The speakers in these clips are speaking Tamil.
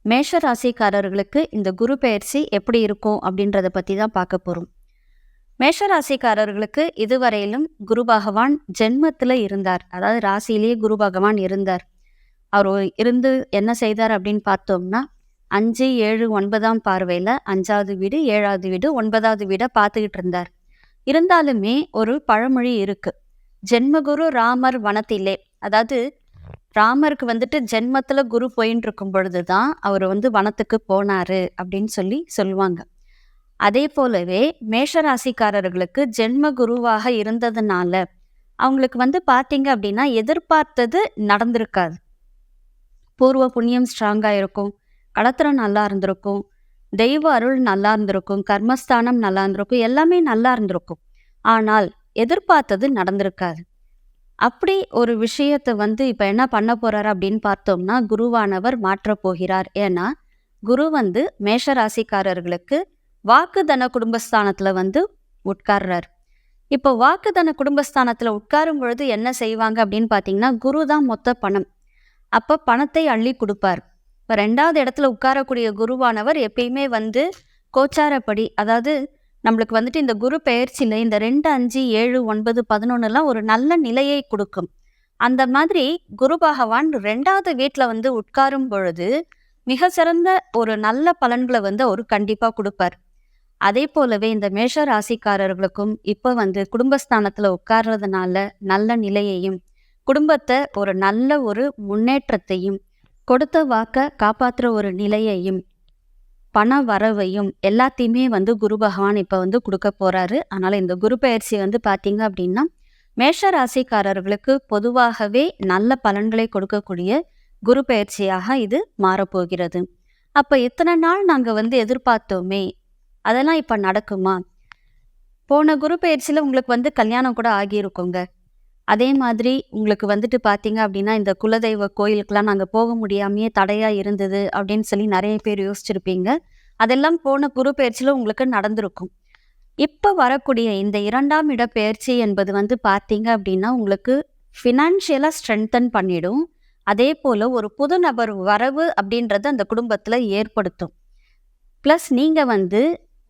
மேஷ ராசிக்காரர்களுக்கு இந்த குரு பெயர்ச்சி எப்படி இருக்கும் அப்படின்றத பற்றி தான் பார்க்க போகிறோம். மேஷ ராசிக்காரர்களுக்கு இதுவரையிலும் குரு பகவான் ஜென்மத்தில் இருந்தார். அதாவது ராசியிலேயே குரு பகவான் இருந்தார். அவர் இருந்து என்ன செய்தார் அப்படின்னு பார்த்தோம்னா 5, 7, 9ஆம் பார்வையில் 5வது வீடு, 7வது வீடு, 9வது வீடை பார்த்துக்கிட்டு இருந்தார். இருந்தாலுமே ஒரு பழமொழி இருக்கு, ஜென்மகுரு ராமர் வனத்திலே. அதாவது ராமருக்கு வந்துட்டு ஜென்மத்துல குரு போயின்னு இருக்கும் பொழுதுதான் அவர் வனத்துக்கு போனாரு அப்படின்னு சொல்லுவாங்க. அதே போலவே மேஷராசிக்காரர்களுக்கு ஜென்ம குருவாக இருந்ததுனால அவங்களுக்கு பாத்தீங்க அப்படின்னா எதிர்பார்த்தது நடந்திருக்காது. பூர்வ புண்ணியம் ஸ்ட்ராங்கா இருக்கும், களத்திரம் நல்லா இருந்திருக்கும், தெய்வ அருள் நல்லா இருந்திருக்கும், கர்மஸ்தானம் நல்லா இருந்திருக்கும், எல்லாமே நல்லா இருந்திருக்கும். ஆனால் எதிர்பார்த்தது நடந்திருக்காது. அப்படி ஒரு விஷயத்தை இப்ப என்ன பண்ண போறாரு அப்படின்னு பார்த்தோம்னா, குருவானவர் மாற்றப் போகிறார். ஏன்னா குரு மேஷ ராசிக்காரர்களுக்கு வாக்குதன குடும்பஸ்தானத்துல உட்கார்றார். இப்போ வாக்குதன குடும்பஸ்தானத்துல உட்காரும் பொழுது என்ன செய்வாங்க அப்படின்னு பார்த்தீங்கன்னா, குரு தான் மொத்த பணம். அப்ப பணத்தை அள்ளி கொடுப்பார். இப்போ 2வது இடத்துல உட்காரக்கூடிய குருவானவர் எப்பயுமே கோச்சாரப்படி, அதாவது நம்மளுக்கு இந்த குரு பெயர்ச்சியில் இந்த 2, 5, 7, 9, 11 ஒரு நல்ல நிலையை கொடுக்கும். அந்த மாதிரி குரு பகவான் 2வது வீட்டில் உட்காரும் பொழுது மிக சிறந்த ஒரு நல்ல பலன்களை அவர் கண்டிப்பாக கொடுப்பார். அதே போலவே இந்த மேஷ ராசிக்காரர்களுக்கும் இப்போ குடும்பஸ்தானத்தில் உட்கார்றதுனால நல்ல நிலையையும், குடும்பத்தை ஒரு நல்ல ஒரு முன்னேற்றத்தையும், கொடுத்த வாக்க காப்பாற்றுற ஒரு நிலையையும், பண வரவையும் எல்லாத்தையுமே குரு பகவான் இப்போ கொடுக்க போறாரு. அதனால இந்த குரு பெயர்ச்சி பார்த்தீங்க அப்படின்னா மேஷ ராசிக்காரர்களுக்கு பொதுவாகவே நல்ல பலன்களை கொடுக்கக்கூடிய குரு பெயர்ச்சியாக இது மாறப்போகிறது. அப்போ இத்தனை நாள் நாங்கள் எதிர்பார்த்தோமே, அதெல்லாம் இப்போ நடக்குமா? போன குரு பெயர்ச்சியில் உங்களுக்கு கல்யாணம் கூட ஆகியிருக்குங்க. அதே மாதிரி உங்களுக்கு பார்த்தீங்க அப்படின்னா இந்த குலதெய்வ கோயிலுக்கெல்லாம் நாங்கள் போக முடியாமையே தடையாக இருந்தது அப்படின்னு நிறைய பேர் யோசிச்சிருப்பீங்க. அதெல்லாம் போன குரு பெயர்ச்சியில் உங்களுக்கு நடந்திருக்கும். இப்போ வரக்கூடிய இந்த 2ஆம் இட பெயர்ச்சி என்பது பார்த்தீங்க அப்படின்னா உங்களுக்கு ஃபினான்ஷியலாக ஸ்ட்ரென்தன் பண்ணிடும். அதே போல் ஒரு புது நபர் வரவு அப்படின்றது அந்த குடும்பத்தில் ஏற்படுத்தும். ப்ளஸ் நீங்கள்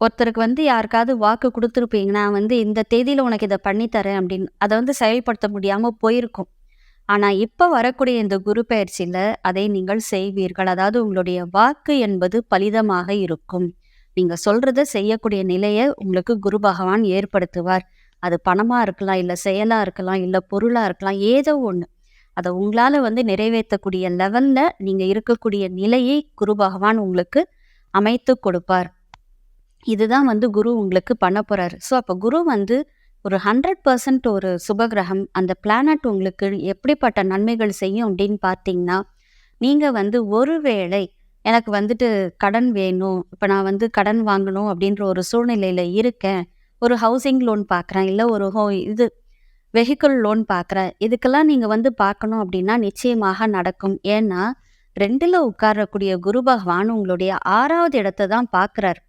ஒருத்தருக்கு யாருக்காவது வாக்கு கொடுத்துருப்பீங்க, நான் இந்த தேதியில் உனக்கு இதை பண்ணித்தரேன் அப்படின்னு, அதை செயல்படுத்த முடியாமல் போயிருக்கும். ஆனால் இப்போ வரக்கூடிய இந்த குரு பெயர்ச்சியில் அதை நீங்கள் செய்வீர்கள். அதாவது உங்களுடைய வாக்கு என்பது பலிதமாக இருக்கும். நீங்கள் சொல்கிறத செய்யக்கூடிய நிலையை உங்களுக்கு குரு பகவான் ஏற்படுத்துவார். அது பணமாக இருக்கலாம், இல்லை செயலாக இருக்கலாம், இல்லை பொருளாக இருக்கலாம், ஏதோ ஒன்று அதை உங்களால் நிறைவேற்றக்கூடிய லெவலில் நீங்கள் இருக்கக்கூடிய நிலையை குரு பகவான் உங்களுக்கு அமைத்து கொடுப்பார். இதுதான் குரு உங்களுக்கு பண்ண போறாரு. ஸோ அப்போ குரு ஒரு 100% ஒரு சுபகிரகம். அந்த பிளானட் உங்களுக்கு எப்படிப்பட்ட நன்மைகள் செய்யும் அப்படின்னு பார்த்தீங்கன்னா, நீங்கள் ஒருவேளை எனக்கு கடன் வேணும், இப்போ நான் கடன் வாங்கணும் அப்படின்ற ஒரு சூழ்நிலையில் இருக்கேன், ஒரு ஹவுசிங் லோன் பார்க்குறேன், இல்லை ஒரு வெஹிக்கிள் லோன் பார்க்குறேன், இதுக்கெல்லாம் நீங்கள் பார்க்கணும் அப்படின்னா நிச்சயமாக நடக்கும். ஏன்னா 2ல் உட்காரக்கூடிய குரு பகவான் உங்களுடைய 6வது இடத்தை தான் பார்க்குறார்.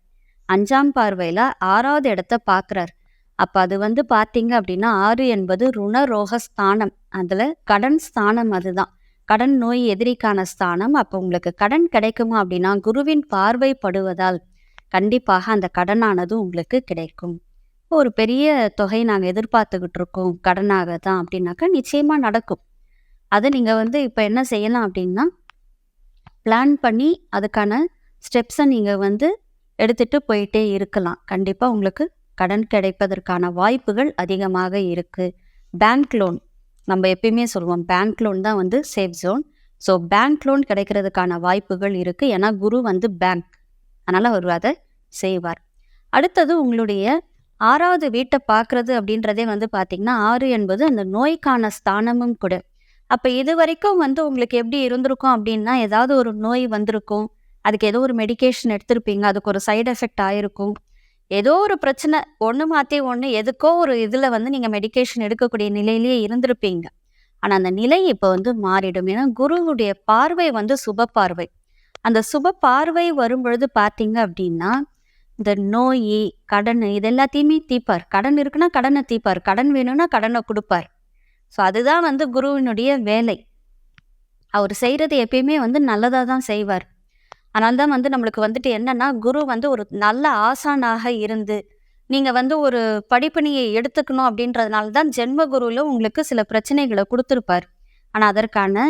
5ஆம் பார்வையில் 6வது இடத்தை பார்க்குறார். அப்போ அது பார்த்தீங்க அப்படின்னா 6 என்பது ருணரோக ஸ்தானம். அதில் கடன் ஸ்தானம், அதுதான் கடன் நோய் எதிரிக்கான ஸ்தானம். அப்போ உங்களுக்கு கடன் கிடைக்குமா அப்படின்னா குருவின் பார்வை படுவதால் கண்டிப்பாக அந்த கடனானது உங்களுக்கு கிடைக்கும். ஒரு பெரிய தொகை நாங்கள் எதிர்பார்த்துக்கிட்டு இருக்கோம் கடனாக தான் அப்படின்னாக்கா நிச்சயமாக நடக்கும். அதை நீங்கள் இப்போ என்ன செய்யலாம் அப்படின்னா பிளான் பண்ணி அதுக்கான ஸ்டெப்ஸை நீங்கள் எடுத்துட்டு போயிட்டே இருக்கலாம். கண்டிப்பாக உங்களுக்கு கடன் கிடைப்பதற்கான வாய்ப்புகள் அதிகமாக இருக்குது. பேங்க் லோன், நம்ம எப்பயுமே சொல்லுவோம் பேங்க் லோன் தான் safe zone. So bank loan கிடைக்கிறதுக்கான வாய்ப்புகள் இருக்குது. ஏன்னா குரு பேங்க், அதனால் அவர் அதை செய்வார். அடுத்தது உங்களுடைய 6வது வீட்டை பார்க்குறது அப்படின்றதே பார்த்தீங்கன்னா 6 என்பது அந்த நோய்க்கான ஸ்தானமும் கூட. அப்போ இது வரைக்கும் உங்களுக்கு எப்படி இருந்திருக்கும் அப்படின்னா, ஏதாவது ஒரு நோய் வந்திருக்கும், அதுக்கு ஏதோ ஒரு மெடிக்கேஷன் எடுத்திருப்பீங்க, அதுக்கு ஒரு சைடு எஃபெக்ட் ஆயிருக்கும், ஏதோ ஒரு பிரச்சனை ஒன்று மாற்றி ஒன்று எதுக்கோ ஒரு இதில் நீங்கள் மெடிக்கேஷன் எடுக்கக்கூடிய நிலையிலேயே இருந்திருப்பீங்க. ஆனால் அந்த நிலை இப்போ மாறிடும். ஏன்னா குருவுடைய பார்வை சுப பார்வை. அந்த சுப பார்வை வரும்பொழுது பார்த்தீங்க அப்படின்னா இந்த நோய், கடன் இது எல்லாத்தையுமே தீர்ப்பார். கடன் இருக்குன்னா கடனை தீர்ப்பார், கடன் வேணும்னா கடனை கொடுப்பார். ஸோ அதுதான் குருவினுடைய வேலை. அவர் செய்கிறது எப்பயுமே நல்லதாக தான் செய்வார். அதனால தான் வந்து நம்மளுக்கு வந்துட்டு என்னன்னா, குரு வந்து ஒரு நல்ல ஆசானாக இருந்து, நீங்க வந்து ஒரு படிப்பினையை எடுத்துக்கணும் அப்படின்றதுனால தான் ஜென்ம குருல உங்களுக்கு சில பிரச்சனைகள குடுத்திருப்பாரு. ஆனா, அதற்கான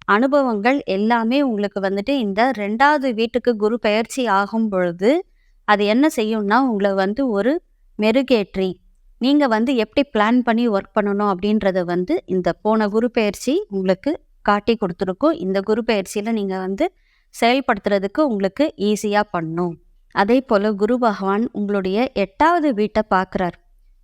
அனுபவங்கள் எல்லாமே உங்களுக்கு வந்துட்டு இந்த 2வது வீட்டுக்கு குரு பெயர்ச்சி ஆகும் பொழுது, அது என்ன செய்யும்னா, உங்கள வந்து ஒரு மெருகேற்றி, நீங்க வந்து எப்படி பிளான் பண்ணி ஒர்க் பண்ணணும் அப்படின்றத வந்து இந்த போன குரு பெயர்ச்சி உங்களுக்கு காட்டிக் குடுத்துருக்கும். இந்த குரு பெயர்ச்சியில நீங்க வந்து செயல்படுத்துறதுக்கு உங்களுக்கு ஈஸியா பண்ணும். அதேபோல குரு பகவான் உங்களுடைய 8வது வீட்ட பார்க்குறார்.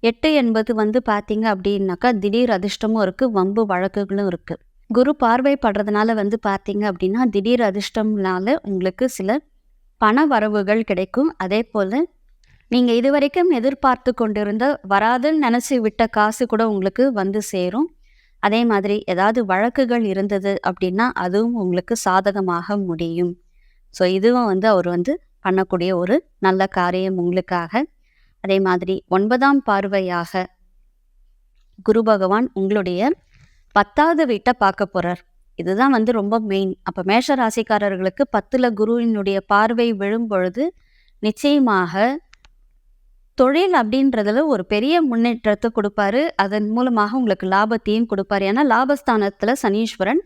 8 என்பது வந்து பார்த்தீங்க அப்படின்னாக்கா, திடீர் அதிர்ஷ்டமும் இருக்கு, வம்பு வழக்குகளும் இருக்கு. குரு பார்வை படுறதுனால வந்து பார்த்தீங்க அப்படின்னா, திடீர் அதிர்ஷ்டம்னால உங்களுக்கு சில பண வரவுகள் கிடைக்கும். அதேபோல நீங்க இதுவரைக்கும் எதிர்பார்த்து கொண்டிருந்த வராதுன்னு நெனச்சு விட்ட காசு கூட உங்களுக்கு வந்து சேரும். அதே மாதிரி ஏதாவது வழக்குகள் இருந்தது அப்படின்னா, அதுவும் உங்களுக்கு சாதகமாக முடியும். ஸோ இதுவும் வந்து அவர் வந்து பண்ணக்கூடிய ஒரு நல்ல காரியம் உங்களுக்காக. அதே மாதிரி 9ஆம் பார்வையாக குரு பகவான் உங்களுடைய 10வது வீட்ட பார்க்க போறார். இதுதான் வந்து ரொம்ப மெயின். அப்ப மேஷ ராசிக்காரர்களுக்கு 10ல குருவினுடைய பார்வை விழும்பொழுது, நிச்சயமாக தொழில் அப்படின்றதுல ஒரு பெரிய முன்னேற்றத்த குடுப்பாரு. அதன் மூலமாக உங்களுக்கு லாபத்தையும் குடுப்பாரு. ஏன்னா, லாபஸ்தானத்துல சனீஸ்வரன்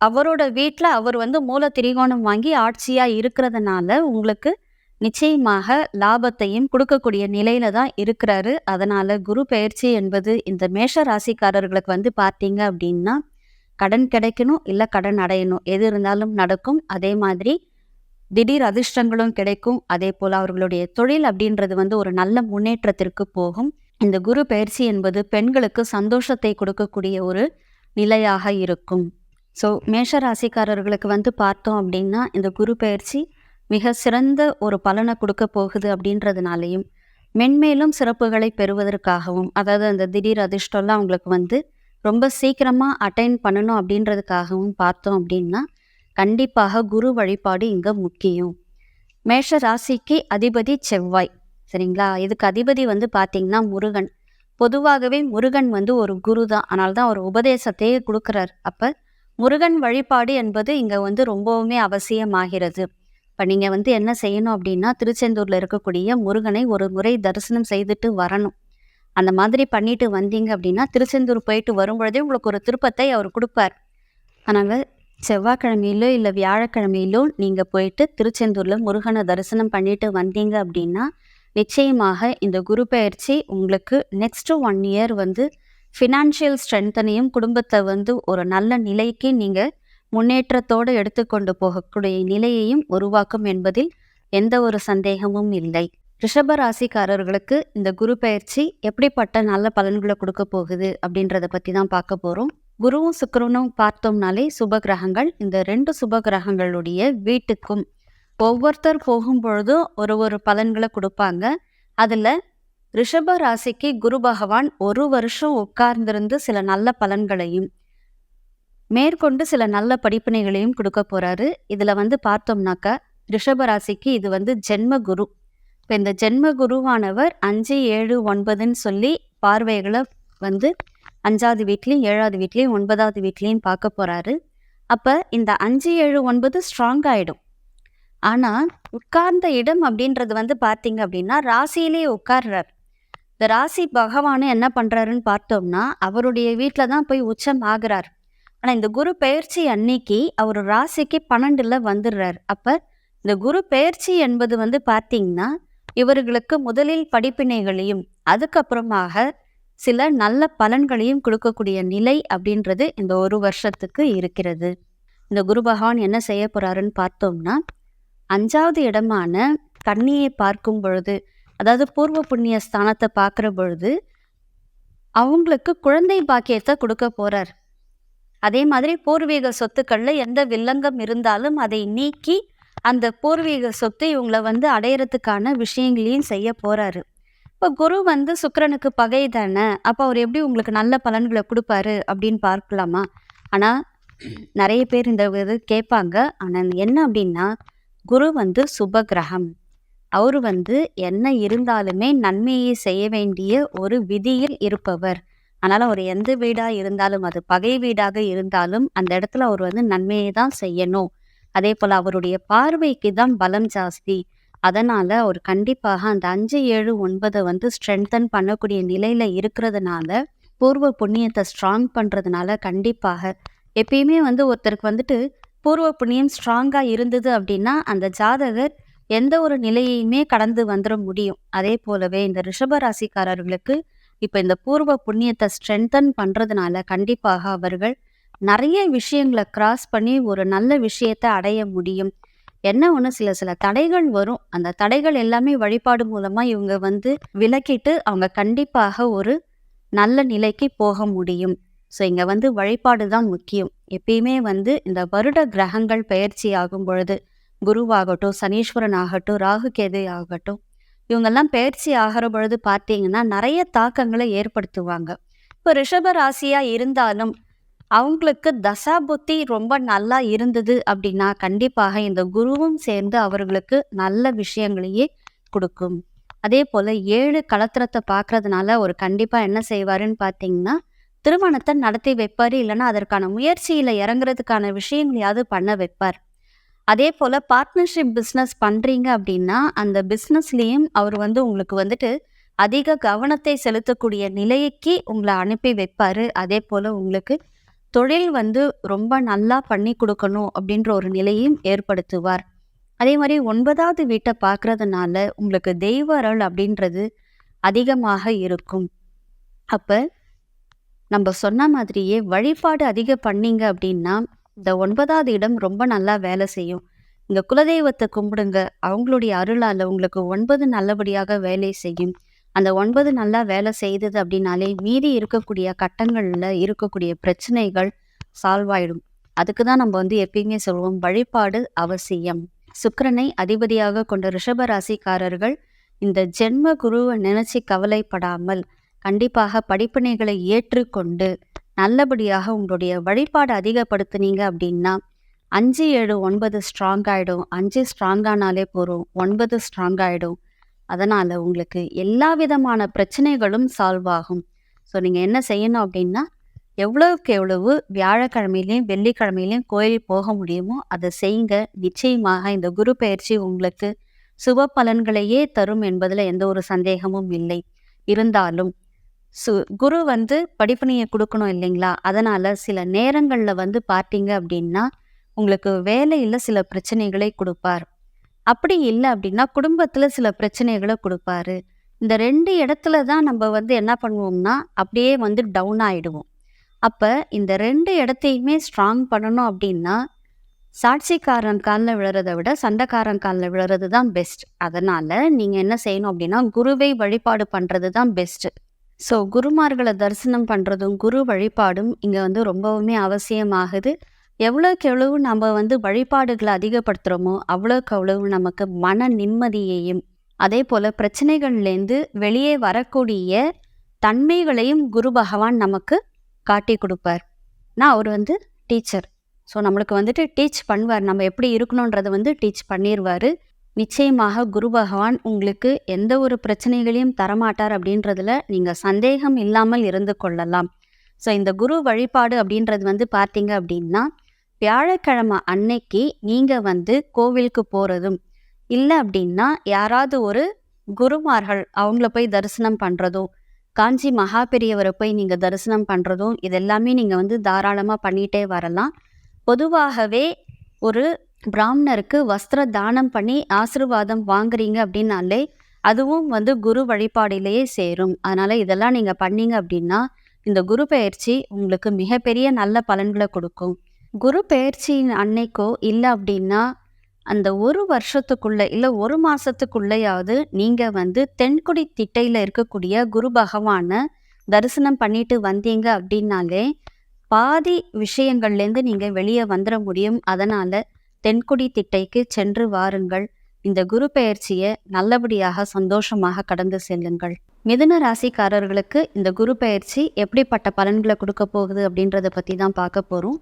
அவரோட வீட்ல அவர் வந்து மூல திரிகோணம் வாங்கி ஆட்சியா இருக்கிறதுனால, உங்களுக்கு நிச்சயமாக லாபத்தையும் குடுக்கக்கூடிய நிலையில தான் இருக்கிறாரு. அதனால குரு பெயர்ச்சி என்பது இந்த மேஷ ராசிக்காரர்களுக்கு வந்து பார்த்தீங்க அப்படின்னா, கடன் கிடைக்கணும், இல்ல கடன் அடையணும். எது இருந்தாலும் நடக்கும். அதே மாதிரி திடீர் அதிர்ஷ்டங்களும் கிடைக்கும். அதேபோல அவர்களுடைய தொழில் அப்படின்றது வந்து ஒரு நல்ல முன்னேற்றத்திற்கு போகும். இந்த குரு பெயர்ச்சி என்பது பெண்களுக்கு சந்தோஷத்தை கொடுக்கக்கூடிய ஒரு நிலையாக இருக்கும். ஸோ மேஷ ராசிக்காரர்களுக்கு வந்து பார்த்தோம் அப்படின்னா, இந்த குரு பெயர்ச்சி மிக சிறந்த ஒரு பலனை கொடுக்க போகுது அப்படின்றதுனாலையும், மென்மேலும் சிறப்புகளை பெறுவதற்காகவும், அதாவது அந்த திடீர் அதிர்ஷ்டம்லாம் அவங்களுக்கு வந்து ரொம்ப சீக்கிரமா அட்டைன் பண்ணணும் அப்படின்றதுக்காகவும் பார்த்தோம் அப்படின்னா, கண்டிப்பாக குரு வழிபாடு இங்க முக்கியம். மேஷ ராசிக்கு அதிபதி செவ்வாய். சரிங்களா? இதுக்கு அதிபதி வந்து பார்த்தீங்கன்னா முருகன். பொதுவாகவே முருகன் வந்து ஒரு குரு தான். அதனால தான் அவர் உபதேசத்தையே குடுக்குறார். அப்ப முருகன் வழிபாடு என்பது இங்க வந்து ரொம்பவுமே அவசியமாகிறது. இப்ப நீங்க வந்து என்ன செய்யணும் அப்படின்னா, திருச்செந்தூர்ல இருக்கக்கூடிய முருகனை ஒரு முறை தரிசனம் செய்துட்டு வரணும். அந்த மாதிரி பண்ணிட்டு வந்தீங்க அப்படின்னா, திருச்செந்தூர் போயிட்டு வரும்பொழுதே உங்களுக்கு ஒரு திருப்பத்தை அவர் குடுப்பார். அதனால செவ்வாய்க்கிழமையிலோ இல்ல வியாழக்கிழமையிலோ நீங்க போயிட்டு திருச்செந்தூர்ல முருகனை தரிசனம் பண்ணிட்டு வந்தீங்க அப்படின்னா, நிச்சயமாக இந்த குரு பெயர்ச்சி உங்களுக்கு நெக்ஸ்ட் 1 இயர் வந்து ஃபினான்ஷியல் ஸ்ட்ரென்த்தனையும், குடும்பத்தை வந்து ஒரு நல்ல நிலைக்கு நீங்க முன்னேற்றத்தோடு எடுத்துக்கொண்டு போகக்கூடிய நிலையையும் உருவாக்கும் என்பதில் எந்த ஒரு சந்தேகமும் இல்லை. ரிஷப ராசிக்காரர்களுக்கு இந்த குரு பெயர்ச்சி எப்படிப்பட்ட நல்ல பலன்களை கொடுக்க போகுது அப்படின்றத பத்தி தான் பார்க்க போறோம். குருவும் சுக்கிரனும் பார்த்தோம்னாலே சுப கிரகங்கள். இந்த 2 சுப கிரகங்களுடைய வீட்டுக்கும் ஒவ்வொருத்தர் போகும்பொழுதும் ஒரு பலன்களை கொடுப்பாங்க. அதுல ரிஷப ராசிக்கு குரு பகவான் 1 வருஷம் உட்கார்ந்திருந்து சில நல்ல பலன்களையும், மேற்கொண்டு சில நல்ல படிப்பினைகளையும் கொடுக்க போறாரு. இதுல வந்து பார்த்தோம்னாக்கா, ரிஷப ராசிக்கு இது வந்து ஜென்ம குரு. இப்போ இந்த ஜென்ம குருவானவர் 5, 7, 9ன்னு சொல்லி பார்வைகளை வந்து 5வது வீட்லையும், 7வது வீட்லையும், 9வது வீட்லையும் பார்க்க போறாரு. அப்ப இந்த 5, 7, 9 ஸ்ட்ராங் ஆயிடும். ஆனா உட்கார்ந்த இடம் அப்படின்றது வந்து பார்த்தீங்க அப்படின்னா, ராசியிலேயே உட்கார்றார். இந்த ராசி பகவானு என்ன பண்றாருன்னு பார்த்தோம்னா, அவருடைய வீட்டில தான் போய் உச்சம் ஆகிறார். ஆனா இந்த குரு பெயர்ச்சி அன்னைக்கு அவர் ராசிக்கு 12ல வந்துடுறார். அப்ப இந்த குரு பெயர்ச்சி என்பது வந்து பார்த்தீங்கன்னா, இவர்களுக்கு முதலில் படிப்பினைகளையும், அதுக்கப்புறமாக சில நல்ல பலன்களையும் கொடுக்கக்கூடிய நிலை அப்படின்றது இந்த 1 வருஷத்துக்கு இருக்கிறது. இந்த குரு பகவான் என்ன செய்ய போறாருன்னு பார்த்தோம்னா, 5வது இடமான கன்னியை பார்க்கும் பொழுது, அதாவது பூர்வ புண்ணிய ஸ்தானத்தை பார்க்குற பொழுது, அவங்களுக்கு குழந்தை பாக்கியத்தை கொடுக்க போறார். அதே மாதிரி பூர்வீக சொத்துக்கள்ல எந்த வில்லங்கம் இருந்தாலும் அதை நீக்கி, அந்த பூர்வீக சொத்து இவங்கள வந்து அடையறதுக்கான விஷயங்களையும் செய்ய போறாரு. இப்போ குரு வந்து சுக்கிரனுக்கு பகை தானே, அப்போ அவர் எப்படி உங்களுக்கு நல்ல பலன்களை கொடுப்பாரு அப்படின்னு பார்க்கலாமா? ஆனால் நிறைய பேர் இந்த இது கேட்பாங்க. ஆனால் என்ன அப்படின்னா, குரு வந்து சுப கிரகம். அவரு வந்து என்ன இருந்தாலுமே நன்மையை செய்ய வேண்டிய ஒரு விதியில் இருப்பவர். அதனால அவர் எந்த வீடா இருந்தாலும், அது பகை வீடாக இருந்தாலும், அந்த இடத்துல அவர் வந்து நன்மையை தான் செய்யணும். அதே போல் அவருடைய பார்வைக்கு தான் பலம் ஜாஸ்தி. அதனால் அவர் கண்டிப்பாக அந்த 5, 7, 9 வந்து ஸ்ட்ரென்தன் பண்ணக்கூடிய நிலையில் இருக்கிறதுனால, பூர்வ புண்ணியத்தை ஸ்ட்ராங் பண்ணுறதுனால கண்டிப்பாக எப்பயுமே வந்து ஒருத்தருக்கு வந்துட்டு பூர்வ புண்ணியம் ஸ்ட்ராங்காக இருந்தது அப்படின்னா அந்த ஜாதகர் எந்த ஒரு நிலையையுமே கடந்து வந்துட முடியும். அதே போலவே இந்த ரிஷப ராசிக்காரர்களுக்கு இப்போ இந்த பூர்வ புண்ணியத்தை ஸ்ட்ரென்தன் பண்ணுறதுனால கண்டிப்பாக அவர்கள் நிறைய விஷயங்களை கிராஸ் பண்ணி ஒரு நல்ல விஷயத்தை அடைய முடியும். என்ன ஒன்று, சில சில தடைகள் வரும். அந்த தடைகள் எல்லாமே வழிபாடு மூலமாக இவங்க வந்து விலக்கிட்டு அவங்க கண்டிப்பாக ஒரு நல்ல நிலைக்கு போக முடியும். ஸோ இங்கே வந்து வழிபாடு தான் முக்கியம். எப்பயுமே வந்து இந்த வருட கிரகங்கள் பெயர்ச்சி ஆகும் பொழுது குருவாகட்டும், சனீஸ்வரன் ஆகட்டும், ராகு கேது ஆகட்டும், இவங்கெல்லாம் பெயர்ச்சி ஆகிற பொழுது பார்த்தீங்கன்னா நிறைய தாக்கங்களை ஏற்படுத்துவாங்க. இப்போ ரிஷப ராசியாக இருந்தாலும் அவங்களுக்கு தசா புத்தி ரொம்ப நல்லா இருந்தது அப்படின்னா கண்டிப்பாக இந்த குருவும் சேர்ந்து அவர்களுக்கு நல்ல விஷயங்களையே கொடுக்கும். அதே போல் 7 களத்திரத்தை பார்க்கறதுனால ஒரு கண்டிப்பாக என்ன செய்வாருன்னு பார்த்தீங்கன்னா திருமணத்தை நடத்தி வைப்பார், இல்லைன்னா அதற்கான முயற்சியில் இறங்குறதுக்கான விஷயங்களையாவது பண்ண வைப்பார். அதே போல் பார்ட்னர்ஷிப் பிஸ்னஸ் பண்ணுறீங்க அப்படின்னா அந்த பிஸ்னஸ்லேயும் அவர் வந்து உங்களுக்கு வந்துட்டு அதிக கவனத்தை செலுத்தக்கூடிய நிலைக்கு உங்களை அனுப்பி வைப்பார். அதே போல் உங்களுக்கு தொழில் வந்து ரொம்ப நல்லா பண்ணி கொடுக்கணும் அப்படின்ற ஒரு நிலையும் ஏற்படுத்துவார். அதே மாதிரி 9வது வீட்டை பார்க்கறதுனால உங்களுக்கு தெய்வ அருள் அப்படின்றது அதிகமாக இருக்கும். அப்போ நம்ம சொன்ன மாதிரியே வழிபாடு அதிகம் பண்ணீங்க அப்படின்னா இந்த 9வது இடம் ரொம்ப நல்லா வேலை செய்யும். இந்த குலதெய்வத்தை கும்பிடுங்க, அவங்களுடைய அருளால் உங்களுக்கு 9 நல்லபடியாக வேலை செய்யும். அந்த 9 நல்லா வேலை செய்தது அப்படின்னாலே மீறி இருக்கக்கூடிய கட்டங்களில் இருக்கக்கூடிய பிரச்சனைகள் சால்வ் ஆயிடும். அதுக்கு தான் நம்ம வந்து எப்பயுமே சொல்லுவோம், வழிபாடு அவசியம். சுக்கிரனை அதிபதியாக கொண்ட ரிஷப ராசிக்காரர்கள் இந்த ஜென்ம குருவை நினைச்சு கவலைப்படாமல் கண்டிப்பாக படிப்பினைகளை ஏற்றுக்கொண்டு நல்லபடியாக உங்களுடைய வழிபாடு அதிகப்படுத்துனீங்க அப்படின்னா 5, 7, 9 ஸ்ட்ராங் ஆகிடும். 5 ஸ்ட்ராங் ஆனாலே போகிறோம், 9 ஸ்ட்ராங் ஆகிடும். அதனால் உங்களுக்கு எல்லா விதமான பிரச்சனைகளும் சால்வ் ஆகும். ஸோ நீங்கள் என்ன செய்யணும் அப்படின்னா எவ்வளவுக்கு எவ்வளவு வியாழக்கிழமையிலையும் வெள்ளிக்கிழமையிலையும் கோயில் போக முடியுமோ அதை செய்யுங்க. நிச்சயமாக இந்த குரு பயிற்சி உங்களுக்கு சுப பலன்களையே தரும் என்பதில் எந்த ஒரு சந்தேகமும் இல்லை. இருந்தாலும் குரு வந்து படிப்பினையை கொடுக்கணும் இல்லைங்களா, அதனால் சில நேரங்களில் வந்து பார்த்தீங்க அப்படின்னா உங்களுக்கு வேலையில் சில பிரச்சனைகளை கொடுப்பார். அப்படி இல்லை அப்படின்னா குடும்பத்தில் சில பிரச்சனைகளை கொடுப்பாரு. இந்த 2 இடத்துல தான் நம்ம வந்து என்ன பண்ணுவோம்னா அப்படியே வந்து டவுன் ஆகிடுவோம். அப்போ இந்த 2 இடத்தையுமே ஸ்ட்ராங் பண்ணணும் அப்படின்னா சாட்சிக்காரன் காலில் விழுறதை விட சண்டைக்காரன் காலில் விழுறது தான் பெஸ்ட். அதனால் நீங்கள் என்ன செய்யணும் அப்படின்னா குருவை வழிபாடு பண்ணுறது தான் பெஸ்ட்டு. ஸோ குருமார்களை தரிசனம் பண்ணுறதும் குரு வழிபாடும் இங்கே வந்து ரொம்பவுமே அவசியமாகுது. எவ்வளோக்கு எவ்வளவு நம்ம வந்து வழிபாடுகளை அதிகப்படுத்துகிறோமோ அவ்வளோக்கு அவ்வளவு நமக்கு மன நிம்மதியையும் அதே போல் பிரச்சனைகள்லேருந்து வெளியே வரக்கூடிய தன்மைகளையும் குரு பகவான் நமக்கு காட்டி கொடுப்பார். நான் அவர் வந்து டீச்சர். ஸோ நம்மளுக்கு வந்துட்டு டீச் பண்ணுவார், நம்ம எப்படி இருக்கணுன்றதை வந்து டீச் பண்ணிடுவார். நிச்சயமாக குரு பகவான் உங்களுக்கு எந்த ஒரு பிரச்சனைகளையும் தரமாட்டார் அப்படின்றதுல நீங்கள் சந்தேகம் இல்லாமல் இருந்து கொள்ளலாம். ஸோ இந்த குரு வழிபாடு அப்படின்றது வந்து பார்த்தீங்க அப்படின்னா வியாழக்கிழமை அன்னைக்கு நீங்கள் வந்து கோவிலுக்கு போகிறதும் இல்லை அப்படின்னா யாராவது ஒரு குருமார்கள் அவங்கள போய் தரிசனம் பண்ணுறதும், காஞ்சி மகா பெரியவரை போய் நீங்கள் தரிசனம் பண்ணுறதும், இதெல்லாமே நீங்கள் வந்து தாராளமாக பண்ணிகிட்டே வரலாம். பொதுவாகவே ஒரு பிராமணருக்கு வஸ்திர தானம் பண்ணி ஆசீர்வாதம் வாங்குறீங்க அப்படின்னாலே அதுவும் வந்து குரு வழிபாடிலேயே சேரும். அதனால் இதெல்லாம் நீங்கள் பண்ணீங்க அப்படின்னா இந்த குரு பெயர்ச்சி உங்களுக்கு மிகப்பெரிய நல்ல பலன்களை கொடுக்கும். குரு பெயர்ச்சியின் அன்னைக்கோ இல்லை அப்படின்னா அந்த ஒரு வருஷத்துக்குள்ளே இல்லை ஒரு மாதத்துக்குள்ளேயாவது நீங்கள் வந்து தென்குடி திட்டையில் இருக்கக்கூடிய குரு பகவானை தரிசனம் பண்ணிட்டு வந்தீங்க அப்படின்னாலே பாதி விஷயங்கள்லேருந்து நீங்கள் வெளியே வந்துட முடியும். அதனால் தென்குடி திட்டைக்கு சென்று வாருங்கள். இந்த குரு பெயர்ச்சியை நல்லபடியாக சந்தோஷமாக கடந்து செல்லுங்கள். மிதுன ராசிக்காரர்களுக்கு இந்த குரு பெயர்ச்சி எப்படிப்பட்ட பலன்களை கொடுக்க போகுது அப்படின்றத பற்றி தான் பார்க்க போகிறோம்.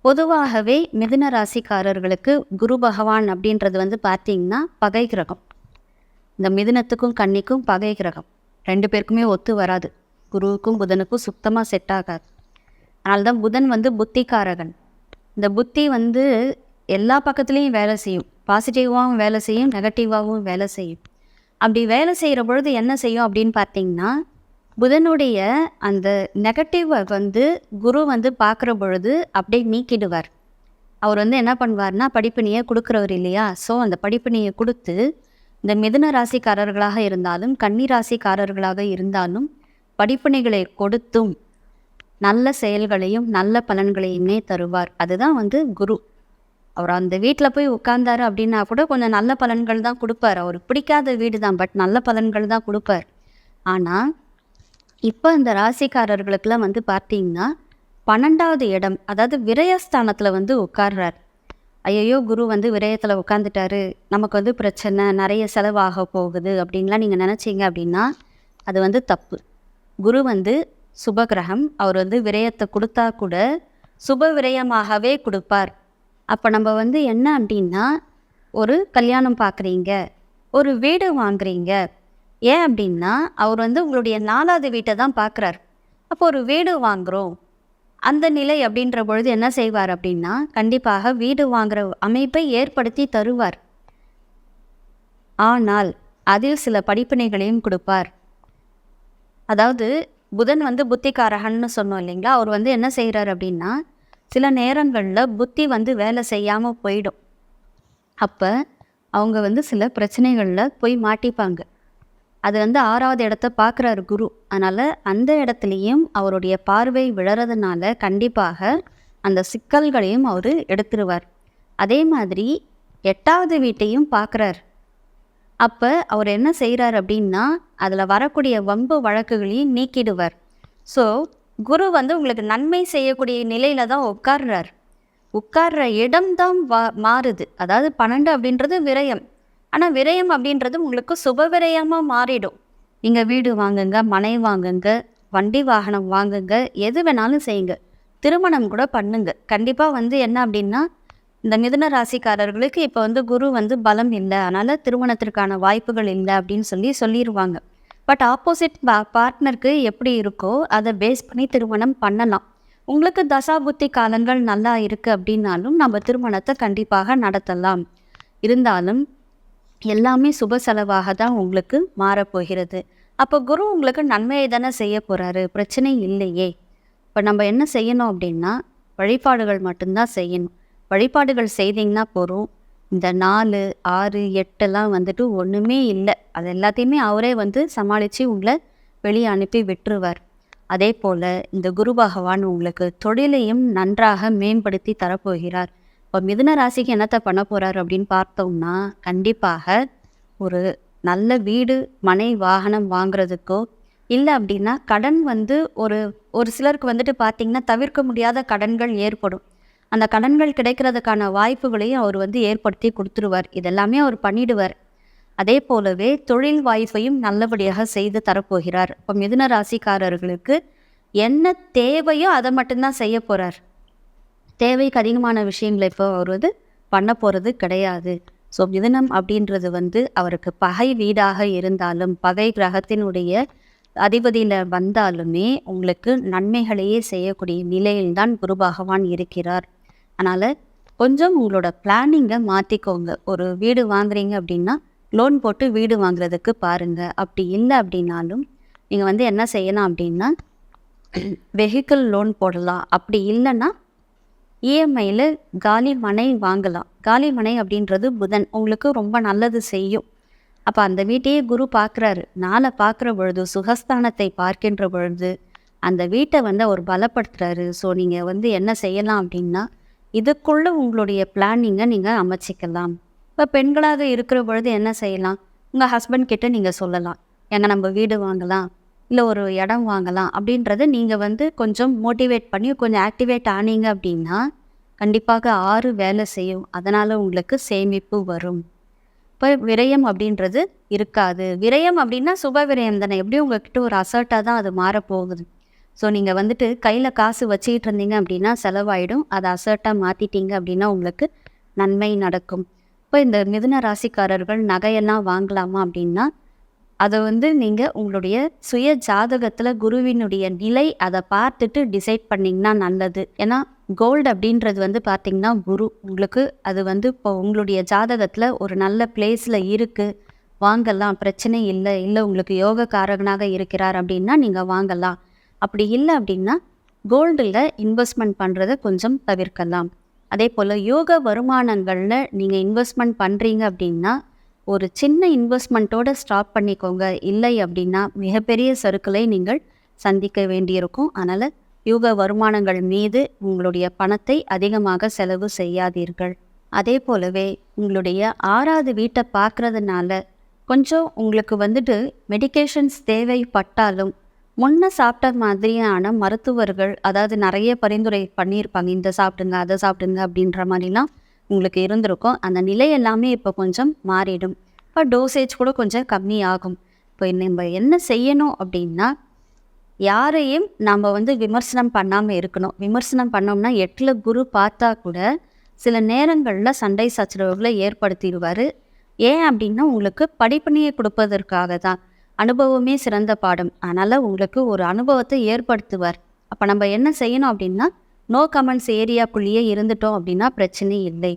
பொதுவாகவே மிதுன ராசிக்காரர்களுக்கு குரு பகவான் அப்படின்றது வந்து பார்த்தீங்கன்னா பகை கிரகம். இந்த மிதுனத்துக்கும் கன்னிக்கும் பகை கிரகம் 2 பேருக்குமே ஒத்து வராது. குருவுக்கும் புதனுக்கும் சுத்தமாக செட் ஆகாது. அதனால்தான் புதன் வந்து புத்திகாரகன். இந்த புத்தி வந்து எல்லா பக்கத்துலேயும் வேலை செய்யும். பாசிட்டிவாகவும் வேலை செய்யும், நெகட்டிவாகவும் வேலை செய்யும். அப்படி வேலை செய்கிற பொழுது என்ன செய்யும் அப்படின்னு பார்த்தீங்கன்னா, புதனுடைய அந்த நெகட்டிவை வந்து குரு வந்து பார்க்குற பொழுது அப்படியே நீக்கிடுவார். அவர் வந்து என்ன பண்ணுவார்னா, படிப்பினையை கொடுக்குறவர் இல்லையா? ஸோ அந்த படிப்பினையை கொடுத்து, இந்த மிதுன ராசிக்காரர்களாக இருந்தாலும், கன்னி ராசிக்காரர்களாக இருந்தாலும், படிப்பினைகளை கொடுத்தும் நல்ல செயல்களையும் நல்ல பலன்களையுமே தருவார். அதுதான் வந்து குரு. அவர் அந்த வீட்டில் போய் உட்கார்ந்தாரு அப்படின்னா கூட கொஞ்சம் நல்ல பலன்கள் தான் கொடுப்பார். அவருக்கு பிடிக்காத வீடு தான், பட் நல்ல பலன்கள் தான் கொடுப்பார். ஆனால் இப்போ இந்த ராசிக்காரர்களுக்கெல்லாம் வந்து பார்த்தீங்கன்னா 12வது இடம், அதாவது விரயஸ்தானத்தில் வந்து உட்கார்றார். ஐயையோ குரு வந்து விரயத்தில் உட்காந்துட்டாரு, நமக்கு வந்து பிரச்சனை, நிறைய செலவாக போகுது அப்படின்லாம் நீங்கள் நினச்சிங்க அப்படின்னா அது வந்து தப்பு. குரு வந்து சுபகிரகம். அவர் வந்து விரயத்தை கொடுத்தா கூட சுப விரயமாகவே கொடுப்பார். அப்போ நம்ம வந்து என்ன அப்படின்னா, ஒரு கல்யாணம் பார்க்குறீங்க, ஒரு வீடு வாங்குறீங்க. ஏன் அப்படின்னா அவர் வந்து உங்களுடைய 4வது வீட்டை தான் பார்க்குறார். அப்போ ஒரு வீடு வாங்குகிறோம், அந்த நிலை அப்படின்ற பொழுது என்ன செய்வார் அப்படின்னா, கண்டிப்பாக வீடு வாங்குகிற அமைப்பை ஏற்படுத்தி தருவார். ஆனால் அதில் சில படிப்பினைகளையும் கொடுப்பார். அதாவது புதன் வந்து புத்திகாரகன்னு சொன்னோம் இல்லைங்களா? அவர் வந்து என்ன செய்கிறார் அப்படின்னா, சில நேரங்களில் புத்தி வந்து வேலை செய்யாமல் போயிடும். அப்போ அவங்க வந்து சில பிரச்சனைகளில் போய் மாட்டிப்பாங்க. அது வந்து 6வது இடத்த பார்க்குறாரு குரு. அதனால் அந்த இடத்துலையும் அவருடைய பார்வை விழறதுனால கண்டிப்பாக அந்த சிக்கல்களையும் அவர் எடுத்துருவார். அதே மாதிரி 8வது வீட்டையும் பார்க்குறார். அப்போ அவர் என்ன செய்கிறார் அப்படின்னா, அதில் வரக்கூடிய வம்பு வழக்குகளையும் நீக்கிடுவார். ஸோ குரு வந்து உங்களுக்கு நன்மை செய்யக்கூடிய நிலையில தான் உட்கார்றார். உட்கார்ற இடம்தான் மாறுது. அதாவது 12 அப்படின்றது விரயம். ஆனால் விரயம் அப்படின்றது உங்களுக்கு சுப விரயமாக மாறிடும். நீங்கள் வீடு வாங்குங்க, மனை வாங்குங்க, வண்டி வாகனம் வாங்குங்க, எது வேணாலும் செய்யுங்க. திருமணம் கூட பண்ணுங்க. கண்டிப்பாக வந்து என்ன அப்படின்னா, இந்த மிதுன ராசிக்காரர்களுக்கு இப்போ வந்து குரு வந்து பலம் இல்லை, அதனால் திருமணத்திற்கான வாய்ப்புகள் இல்லை அப்படின்னு சொல்லிடுவாங்க. பட் ஆப்போசிட் பார்ட்னருக்கு எப்படி இருக்கோ அதை பேஸ் பண்ணி திருமணம் பண்ணலாம். உங்களுக்கு தசாபுத்தி காலங்கள் நல்லா இருக்குது அப்படின்னாலும் நம்ம திருமணத்தை கண்டிப்பாக நடத்தலாம். இருந்தாலும் எல்லாமே சுப செலவாக தான் உங்களுக்கு மாறப்போகிறது. அப்போ குரு உங்களுக்கு நன்மையை தானே செய்ய போகிறாரு, பிரச்சனை இல்லையே. இப்போ நம்ம என்ன செய்யணும் அப்படின்னா, வழிபாடுகள் மட்டும்தான் செய்யணும். வழிபாடுகள் செய்தீங்கன்னா போகிறோம். இந்த 4, 6, 8 வந்துட்டு ஒன்றுமே இல்லை, அது எல்லாத்தையுமே அவரே வந்து சமாளித்து உங்களை வெளியே அனுப்பி விட்டுருவார். அதே போல் இந்த குரு பகவான் உங்களுக்கு தொழிலையும் நன்றாக மேம்படுத்தி தரப்போகிறார். இப்போ மிதுன ராசிக்கு என்னத்தை பண்ண போகிறார் அப்படின்னு பார்த்தோம்னா, கண்டிப்பாக ஒரு நல்ல வீடு, மனை, வாகனம் வாங்குறதுக்கோ இல்லை அப்படின்னா கடன் வந்து ஒரு சிலருக்கு வந்துட்டு பார்த்திங்கன்னா தவிர்க்க முடியாத கடன்கள் ஏற்படும். அந்த கடன்கள் கிடைக்கிறதுக்கான வாய்ப்புகளையும் அவர் வந்து ஏற்படுத்தி கொடுத்துருவார். இதெல்லாமே அவர் பண்ணிடுவார். அதே போலவே தொழில் வாய்ப்பையும் நல்லபடியாக செய்து தரப்போகிறார். இப்போ மிதுன ராசிக்காரர்களுக்கு என்ன தேவையோ அதை மட்டும்தான் செய்ய போகிறார். தேவைக்கு அதிகமான விஷயங்களை இப்போ அவர் வந்து பண்ண போகிறது கிடையாது. ஸோ மிதுனம் அப்படின்றது வந்து அவருக்கு பகை வீடாக இருந்தாலும், பகை கிரகத்தினுடைய அதிபதியில் வந்தாலுமே உங்களுக்கு நன்மைகளையே செய்யக்கூடிய நிலையில்தான் குரு பகவான் இருக்கிறார். அதனால் கொஞ்சம் உங்களோட பிளானிங்கை மாற்றிக்கோங்க. ஒரு வீடு வாங்குறீங்க அப்படின்னா லோன் போட்டு வீடு வாங்குறதுக்கு பாருங்கள். அப்படி இல்லை அப்படின்னாலும் நீங்கள் வந்து என்ன செய்யலாம் அப்படின்னா, வெஹிக்கிள் லோன் போடலாம். அப்படி இல்லைன்னா இஎம்ஐயில் காலி மனை வாங்கலாம். காலி மனை அப்படின்றது புதன் உங்களுக்கு ரொம்ப நல்லது செய்யும். அப்போ அந்த வீட்டையே குரு பார்க்குறாரு. நாளை பார்க்குற பொழுது, சுகஸ்தானத்தை பார்க்கின்ற பொழுது அந்த வீட்டை வந்து அவர் பலப்படுத்துகிறாரு. ஸோ நீங்கள் வந்து என்ன செய்யலாம் அப்படின்னா, இதுக்குள்ளே உங்களுடைய பிளானிங்கை நீங்கள் அமைச்சிக்கலாம். இப்போ பெண்களாக இருக்கிற பொழுது என்ன செய்யலாம், உங்கள் ஹஸ்பண்ட் கிட்ட நீங்கள் சொல்லலாம், ஏங்க நம்ம வீடு வாங்கலாம், இல்லை ஒரு இடம் வாங்கலாம் அப்படின்றத நீங்கள் வந்து கொஞ்சம் மோட்டிவேட் பண்ணி கொஞ்சம் ஆக்டிவேட் ஆனீங்க அப்படின்னா கண்டிப்பாக 6 வேலை செய்யும். அதனால் உங்களுக்கு சேமிப்பு வரும். இப்போ விரயம் அப்படின்றது இருக்காது. விரயம் அப்படின்னா சுப விரயம் தானே, எப்படியும் உங்கள்கிட்ட ஒரு அசர்ட்டாக தான் அது மாறப்போகுது. ஸோ நீங்கள் வந்துட்டு கையில் காசு வச்சுக்கிட்டு இருந்தீங்க அப்படின்னா செலவாயிடும். அதை அசர்ட்டாக மாற்றிட்டீங்க அப்படின்னா உங்களுக்கு நன்மை நடக்கும். இப்போ இந்த மிதுன ராசிக்காரர்கள் நகையெல்லாம் வாங்கலாமா அப்படின்னா, அதை வந்து நீங்கள் உங்களுடைய சுய ஜாதகத்தில் குருவினுடைய நிலை அதை பார்த்துட்டு டிசைட் பண்ணிங்கன்னா நல்லது. ஏன்னா கோல்டு அப்படின்றது வந்து பார்த்தீங்கன்னா குரு. உங்களுக்கு அது வந்து இப்போ உங்களுடைய ஜாதகத்தில் ஒரு நல்ல பிளேஸில் இருக்குது, வாங்கலாம், பிரச்சனை இல்லை. இல்லை உங்களுக்கு யோக காரகனாக இருக்கிறார் அப்படின்னா நீங்கள் வாங்கலாம். அப்படி இல்லை அப்படின்னா கோல்டில் இன்வெஸ்ட்மெண்ட் பண்ணுறதை கொஞ்சம் தவிர்க்கலாம். அதே போல் யோக வருமானங்களில் நீங்கள் இன்வெஸ்ட்மெண்ட் பண்ணுறீங்க அப்படின்னா ஒரு சின்ன இன்வெஸ்ட்மெண்ட்டோட ஸ்டாப் பண்ணிக்கோங்க. இல்லை அப்படின்னா மிகப்பெரிய சறுக்கலை நீங்கள் சந்திக்க வேண்டியிருக்கும். அதனால் யூக வருமானங்கள் மீது உங்களுடைய பணத்தை அதிகமாக செலவு செய்யாதீர்கள். அதே போலவே உங்களுடைய 6வது வீட்டை பார்க்குறதுனால கொஞ்சம் உங்களுக்கு வந்துட்டு மெடிகேஷன்ஸ் தேவைப்பட்டாலும் முன்ன சாப்பிட்ட மாதிரியான மருத்துவர்கள், அதாவது நிறைய பரிந்துரை பண்ணியிருப்பாங்க, இந்த சாப்பிடுங்க அதை சாப்பிடுங்க அப்படின்ற மாதிரிலாம் உங்களுக்கு இருந்திருக்கும். அந்த நிலை எல்லாமே இப்போ கொஞ்சம் மாறிடும். இப்போ டோசேஜ் கூட கொஞ்சம் கம்மியாகும். இப்போ நம்ம என்ன செய்யணும் அப்படின்னா, யாரையும் நம்ம வந்து விமர்சனம் பண்ணாமல் இருக்கணும். விமர்சனம் பண்ணோம்னா 8ல் குரு பார்த்தா கூட சில நேரங்களில் சண்டை சச்சரவுகளை ஏற்படுத்திடுவார். ஏன் அப்படின்னா உங்களுக்கு படிப்பினையை கொடுப்பதற்காக தான். அனுபவமே சிறந்த பாடம். அதனால் உங்களுக்கு ஒரு அனுபவத்தை ஏற்படுத்துவார். அப்போ நம்ம என்ன செய்யணும் அப்படின்னா, நோ கமெண்ட்ஸ் ஏரியாக்குள்ளேயே இருந்துட்டோம் அப்படின்னா பிரச்சனை இல்லை.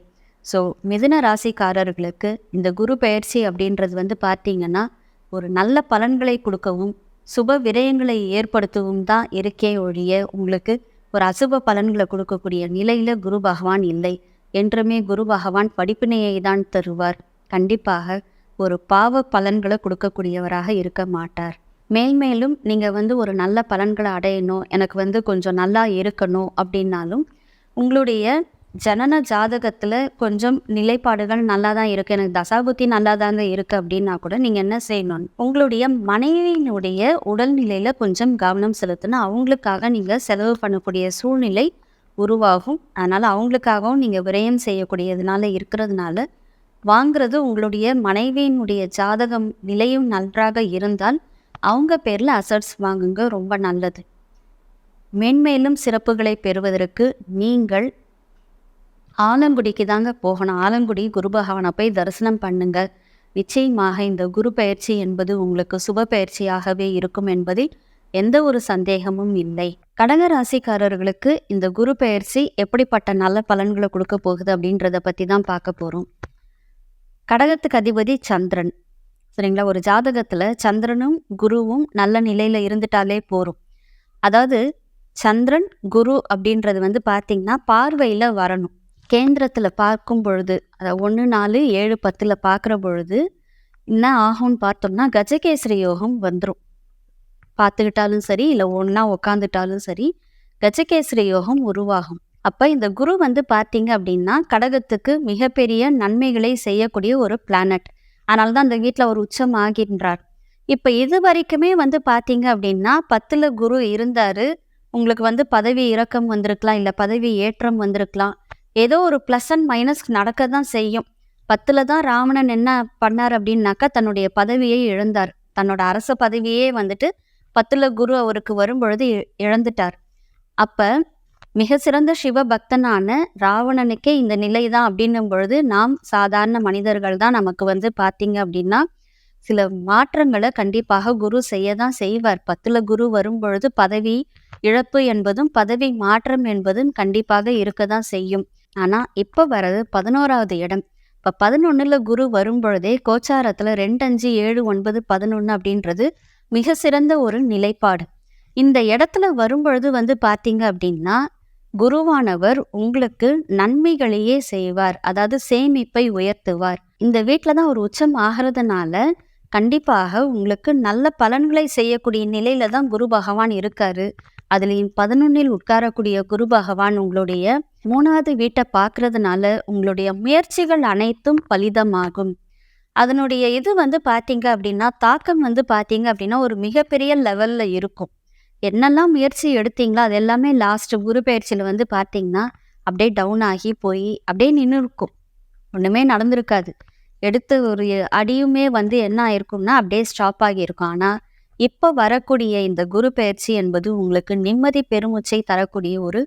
ஸோ மிதுன ராசிக்காரர்களுக்கு இந்த குரு பெயர்ச்சி அப்படின்றது வந்து பார்த்தீங்கன்னா ஒரு நல்ல பலன்களை கொடுக்கவும் சுப விரயங்களை ஏற்படுத்தவும் தான் இருக்கே ஒழிய உங்களுக்கு ஒரு அசுப பலன்களை கொடுக்கக்கூடிய நிலையில் குரு பகவான் இல்லை. என்றுமே குரு பகவான் படிப்பினையை தான் தருவார். கண்டிப்பாக ஒரு பாவ பலன்களை கொடுக்கக்கூடியவராக இருக்க மாட்டார். மேல்மேலும் நீங்கள் வந்து ஒரு நல்ல பலன்களை அடையணும், எனக்கு வந்து கொஞ்சம் நல்லா இருக்கணும் அப்படின்னாலும் உங்களுடைய ஜனன ஜாதகத்தில் கொஞ்சம் நிலைப்பாடுகள் நல்லா தான் இருக்குது, எனக்கு தசாபுத்தி நல்லா தாங்க இருக்குது அப்படின்னா கூட நீங்கள் என்ன செய்யணும், உங்களுடைய மனைவியினுடைய உடல்நிலையில் கொஞ்சம் கவனம் செலுத்தணும். அவங்களுக்காக நீங்கள் செலவு பண்ணக்கூடிய சூழ்நிலை உருவாகும். அதனால் அவங்களுக்காகவும் நீங்கள் விரயம் செய்யக்கூடியதுனால இருக்கிறதுனால வாங்கிறது உங்களுடைய மனைவியினுடைய ஜாதகம் நிலையும் நன்றாக இருந்தால் அவங்க பேரில் அசட்ஸ் வாங்குங்க, ரொம்ப நல்லது. மேன்மேலும் சிறப்புகளை பெறுவதற்கு நீங்கள் ஆலங்குடிக்கு தாங்க போகணும். ஆலங்குடி குரு பகவானை போய் தரிசனம் பண்ணுங்க. நிச்சயமாக இந்த குரு பயிற்சி என்பது உங்களுக்கு சுப பயிற்சியாகவே இருக்கும் என்பதில் எந்த ஒரு சந்தேகமும் இல்லை. கடக ராசிக்காரர்களுக்கு இந்த குரு பயிற்சி எப்படிப்பட்ட நல்ல பலன்களை கொடுக்க போகுது அப்படின்றத பற்றி தான் பார்க்க போகிறோம். கடகத்துக்கு அதிபதி சந்திரன், சரிங்களா? ஒரு ஜாதகத்தில் சந்திரனும் குருவும் நல்ல நிலையில் இருந்துட்டாலே போகும். அதாவது சந்திரன் குரு அப்படின்றது வந்து பார்த்திங்கன்னா பார்வையில் வரணும். கேந்திரத்தில் பார்க்கும் பொழுது, அதாவது 1, 4, 7, 10 பார்க்குற பொழுது என்ன ஆகும்னு பார்த்தோம்னா கஜகேசரி யோகம் வந்துடும். பார்த்துக்கிட்டாலும் சரி, இல்லை ஒன்றா உக்காந்துட்டாலும் சரி, கஜகேசரி யோகம் உருவாகும். அப்போ இந்த குரு வந்து பார்த்தீங்க அப்படின்னா கடகத்துக்கு மிகப்பெரிய நன்மைகளை செய்யக்கூடிய ஒரு பிளானட். அதனால தான் அந்த வீட்டில் ஒரு உச்சம் ஆகின்றார். இப்போ இது வரைக்குமே வந்து பார்த்தீங்க அப்படின்னா 10ல் குரு இருந்தார். உங்களுக்கு வந்து பதவி இறக்கம் வந்திருக்கலாம், இல்லை பதவி ஏற்றம் வந்திருக்கலாம். ஏதோ ஒரு ப்ளஸ் அண்ட் மைனஸ் நடக்க தான் செய்யும். 10ல் தான் ராவணன் என்ன பண்ணார் அப்படின்னாக்கா தன்னுடைய பதவியை இழந்தார். தன்னோட அரச பதவியே வந்துட்டு 10ல் குரு அவருக்கு வரும்பொழுது இழந்துட்டார். அப்போ மிக சிறந்த சிவ பக்தனான ராவணனுக்கே இந்த நிலை தான் அப்படின்னும் பொழுது நாம் சாதாரண மனிதர்கள் தான் நமக்கு வந்து பார்த்தீங்க அப்படின்னா சில மாற்றங்களை கண்டிப்பாக குரு செய்ய தான் செய்வார். 10ல் குரு வரும்பொழுது பதவி இழப்பு என்பதும் பதவி மாற்றம் என்பதும் கண்டிப்பாக இருக்க தான் செய்யும். ஆனால் இப்போ வர்றது 11வது இடம். இப்போ 11ல் குரு வரும்பொழுதே கோச்சாரத்தில் 2, 5, 7, 9, 11 அப்படின்றது மிக சிறந்த ஒரு நிலைப்பாடு. இந்த இடத்துல வரும்பொழுது வந்து பார்த்தீங்க அப்படின்னா குருவானவர் உங்களுக்கு நன்மைகளையே செய்வார், அதாவது சேமிப்பை உயர்த்துவார். இந்த வீட்டில் தான் ஒரு உச்சம் ஆகிறதுனால கண்டிப்பாக உங்களுக்கு நல்ல பலன்களை செய்யக்கூடிய நிலையில தான் குரு பகவான் இருக்காரு. அதுலேயும் 11ல் உட்காரக்கூடிய குரு பகவான் உங்களுடைய 3வது வீட்டை பார்க்கறதுனால உங்களுடைய முயற்சிகள் அனைத்தும் பலிதமாகும். அதனுடைய இது வந்து பார்த்தீங்க அப்படின்னா தாக்கம் வந்து பார்த்தீங்க அப்படின்னா ஒரு மிகப்பெரிய லெவலில் இருக்கும். என்னெல்லாம் முயற்சி எடுத்தீங்களோ அது எல்லாமே லாஸ்ட் குரு பயிற்சியில் வந்து பார்த்தீங்கன்னா அப்படியே டவுன் ஆகி போய் அப்படியே நின்று இருக்கும், ஒன்றுமே நடந்திருக்காது. எடுத்த ஒரு அடியுமே வந்து என்ன ஆயிருக்கும்னா அப்படியே ஸ்டாப் ஆகியிருக்கும். ஆனால் இப்போ வரக்கூடிய இந்த குரு பயிற்சி என்பது உங்களுக்கு நிம்மதி பெருமூச்சை தரக்கூடிய ஒரு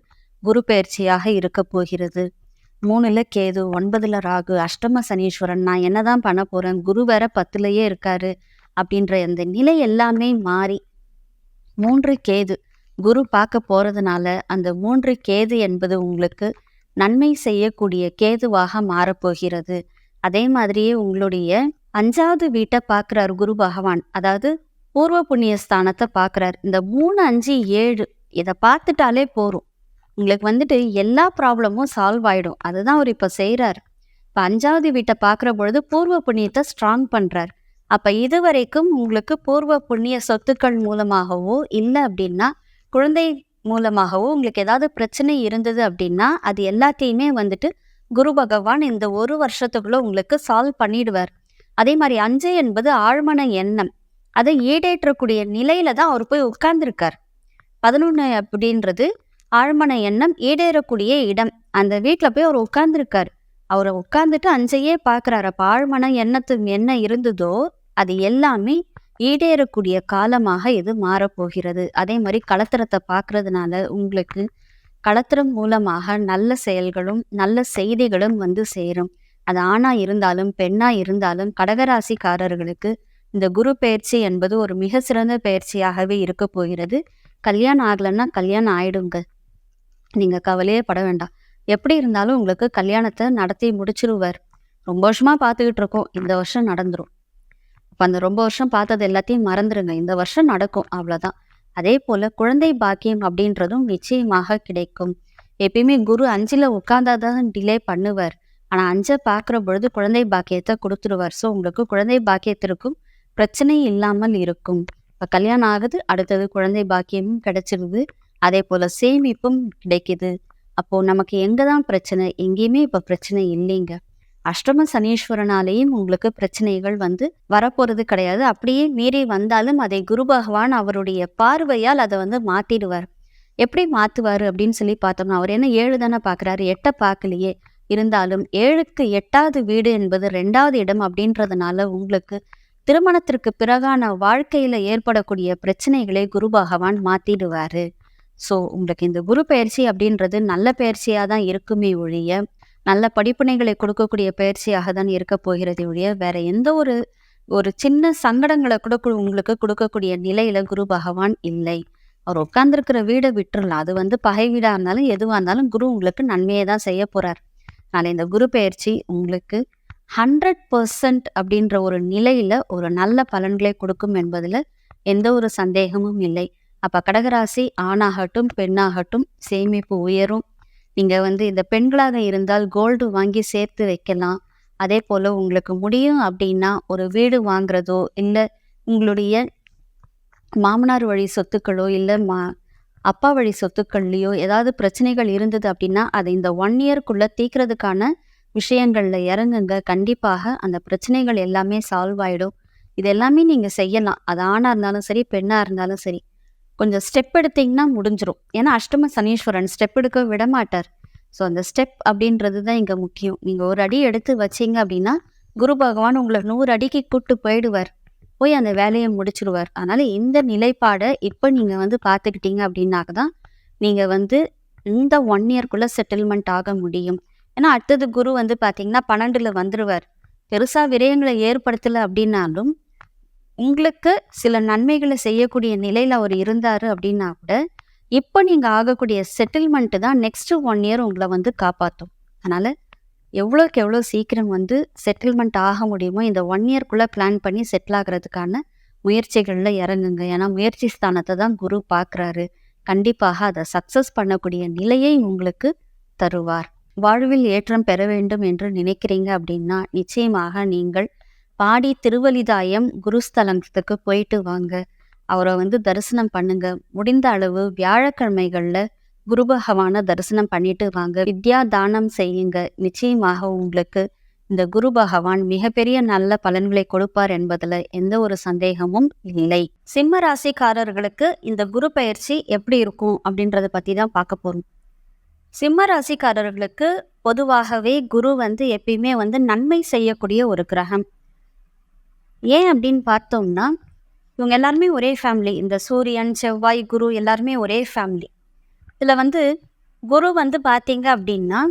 குரு பயிற்சியாக இருக்க போகிறது. 3ல் கேது, 9ல் ராகு, அஷ்டம சனீஸ்வரன், நான் என்னதான் பண்ண போகிறேன், குரு வேற 10லேயே இருக்காரு அப்படின்ற அந்த நிலை எல்லாமே மாறி 3 கேது குரு பார்க்க போறதுனால அந்த 3 கேது என்பது உங்களுக்கு நன்மை செய்யக்கூடிய கேதுவாக மாறப்போகிறது. அதே மாதிரியே உங்களுடைய 5வது வீட்டை பார்க்குறார் குரு பகவான். அதாவது பூர்வ புண்ணிய ஸ்தானத்தை பார்க்குறார். இந்த 3, 5, 7 இதை பார்த்துட்டாலே போரும். உங்களுக்கு வந்துட்டு எல்லா ப்ராப்ளமும் சால்வ் ஆயிடும். அதுதான் அவர் இப்போ செய்கிறார். இப்போ 5வது வீட்டை பார்க்குற பொழுது பூர்வ புண்ணியத்தை ஸ்ட்ராங் பண்ணுறார். அப்போ இதுவரைக்கும் உங்களுக்கு பூர்வ புண்ணிய சொத்துக்கள் மூலமாகவோ இல்லை அப்படின்னா குழந்தை மூலமாகவோ உங்களுக்கு ஏதாவது பிரச்சனை இருந்தது அப்படின்னா அது எல்லாத்தையுமே வந்துட்டு குரு பகவான் இந்த 1 வருஷத்துக்குள்ள உங்களுக்கு சால்வ் பண்ணிடுவார். அதே மாதிரி 5 என்பது ஆழ்மன எண்ணம். அதை ஈடேற்றக்கூடிய நிலையில தான் அவர் போய் உட்கார்ந்துருக்கார். 11 அப்படின்றது ஆழ்மன எண்ணம் ஈடேறக்கூடிய இடம். அந்த வீட்டில் போய் அவர் உட்கார்ந்துருக்கார். அவரை உட்கார்ந்துட்டு 5ஐயே பார்க்குறாரு. அப்போ ஆழ்மன எண்ணத்து என்ன இருந்ததோ அது எல்லாமே ஈடேறக்கூடிய காலமாக இது மாறப்போகிறது. அதே மாதிரி களத்திரத்தை பார்க்கறதுனால உங்களுக்கு களத்திரம் மூலமாக நல்ல செயல்களும் நல்ல செய்திகளும் வந்து சேரும். அது ஆணா இருந்தாலும் பெண்ணா இருந்தாலும் கடகராசிக்காரர்களுக்கு இந்த குரு பெயர்ச்சி என்பது ஒரு மிக சிறந்த பெயர்ச்சியாகவே இருக்க போகிறது. கல்யாணம் ஆகலைன்னா கல்யாணம் ஆயிடுங்க. நீங்க கவலையே பட வேண்டாம். எப்படி இருந்தாலும் உங்களுக்கு கல்யாணத்தை நடத்தி முடிச்சிருவார். ரொம்ப வருஷமா பார்த்துக்கிட்டு இருக்கோம், இந்த வருஷம் நடந்துரும். அப்போ அந்த ரொம்ப வருஷம் பார்த்தது எல்லாத்தையும் மறந்துடுங்க. இந்த வருஷம் நடக்கும், அவ்வளோதான். அதே போல் குழந்தை பாக்கியம் அப்படின்றதும் நிச்சயமாக கிடைக்கும். எப்பயுமே குரு 5ல் உட்கார்ந்தாதான் டிலே பண்ணுவார். ஆனால் 5 பார்க்குற பொழுது குழந்தை பாக்கியத்தை கொடுத்துருவார். ஸோ உங்களுக்கு குழந்தை பாக்கியத்திற்கும் பிரச்சனை இல்லாமல் இருக்கும். இப்போ கல்யாணம் ஆகுது, அடுத்தது குழந்தை பாக்கியமும் கிடைச்சிருது. அதே போல் சேமிப்பும் கிடைக்குது. அப்போது நமக்கு எங்கே தான் பிரச்சனை? எங்கேயுமே இப்போ பிரச்சனை இல்லைங்க. அஷ்டம சனீஸ்வரனாலேயும் உங்களுக்கு பிரச்சனைகள் வந்து வரப்போறது கிடையாது. அப்படியே மீறி வந்தாலும் அதை குரு பகவான் அவருடைய பார்வையால் அதை வந்து மாத்திடுவார். எப்படி மாத்துவார் அப்படின்னு சொல்லி பார்த்தோம்னா, அவர் என்ன 7 தானே பார்க்குறாரு, 8 பார்க்கலையே. இருந்தாலும் 7க்கு 8வது வீடு என்பது 2வது இடம் அப்படின்றதுனால உங்களுக்கு திருமணத்திற்கு பிறகான வாழ்க்கையில ஏற்படக்கூடிய பிரச்சனைகளை குரு பகவான் மாத்திடுவாரு. ஸோ உங்களுக்கு இந்த குரு பயிற்சி அப்படின்றது நல்ல பயிற்சியாக தான் இருக்குமே ஒழிய, நல்ல படிப்பினைகளை கொடுக்கக்கூடிய பயிற்சியாக தான் இருக்க போகிறது ஒழிய, வேற எந்த ஒரு சின்ன சங்கடங்களை கூட உங்களுக்கு கொடுக்கக்கூடிய நிலையில குரு பகவான் இல்லை. அவர் உட்கார்ந்துருக்கிற வீடை விட்டுறலாம். அது வந்து பகை வீடா இருந்தாலும் எதுவாக இருந்தாலும் குரு உங்களுக்கு நன்மையை தான் செய்ய போறார். அதனால இந்த குரு பயிற்சி உங்களுக்கு 100% அப்படின்ற ஒரு நிலையில ஒரு நல்ல பலன்களை கொடுக்கும் என்பதில் எந்த ஒரு சந்தேகமும் இல்லை. அப்ப கடகராசி ஆணாகட்டும் பெண்ணாகட்டும் சேமிப்பு உயரும். நீங்க வந்து இந்த பெண்களாக இருந்தால் கோல்டு வாங்கி சேர்த்து வைக்கலாம். அதே போல உங்களுக்கு முடியும் அப்படின்னா ஒரு வீடு வாங்குறதோ இல்லை உங்களுடைய மாமனார் வழி சொத்துக்களோ இல்லை அப்பா வழி சொத்துக்கள்லையோ ஏதாவது பிரச்சனைகள் இருந்தது அப்படின்னா அதை இந்த 1 இயர்க்குள்ள தீர்க்கிறதுக்கான விஷயங்கள்ல இறங்குங்க. கண்டிப்பாக அந்த பிரச்சனைகள் எல்லாமே சால்வ் ஆயிடும். இது எல்லாமே நீங்க செய்யலாம். அது ஆணா இருந்தாலும் சரி பெண்ணா இருந்தாலும் சரி. கொஞ்சம் ஸ்டெப் எடுத்தீங்கன்னா முடிஞ்சிடும். ஏன்னா அஷ்டம சனீஸ்வரன் ஸ்டெப் எடுக்க விட மாட்டார். ஸோ அந்த ஸ்டெப் அப்படின்றது தான் இங்கே முக்கியம். நீங்கள் ஒரு அடி எடுத்து வச்சிங்க அப்படின்னா குரு பகவான் உங்களை 100 அடிக்கு கூட்டு போயிடுவார். போய் அந்த வேலையை முடிச்சிடுவார். அதனால் இந்த நிலைப்பாடை இப்போ நீங்கள் வந்து பார்த்துக்கிட்டீங்க அப்படின்னாக்க தான் நீங்கள் வந்து இந்த 1 இயர்க்குள்ளே செட்டில்மெண்ட் ஆக முடியும். ஏன்னா அடுத்தது குரு வந்து பார்த்தீங்கன்னா 12ல் வந்துடுவார். பெருசாக விரயங்களை ஏற்படுத்தலை அப்படின்னாலும் உங்களுக்கு சில நன்மைகளை செய்யக்கூடிய நிலையில் அவர் இருந்தார் அப்படின்னா கூட இப்போ நீங்கள் ஆகக்கூடிய செட்டில்மெண்ட்டு தான் நெக்ஸ்ட் 1 இயர் உங்களை வந்து காப்பாற்றும். அதனால் எவ்வளோக்கு எவ்வளோ சீக்கிரம் வந்து செட்டில்மெண்ட் ஆக முடியுமோ இந்த 1 இயர்க்குள்ளே பிளான் பண்ணி செட்டில் ஆகிறதுக்கான முயற்சிகளில் இறங்குங்க. ஏன்னா முயற்சி ஸ்தானத்தை தான் குரு பார்க்குறாரு. கண்டிப்பாக அதை சக்ஸஸ் பண்ணக்கூடிய நிலையை உங்களுக்கு தருவார். வாழ்வில் ஏற்றம் பெற வேண்டும் என்று நினைக்கிறீங்க அப்படின்னா நிச்சயமாக நீங்கள் பாடி திருவலிதாயம் குருஸ்தலத்துக்கு போயிட்டு வாங்க. அவரை வந்து தரிசனம் பண்ணுங்க. முடிந்த அளவு வியாழக்கிழமைகளில் குரு பகவானை தரிசனம் பண்ணிட்டு வாங்க. வித்யா தானம் செய்யுங்க. நிச்சயமாக உங்களுக்கு இந்த குரு பகவான் மிகப்பெரிய நல்ல பலன்களை கொடுப்பார் என்பதில் எந்த ஒரு சந்தேகமும் இல்லை. சிம்ம ராசிக்காரர்களுக்கு இந்த குரு பயிற்சி எப்படி இருக்கும் அப்படின்றத பற்றி தான் பார்க்க போகிறோம். சிம்ம ராசிக்காரர்களுக்கு பொதுவாகவே குரு வந்து எப்பயுமே வந்து நன்மை செய்யக்கூடிய ஒரு கிரகம். ஏன் அப்படின்னு பார்த்தோம்னா இவங்க எல்லாருமே ஒரே ஃபேமிலி. இந்த சூரியன் செவ்வாய் குரு எல்லாருமே ஒரே ஃபேமிலி. இதில் வந்து குரு வந்து பார்த்தீங்க அப்படின்னா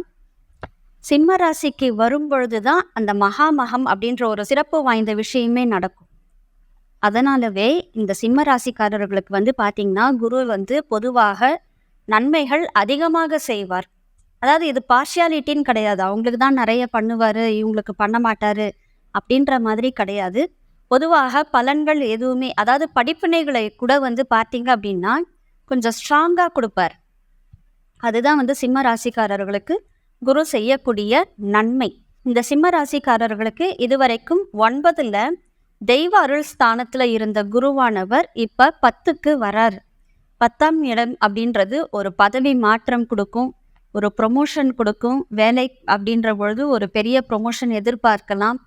சிம்ம ராசிக்கு வரும்பொழுது தான் அந்த மகாமகம் அப்படின்ற ஒரு சிறப்பு வாய்ந்த விஷயமே நடக்கும். அதனாலவே இந்த சிம்ம ராசிக்காரர்களுக்கு வந்து பார்த்தீங்கன்னா, குரு வந்து பொதுவாக நன்மைகள் அதிகமாக செய்வார். அதாவது இது பார்ஷியாலிட்டின்னு கிடையாது. அவங்களுக்கு தான் நெறைய பண்ணுவாரு, இவங்களுக்கு பண்ண மாட்டாரு அப்படின்ற மாதிரி கிடையாது. பொதுவாக பலன்கள் எதுவுமே அதாவது படிப்பினைகளை கூட வந்து பார்த்தீங்க அப்படின்னா, கொஞ்சம் ஸ்ட்ராங்கா குடுப்பார். அதுதான் வந்து சிம்ம ராசிக்காரர்களுக்கு குரு செய்யக்கூடிய நன்மை. இந்த சிம்ம ராசிக்காரர்களுக்கு இதுவரைக்கும் 9ல தெய்வ அருள் ஸ்தானத்துல இருந்த குருவானவர் இப்ப 10க்கு வராரு. 10ஆம் இடம் அப்படின்றது ஒரு பதவி மாற்றம் குடுக்கும், ஒரு ப்ரொமோஷன் குடுக்கும். வேலை அப்படின்ற பொழுது ஒரு பெரிய ப்ரொமோஷன் எதிர்பார்க்கலாம்.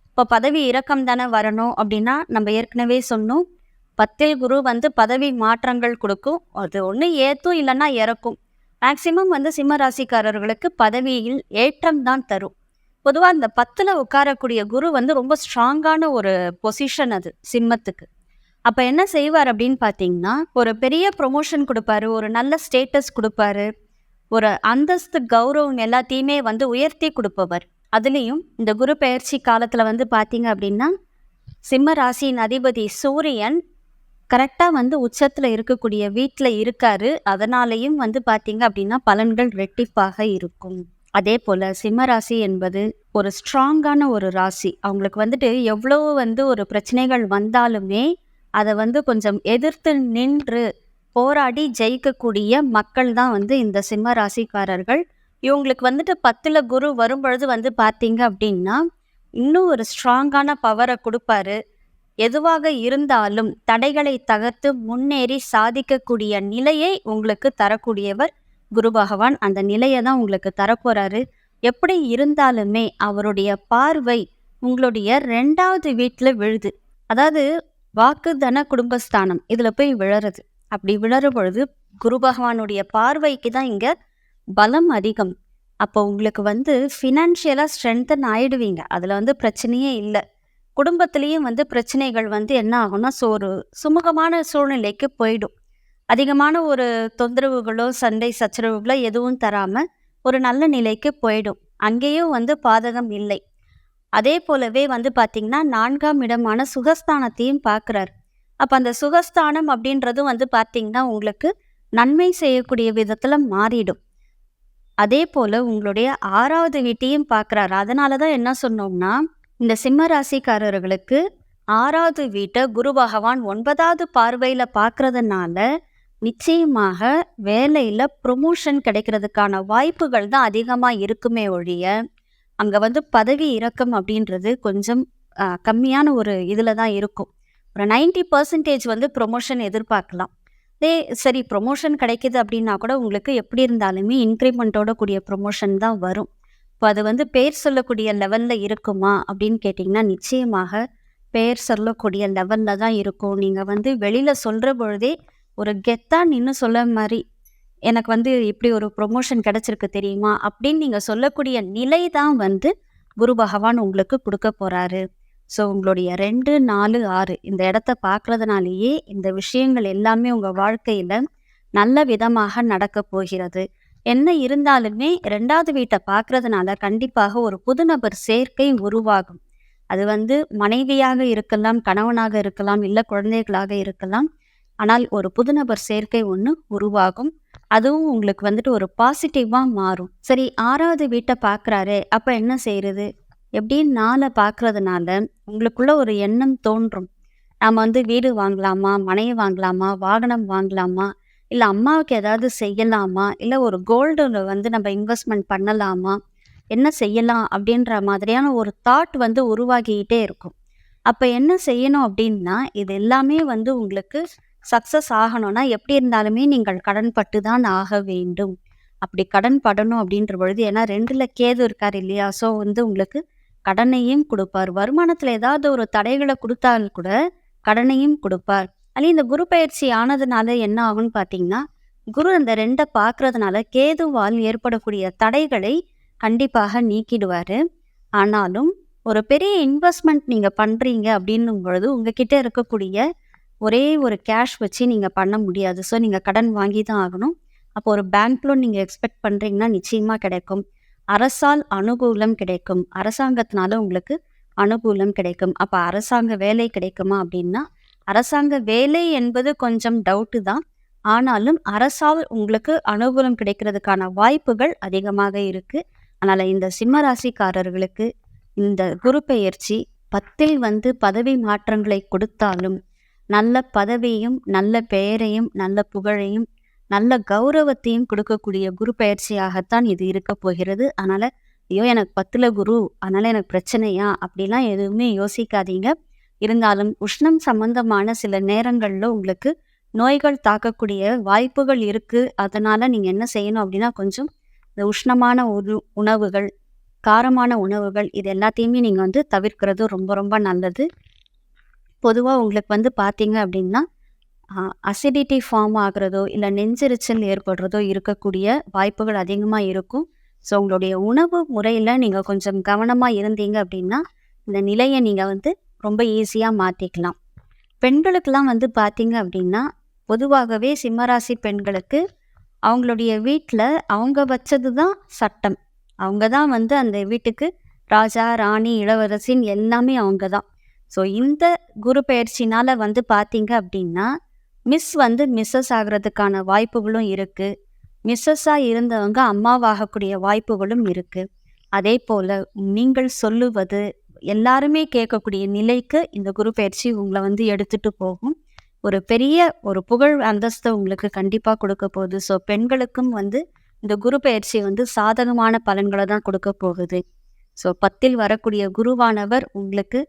இப்போ பதவி இறக்கம் தானே வரணும் அப்படின்னா, நம்ம ஏற்கனவே சொன்னோம். 10ல் குரு வந்து பதவி மாற்றங்கள் குடுக்கும். அது ஒண்ணு ஏத்தும் இல்லைன்னா இறக்கும். மேக்சிமம் வந்து சிம்ம ராசிக்காரர்களுக்கு பதவியில் ஏற்றம் தான் தரும். பொதுவா இந்த 10ல உட்காரக்கூடிய குரு வந்து ரொம்ப ஸ்ட்ராங்கான ஒரு பொசிஷன் அது சிம்மத்துக்கு. அப்ப என்ன செய்வார் அப்படின்னு பார்த்தீங்கன்னா, ஒரு பெரிய ப்ரொமோஷன் குடுப்பாரு, ஒரு நல்ல ஸ்டேட்டஸ் குடுப்பாரு, ஒரு அந்தஸ்து, கௌரவம் எல்லாத்தையுமே வந்து உயர்த்தி குடுப்பவர். அதுலயும் இந்த குரு பெயர்ச்சி காலத்துல வந்து பார்த்தீங்க அப்படின்னா, சிம்ம ராசியின் அதிபதி சூரியன் கரெக்டா வந்து உச்சத்துல இருக்கக்கூடிய வீட்ல இருக்காரு. அதனாலேயும் வந்து பார்த்தீங்க அப்படின்னா, பலன்கள் ரெட்டிப்பாக இருக்கும். அதே போல சிம்ம ராசி என்பது ஒரு ஸ்ட்ராங்கான ஒரு ராசி. அவங்களுக்கு வந்துட்டு எவ்வளவு வந்து ஒரு பிரச்சனைகள் வந்தாலுமே, அத வந்து கொஞ்சம் எதிர்த்து நின்று போராடி ஜெயிக்கக்கூடிய மக்கள் தான் வந்து இந்த சிம்ம ராசிக்காரர்கள். இவங்களுக்கு வந்துட்டு 10ல குரு வரும்பொழுது வந்து பார்த்தீங்க அப்படின்னா, இன்னும் ஒரு ஸ்ட்ராங்கான பவர குடுப்பாரு. எதுவாக இருந்தாலும் தடைகளை தகர்த்து முன்னேறி சாதிக்கக்கூடிய நிலையை உங்களுக்கு தரக்கூடியவர் குரு பகவான். அந்த நிலையை தான் உங்களுக்கு தரப்போறாரு. எப்படி இருந்தாலுமே அவருடைய பார்வை உங்களுடைய 2வது வீட்டுல விழுது. அதாவது வாக்கு தன குடும்பஸ்தானம் இதுல போய் விழறது. அப்படி விழற பொழுது குரு பகவானுடைய பார்வைக்கு தான் இங்க பலம் அதிகம். அப்போ உங்களுக்கு வந்து ஃபினான்ஷியலா ஸ்ட்ரென்தன் ஆயிடுவீங்க. அதுல வந்து பிரச்சனையே இல்லை. குடும்பத்திலையும் வந்து பிரச்சனைகள் வந்து என்ன ஆகும்னா, ஒரு சுமூகமான சூழ்நிலைக்கு போயிடும். அதிகமான ஒரு தொந்தரவுகளோ, சண்டை சச்சரவுகளோ எதுவும் தராம ஒரு நல்ல நிலைக்கு போயிடும். அங்கேயும் வந்து பாதகம் இல்லை. அதே போலவே வந்து பார்த்தீங்கன்னா, 4ஆம் இடமான சுகஸ்தானத்தையும் பார்க்குறார். அப்ப அந்த சுகஸ்தானம் அப்படின்றதும் வந்து பார்த்தீங்கன்னா, உங்களுக்கு நன்மை செய்யக்கூடிய விதத்துல மாறிடும். அதே போல உங்களுடைய 6வது வீட்டையும் பார்க்குறார். அதனால தான் என்ன சொன்னோம்னா, இந்த சிம்ம ராசிக்காரர்களுக்கு 6வது வீட்டை குரு பகவான் 9வது பார்வையில பார்க்கறதுனால, நிச்சயமாக வேலையில ப்ரொமோஷன் கிடைக்கிறதுக்கான வாய்ப்புகள் தான் அதிகமா இருக்குமே ஒழிய, அங்க வந்து பதவி இறக்கம் அப்படின்றது கொஞ்சம் கம்மியான ஒரு இதுல தான் இருக்கும். ஒரு 90% வந்து ப்ரொமோஷன் எதிர்பார்க்கலாம். சரி ப்ரொமோஷன் கிடைக்குது அப்படின்னா கூட உங்களுக்கு எப்படி இருந்தாலுமே இன்க்ரிமெண்ட்டோட கூடிய ப்ரொமோஷன் தான் வரும். இப்போ அது வந்து பேர் சொல்லக்கூடிய லெவல்ல இருக்குமா அப்படின்னு கேட்டிங்கன்னா, நிச்சயமாக பேர் சொல்லக்கூடிய லெவல்ல தான் இருக்கும். நீங்க வந்து வெளியில சொல்ற பொழுதே ஒரு கெத்தா நின்னு சொல்ல மாரி, எனக்கு வந்து இப்படி ஒரு ப்ரொமோஷன் கிடைச்சிருக்கு தெரியுமா? அப்படின்னு நீங்க சொல்லக்கூடிய நிலை தான் வந்து குரு பகவான் உங்களுக்கு குடுக்க போறாரு. ஸோ உங்களுடைய 2, 4, 6 இந்த இடத்த பார்க்கறதுனாலேயே இந்த விஷயங்கள் எல்லாமே உங்க வாழ்க்கையில நல்ல விதமாக நடக்கப் போகிறது. என்ன இருந்தாலுமே 2வது வீட்டை பார்க்கறதுனால கண்டிப்பாக ஒரு புது நபர் சேர்க்கை உருவாகும். அது வந்து மனைவியாக இருக்கலாம், கணவனாக இருக்கலாம், இல்ல குழந்தைகளாக இருக்கலாம். ஆனால் ஒரு புது நபர் சேர்க்கை ஒண்ணு உருவாகும். அதுவும் உங்களுக்கு வந்துட்டு ஒரு பாசிட்டிவா மாறும். சரி 6வது வீட்டை பார்க்குறாரே, அப்ப என்ன செய்யறது? எப்படின்னு 4 பார்க்கறதுனால உங்களுக்குள்ள ஒரு எண்ணம் தோன்றும். நாம வந்து வீடு வாங்கலாமா? மனை வாங்கலாமா? வாகனம் வாங்கலாமா? இல்ல அம்மாவுக்கு ஏதாவது செய்யலாமா? இல்ல ஒரு கோல்டுல வந்து நம்ம இன்வெஸ்ட்மெண்ட் பண்ணலாமா? என்ன செய்யலாம்? அப்படின்ற மாதிரியான ஒரு தாட் வந்து உருவாகிக்கிட்டே இருக்கும். அப்ப என்ன செய்யணும் அப்படின்னா, இது எல்லாமே வந்து உங்களுக்கு சக்சஸ் ஆகணும்னா, எப்படி இருந்தாலுமே நீங்கள் கடன் பட்டு தான் ஆக வேண்டும். அப்படி கடன் படணும் அப்படின்ற பொழுது ஏன்னா 2ல கேது இருக்காரு இல்லையா? ஸோ வந்து உங்களுக்கு கடனையும் குடுப்பார். வருமானத்துல ஏதாவது ஒரு தடைகளை குடுத்தால் கூட கடனையும் குடுப்பார். அதுலயும் இந்த குரு பயிற்சி ஆனதுனால என்ன ஆகும்னு பார்த்தீங்கன்னா, குரு அந்த 2 பார்க்கறதுனால கேதுவால் ஏற்படக்கூடிய தடைகளை கண்டிப்பாக நீக்கிடுவாரு. ஆனாலும் ஒரு பெரிய இன்வெஸ்ட்மெண்ட் நீங்க பண்றீங்க அப்படின்னும் பொழுது, உங்ககிட்ட இருக்கக்கூடிய ஒரே ஒரு கேஷ் வச்சு நீங்க பண்ண முடியாது. ஸோ நீங்க கடன் வாங்கி தான் ஆகணும். அப்போ ஒரு பேங்க் லோன் நீங்க எக்ஸ்பெக்ட் பண்றீங்கன்னா நிச்சயமா கிடைக்கும். அரசால் அனுகூலம் கிடைக்கும். அரசாங்கத்தினால உங்களுக்கு அனுகூலம் கிடைக்கும். அப்ப அரசாங்க வேலை கிடைக்குமா அப்படின்னா, அரசாங்க வேலை என்பது கொஞ்சம் டவுட்டு தான். ஆனாலும் அரசால் உங்களுக்கு அனுகூலம் கிடைக்கிறதுக்கான வாய்ப்புகள் அதிகமாக இருக்கு. அதனால இந்த சிம்ம ராசிக்காரர்களுக்கு இந்த குரு பெயர்ச்சி 10ல் வந்து பதவி மாற்றங்களை கொடுத்தாலும், நல்ல பதவியும், நல்ல பெயரையும், நல்ல புகழையும், நல்ல கௌரவத்தையும் கொடுக்கக்கூடிய குரு பெயர்ச்சியாகத்தான் இது இருக்கப் போகிறது. அதனால, ஐயோ! எனக்கு 10ல குரு, அதனால எனக்கு பிரச்சனையா? அப்படிலாம் எதுவுமே யோசிக்காதீங்க. இருந்தாலும் உஷ்ணம் சம்பந்தமான சில நேரங்கள்ல உங்களுக்கு நோய்கள் தாக்கக்கூடிய வாய்ப்புகள் இருக்கு. அதனால நீங்க என்ன செய்யணும் அப்படின்னா, கொஞ்சம் இந்த உஷ்ணமான உணவுகள், காரமான உணவுகள் இது எல்லாத்தையுமே நீங்க வந்து தவிர்க்கிறது ரொம்ப ரொம்ப நல்லது. பொதுவா உங்களுக்கு வந்து பார்த்தீங்க அப்படின்னா, அசிடிட்டி ஃபார்ம் ஆகுறதோ, இல்ல நெஞ்செரிச்சல் ஏற்படுறதோ இருக்கக்கூடிய வாய்ப்புகள் அதிகமா இருக்கும். ஸோ உங்களுடைய உணவு முறையில நீங்க கொஞ்சம் கவனமா இருந்தீங்க அப்படின்னா, இந்த நிலைய நீங்க வந்து ரொம்ப ஈஸியா மாத்திக்கலாம். பெண்களுக்கெல்லாம் வந்து பார்த்தீங்க அப்படின்னா, பொதுவாகவே சிம்மராசி பெண்களுக்கு அவங்களுடைய வீட்ல அவங்க வச்சது தான் சட்டம். அவங்க தான் வந்து அந்த வீட்டுக்கு ராஜா, ராணி, இளவரசின்னு எல்லாமே அவங்க தான். ஸோ இந்த குரு பெயர்ச்சினால வந்து பார்த்தீங்க அப்படின்னா, மிஸ் வந்து மிஸ்ஸஸ் ஆகுறதுக்கான வாய்ப்புகளும் இருக்கு. மிஸ்ஸஸ்ஸா இருந்தவங்க அம்மாவாகக்கூடிய வாய்ப்புகளும் இருக்கு. அதேபோல நீங்கள் சொல்லுவது எல்லாருமே கேட்கக்கூடிய நிலைக்கு இந்த குரு பெயர்ச்சி உங்கள வந்து எடுத்துட்டு போகும். ஒரு பெரிய ஒரு புகழ் அந்தஸ்து உங்களுக்கு கண்டிப்பா கொடுக்க போகுது. ஸோ பெண்களுக்கும் வந்து இந்த குரு பெயர்ச்சி வந்து சாதகமான பலன்களை தான் கொடுக்க போகுது. ஸோ 10ல் வரக்கூடிய குருவானவர் உங்களுக்கு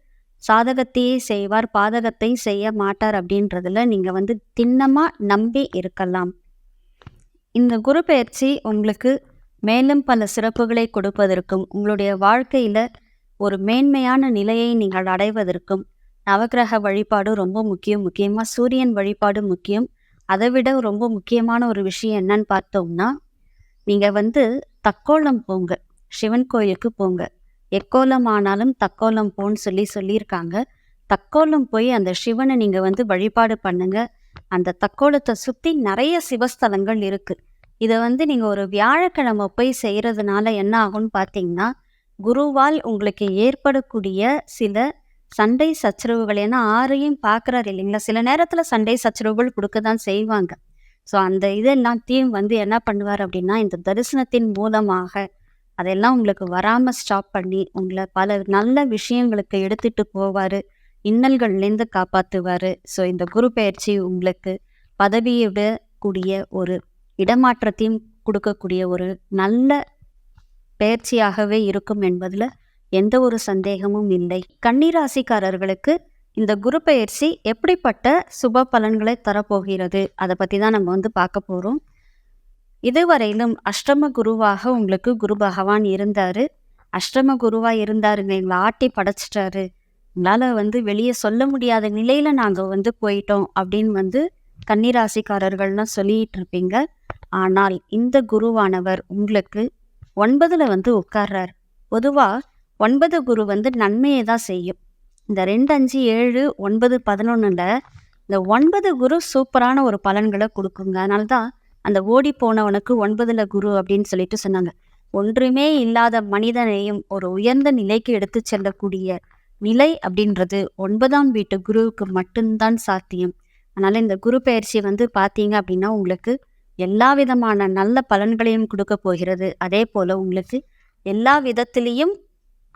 சாதகத்தையே செய்வார், பாதகத்தை செய்ய மாட்டார் அப்படின்றதுல நீங்க வந்து திண்ணமா நம்பி இருக்கலாம். இந்த குரு பெயர்ச்சி உங்களுக்கு மேலும் பல சிறப்புகளை கொடுப்பதற்கும், உங்களுடைய வாழ்க்கையில ஒரு மேன்மையான நிலையை நீங்கள் அடைவதற்கும் நவக்கிரக வழிபாடு ரொம்ப முக்கியம். முக்கியமா சூரியன் வழிபாடு முக்கியம். அதை விட ரொம்ப முக்கியமான ஒரு விஷயம் என்னன்னு பார்த்தோம்னா, நீங்க வந்து தக்கோலம் போங்க. சிவன் கோயிலுக்கு போங்க. எக்கோலம் ஆனாலும் தக்கோலம் போன்னு சொல்லியிருக்காங்க. தக்கோலம் போய் அந்த சிவனை நீங்க வந்து வழிபாடு பண்ணுங்க. அந்த தக்கோலத்தை சுத்தி நிறைய சிவஸ்தலங்கள் இருக்கு. இதை வந்து நீங்க ஒரு வியாழக்கிழமை போய் செய்யறதுனால என்ன ஆகும்னு பார்த்தீங்கன்னா, குருவால் உங்களுக்கு ஏற்படக்கூடிய சில சண்டை சச்சரவுகள், ஏன்னா ஆறையும் பார்க்குறாரு இல்லைங்களா, சில நேரத்தில் சண்டை சச்சரவுகள் கொடுக்க தான் செய்வாங்க. ஸோ அந்த இதெல்லாத்தையும் வந்து என்ன பண்ணுவார் அப்படின்னா, இந்த தரிசனத்தின் மூலமாக அதெல்லாம் உங்களுக்கு வராமல் ஸ்டாப் பண்ணி உங்களை பல நல்ல விஷயங்களுக்கு எடுத்துட்டு போவார். இன்னல்கள்லேருந்து காப்பாற்றுவார். ஸோ இந்த குரு பெயர்ச்சி உங்களுக்கு பதவியை விடக்கூடிய ஒரு இடமாற்றத்தையும் கொடுக்கக்கூடிய ஒரு நல்ல பெயர்ச்சியாகவே இருக்கும் என்பதில் எந்த ஒரு சந்தேகமும் இல்லை. கன்னிராசிக்காரர்களுக்கு இந்த குரு பெயர்ச்சி எப்படிப்பட்ட சுப பலன்களை தரப்போகிறது, அதை பற்றி தான் நம்ம வந்து பார்க்க போகிறோம். இதுவரையிலும் அஷ்டம குருவாக உங்களுக்கு குரு பகவான் இருந்தார். அஷ்டம குருவாக இருந்தாருங்க, எங்களை ஆட்டி படைச்சிட்டாரு, உங்களால் வந்து வெளியே சொல்ல முடியாத நிலையில் நாங்கள் வந்து போயிட்டோம் அப்படின்னு வந்து கன்னிராசிக்காரர்கள்லாம் சொல்லிட்டு இருப்பீங்க. ஆனால் இந்த குருவானவர் உங்களுக்கு 9ல் வந்து உட்கார்றார். பொதுவாக 9 குரு வந்து நன்மையை தான் செய்யும். இந்த 2, 5, 7, 9, 11ல் இந்த 9 குரு சூப்பரான ஒரு பலன்களை கொடுக்குங்க. அதனால தான் அந்த ஓடி போனவனுக்கு 9ல் குரு அப்படின்னு சொல்லிட்டு சொன்னாங்க. ஒன்றுமே இல்லாத மனிதனையும் ஒரு உயர்ந்த நிலைக்கு எடுத்து செல்லக்கூடிய நிலை அப்படின்றது 9ஆம் வீட்டு குருவுக்கு மட்டும்தான் சாத்தியம். அதனால இந்த குரு பெயர்ச்சி வந்து பார்த்தீங்க அப்படின்னா உங்களுக்கு எல்லா விதமான நல்ல பலன்களையும் கொடுக்க போகிறது. அதே போல உங்களுக்கு எல்லா விதத்திலையும்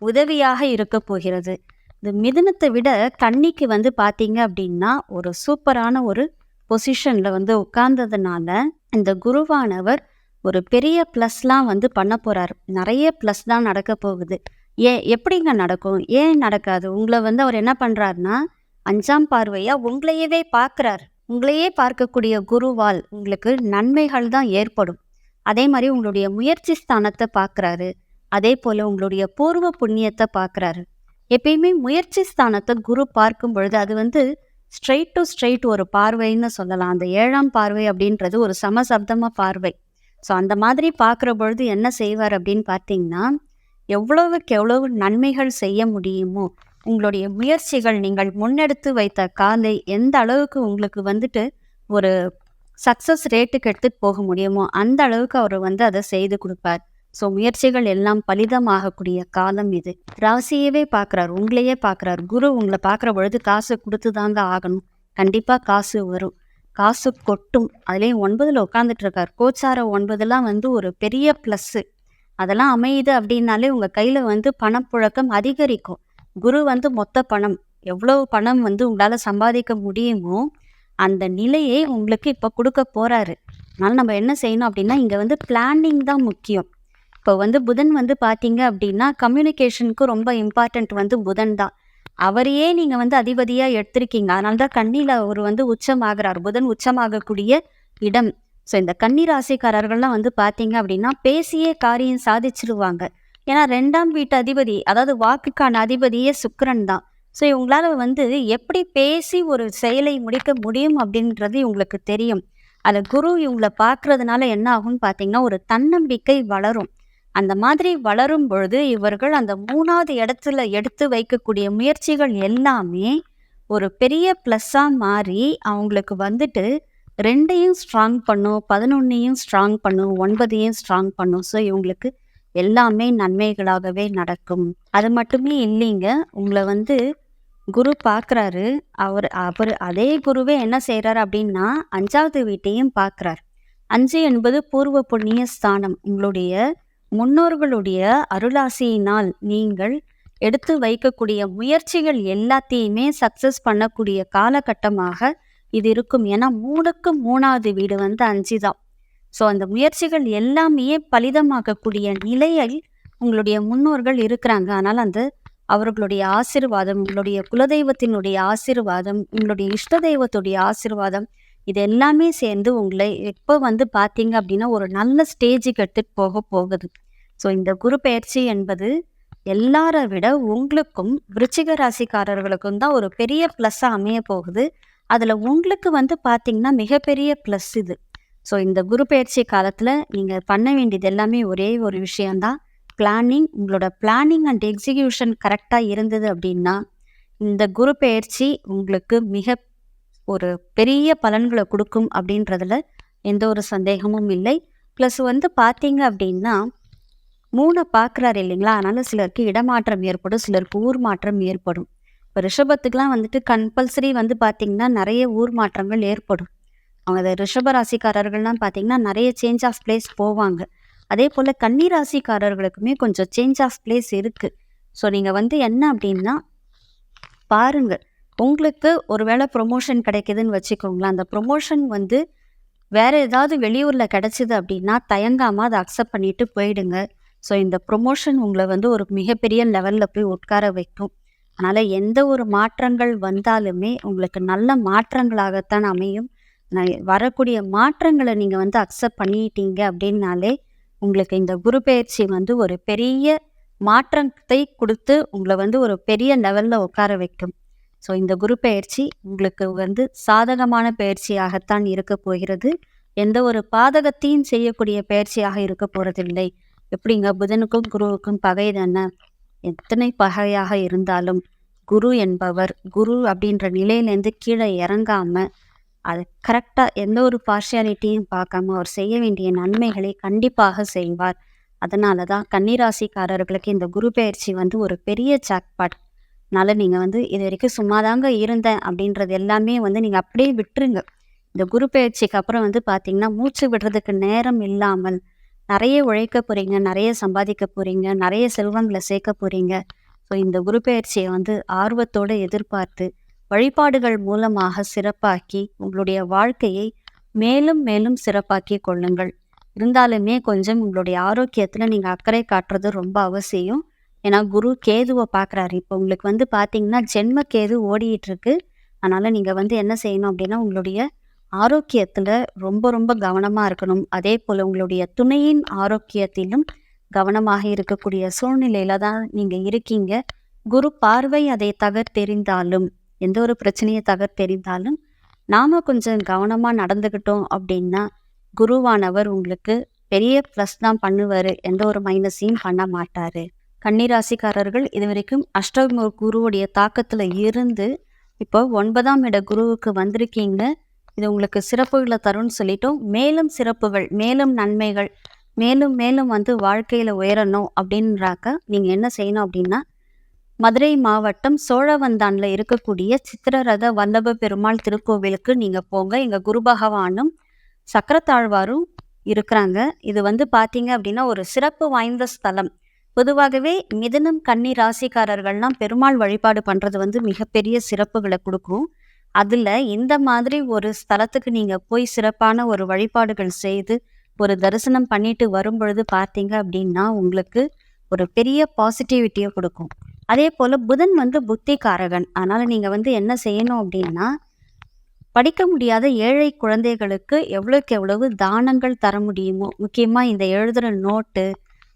உதவியாக இருக்க போகிறது. இந்த மிதுனத்தை விட கன்னிக்கு வந்து பார்த்தீங்க அப்படின்னா ஒரு சூப்பரான ஒரு பொசிஷன்ல வந்து உட்கார்ந்ததுனால இந்த குருவானவர் ஒரு பெரிய ப்ளஸ்லாம் வந்து பண்ண போறாரு. நிறைய ப்ளஸ் தான் நடக்க போகுது. எப்படிங்க நடக்கும்? ஏன் நடக்காது? உங்களை வந்து அவர் என்ன பண்றாருன்னா, 5ஆம் பார்வையா உங்களையவே பார்க்குறாரு. உங்களையே பார்க்கக்கூடிய குருவால் உங்களுக்கு நன்மைகள் தான் ஏற்படும். அதே மாதிரி உங்களுடைய முயற்சி ஸ்தானத்தை பார்க்குறாரு. அதே போல் உங்களுடைய பூர்வ புண்ணியத்தை பார்க்குறாரு. எப்பயுமே முயற்சி ஸ்தானத்தை குரு பார்க்கும் பொழுது அது வந்து ஸ்ட்ரெயிட் டு ஸ்ட்ரெயிட் ஒரு பார்வைன்னு சொல்லலாம். அந்த 7ஆம் பார்வை அப்படின்றது ஒரு சமசப்தம பார்வை. ஸோ அந்த மாதிரி பார்க்குற பொழுது என்ன செய்வார் அப்படின்னு பார்த்தீங்கன்னா, எவ்வளவுக்கு எவ்வளவு நன்மைகள் செய்ய முடியுமோ, உங்களுடைய முயற்சிகள் நீங்கள் முன்னெடுத்து வைத்த காலை எந்த அளவுக்கு உங்களுக்கு வந்துட்டு ஒரு சக்ஸஸ் ரேட்டுக்கு எடுத்துகிட்டு போக முடியுமோ அந்த அளவுக்கு அவர் வந்து அதை செய்து கொடுப்பார். ஸோ முயற்சிகள் எல்லாம் பலிதமாகக்கூடிய காலம் இது. ராசியவே பார்க்குறாரு, உங்களையே பார்க்குறாரு. குரு உங்களை பார்க்குற பொழுது காசு கொடுத்து தாங்க ஆகணும், கண்டிப்பாக காசு வரும், காசு கொட்டும். அதுலேயும் 9ல் உட்காந்துட்டு இருக்கார். கோச்சார 9லாம் வந்து ஒரு பெரிய ப்ளஸ்ஸு. அதெல்லாம் அமையுது அப்படின்னாலே உங்கள் கையில் வந்து பணப்புழக்கம் அதிகரிக்கும். குரு வந்து மொத்த பணம், எவ்வளவு பணம் வந்து உங்களால் சம்பாதிக்க முடியுமோ அந்த நிலையை உங்களுக்கு இப்போ கொடுக்க போகிறாரு. அதனால் நம்ம என்ன செய்யணும் அப்படின்னா, இங்கே வந்து பிளானிங் தான் முக்கியம். இப்போ வந்து புதன் வந்து பார்த்தீங்க அப்படின்னா கம்யூனிகேஷனுக்கு ரொம்ப இம்பார்ட்டண்ட் வந்து புதன் தான். அவரையே நீங்கள் வந்து அதிபதியாக எடுத்திருக்கீங்க. அதனால தான் கன்னியில் அவர் வந்து உச்சமாகிறார். புதன் உச்சமாகக்கூடிய இடம். ஸோ இந்த கன்னி ராசிக்காரர்கள்லாம் வந்து பார்த்தீங்க அப்படின்னா பேசியே காரியம் சாதிச்சிருவாங்க. ஏன்னா 2ஆம் வீட்டு அதிபதி, அதாவது வாக்குக்கான அதிபதியே சுக்கிரன் தான். ஸோ இவங்களால வந்து எப்படி பேசி ஒரு செயலை முடிக்க முடியும் அப்படின்றது இவங்களுக்கு தெரியும். அதில் குரு இவங்களை பார்க்கறதுனால என்ன ஆகும்னு பார்த்தீங்கன்னா ஒரு தன்னம்பிக்கை வளரும். அந்த மாதிரி வளரும் பொழுது இவர்கள் அந்த 3வது இடத்துல எடுத்து வைக்கக்கூடிய முயற்சிகள் எல்லாமே ஒரு பெரிய ப்ளஸ்ஸாக மாறி அவங்களுக்கு வந்துட்டு 2யும் ஸ்ட்ராங் பண்ணும், 11யும் ஸ்ட்ராங் பண்ணும், 9யும் ஸ்ட்ராங் பண்ணும். ஸோ இவங்களுக்கு எல்லாமே நன்மைகளாகவே நடக்கும். அது மட்டுமே இல்லைங்க, உங்களை வந்து குரு பார்க்குறாரு. அவர் அவர் அதே குருவே என்ன செய்கிறார் அப்படின்னா 5வது வீட்டையும் பார்க்குறார். 5 என்பது பூர்வ புண்ணிய ஸ்தானம். உங்களுடைய முன்னோர்களுடைய அருளாசியினால் நீங்கள் எடுத்து வைக்கக்கூடிய முயற்சிகள் எல்லாத்தையுமே சக்ஸஸ் பண்ணக்கூடிய காலகட்டமாக இது இருக்கும். ஏன்னா 3க்கு 3வது வீடு வந்து 5 தான். ஸோ அந்த முயற்சிகள் எல்லாமே பலிதமாக்கக்கூடிய நிலையில் உங்களுடைய முன்னோர்கள் இருக்கிறாங்க. அதனால் அந்த அவர்களுடைய ஆசீர்வாதம், உங்களுடைய குலதெய்வத்தினுடைய ஆசீர்வாதம், உங்களுடைய இஷ்ட தெய்வத்துடைய ஆசீர்வாதம், இது எல்லாமே சேர்ந்து உங்களை எப்போ வந்து பார்த்தீங்க அப்படின்னா ஒரு நல்ல ஸ்டேஜுக்கு எடுத்துகிட்டு போகுது. ஸோ இந்த குரு பெயர்ச்சி என்பது எல்லாரை விட உங்களுக்கும் விருச்சிக ராசிக்காரர்களுக்கும் தான் ஒரு பெரிய ப்ளஸ்ஸாக அமைய போகுது. அதில் உங்களுக்கு வந்து பார்த்தீங்கன்னா மிகப்பெரிய ப்ளஸ் இது. ஸோ இந்த குரு பெயர்ச்சி காலத்தில் நீங்கள் பண்ண வேண்டியது எல்லாமே ஒரே ஒரு விஷயந்தான், பிளானிங். உங்களோட பிளானிங் அண்ட் எக்ஸிக்யூஷன் கரெக்டாக இருந்தது அப்படின்னா இந்த குரு பெயர்ச்சி உங்களுக்கு மிக ஒரு பெரிய பலன்களை கொடுக்கும் அப்படின்றதுல எந்த ஒரு சந்தேகமும் இல்லை. ப்ளஸ் வந்து பார்த்தீங்க அப்படின்னா 3 பார்க்குறாரு இல்லைங்களா, அதனால் சிலருக்கு இடமாற்றம் ஏற்படும், சிலருக்கு ஊர் மாற்றம் ஏற்படும். இப்போ ரிஷபத்துக்குலாம் வந்துட்டு கம்பல்சரி வந்து பார்த்திங்கன்னா நிறைய ஊர் மாற்றங்கள் ஏற்படும். அவங்க அதை ரிஷப ராசிக்காரர்கள்லாம் பார்த்திங்கன்னா நிறைய சேஞ்ச் ஆஃப் பிளேஸ் போவாங்க. அதே போல் கன்னி ராசிக்காரர்களுக்குமே கொஞ்சம் சேஞ்ச் ஆஃப் பிளேஸ் இருக்குது. ஸோ நீங்கள் வந்து என்ன அப்படின்னா பாருங்கள், உங்களுக்கு ஒரு வேளை ப்ரொமோஷன் கிடைக்குதுன்னு வச்சுக்கோங்களேன். அந்த ப்ரொமோஷன் வந்து வேறு ஏதாவது வெளியூரில் கிடச்சிது அப்படின்னா தயங்காமல் அதை அக்செப்ட் பண்ணிவிட்டு போயிடுங்க. ஸோ இந்த ப்ரொமோஷன் உங்களை வந்து ஒரு மிகப்பெரிய லெவலில் போய் உட்கார வைக்கும். அதனால் எந்த ஒரு மாற்றங்கள் வந்தாலுமே உங்களுக்கு நல்ல மாற்றங்களாகத்தான் அமையும். வரக்கூடிய மாற்றங்களை நீங்கள் வந்து அக்செப்ட் பண்ணிட்டீங்க அப்படின்னாலே உங்களுக்கு இந்த குரு பெயர்ச்சி வந்து ஒரு பெரிய மாற்றத்தை கொடுத்து உங்களை வந்து ஒரு பெரிய லெவலில் உட்கார வைக்கும். ஸோ இந்த குரு பெயர்ச்சி உங்களுக்கு வந்து சாதகமான பயிற்சியாகத்தான் இருக்க போகிறது. எந்த ஒரு பாதகத்தையும் செய்யக்கூடிய பயிற்சியாக இருக்க போகிறதில்லை. எப்படிங்க, புதனுக்கும் குருவுக்கும் பகை தானே. எத்தனை பகையாக இருந்தாலும் குரு என்பவர் குரு அப்படின்ற நிலையிலேருந்து கீழே இறங்காமல் அது கரெக்டாக எந்த ஒரு பார்ஷியாலிட்டியும் பார்க்காம அவர் செய்ய வேண்டிய நன்மைகளை கண்டிப்பாக செய்வார். அதனால தான் கன்னிராசிக்காரர்களுக்கு இந்த குரு பெயர்ச்சி வந்து ஒரு பெரிய ஜாக்பாட். அதனால் நீங்கள் வந்து இது வரைக்கும் சும்மாதாங்க இருந்தேன் அப்படின்றது எல்லாமே வந்து நீங்கள் அப்படியே விட்டுருங்க. இந்த குரு பெயர்ச்சிக்கு அப்புறம் வந்து பார்த்திங்கன்னா மூச்சு விடுறதுக்கு நேரம் இல்லாமல் நிறைய உழைக்க போகிறீங்க, நிறைய சம்பாதிக்க போகிறீங்க, நிறைய செல்வங்களை சேர்க்க போகிறீங்க. ஸோ இந்த குரு பெயர்ச்சியை வந்து ஆர்வத்தோடு எதிர்பார்த்து வழிபாடுகள் மூலமாக சிறப்பாக்கி உங்களுடைய வாழ்க்கையை மேலும் மேலும் சிறப்பாக்கி கொள்ளுங்கள். இருந்தாலுமே கொஞ்சம் உங்களுடைய ஆரோக்கியத்தில் நீங்கள் அக்கறை காட்டுறது ரொம்ப அவசியம். ஏன்னா குரு கேதுவை பார்க்குறாரு. இப்போ உங்களுக்கு வந்து பார்த்தீங்கன்னா ஜென்ம கேது ஓடிட்டுருக்கு. அதனால் நீங்கள் வந்து என்ன செய்யணும் அப்படின்னா உங்களுடைய ஆரோக்கியத்தில் ரொம்ப ரொம்ப கவனமாக இருக்கணும். அதே போல் உங்களுடைய துணையின் ஆரோக்கியத்திலும் கவனமாக இருக்கக்கூடிய சூழ்நிலையில தான் நீங்கள் இருக்கீங்க. குரு பார்வை அதை தகர்த்தெறிந்தாலும், எந்த ஒரு பிரச்சனையை தகர்த்தெறிந்தாலும் நாம் கொஞ்சம் கவனமாக நடந்துக்கிட்டோம் அப்படின்னா குருவானவர் உங்களுக்கு பெரிய ப்ளஸ் தான் பண்ணுவார். எந்த ஒரு மைனஸையும் பண்ண மாட்டார். கன்னிராசிக்காரர்கள் இது வரைக்கும் அஷ்டம குருவுடைய தாக்கத்தில் இருந்து இப்போ 9ஆம் இட குருவுக்கு வந்திருக்கீங்க. இது உங்களுக்கு சிறப்புகளை தரும்னு சொல்லிட்டோம். மேலும் சிறப்புகள், மேலும் நன்மைகள், மேலும் மேலும் வந்து வாழ்க்கையில் உயரணும் அப்படின்றாக்க நீங்கள் என்ன செய்யணும் அப்படின்னா மதுரை மாவட்டம் சோழவந்தான்ல இருக்கக்கூடிய சித்திரரத வல்லப பெருமாள் திருக்கோவிலுக்கு நீங்க போங்க. எங்க குரு பகவானும் சக்கரத்தாழ்வாரும் இருக்கிறாங்க. இது வந்து பார்த்தீங்க அப்படின்னா ஒரு சிறப்பு வாய்ந்த ஸ்தலம். பொதுவாகவே மிதுனம் கன்னி ராசிக்காரர்கள்லாம் பெருமாள் வழிபாடு பண்றது வந்து மிகப்பெரிய சிறப்புகளை கொடுக்கும். அதுல இந்த மாதிரி ஒரு ஸ்தலத்துக்கு நீங்க போய் சிறப்பான ஒரு வழிபாடுகள் செய்து ஒரு தரிசனம் பண்ணிட்டு வரும்பொழுது பார்த்தீங்க அப்படின்னா உங்களுக்கு ஒரு பெரிய பாசிட்டிவிட்டியை கொடுக்கும். அதே போல புதன் வந்து புத்திகாரகன். அதனால நீங்க வந்து என்ன செய்யணும் அப்படின்னா, படிக்க முடியாத ஏழை குழந்தைகளுக்கு எவ்வளவுக்கு எவ்வளவு தானங்கள் தர முடியுமோ, முக்கியமா இந்த எழுதுற நோட்டு,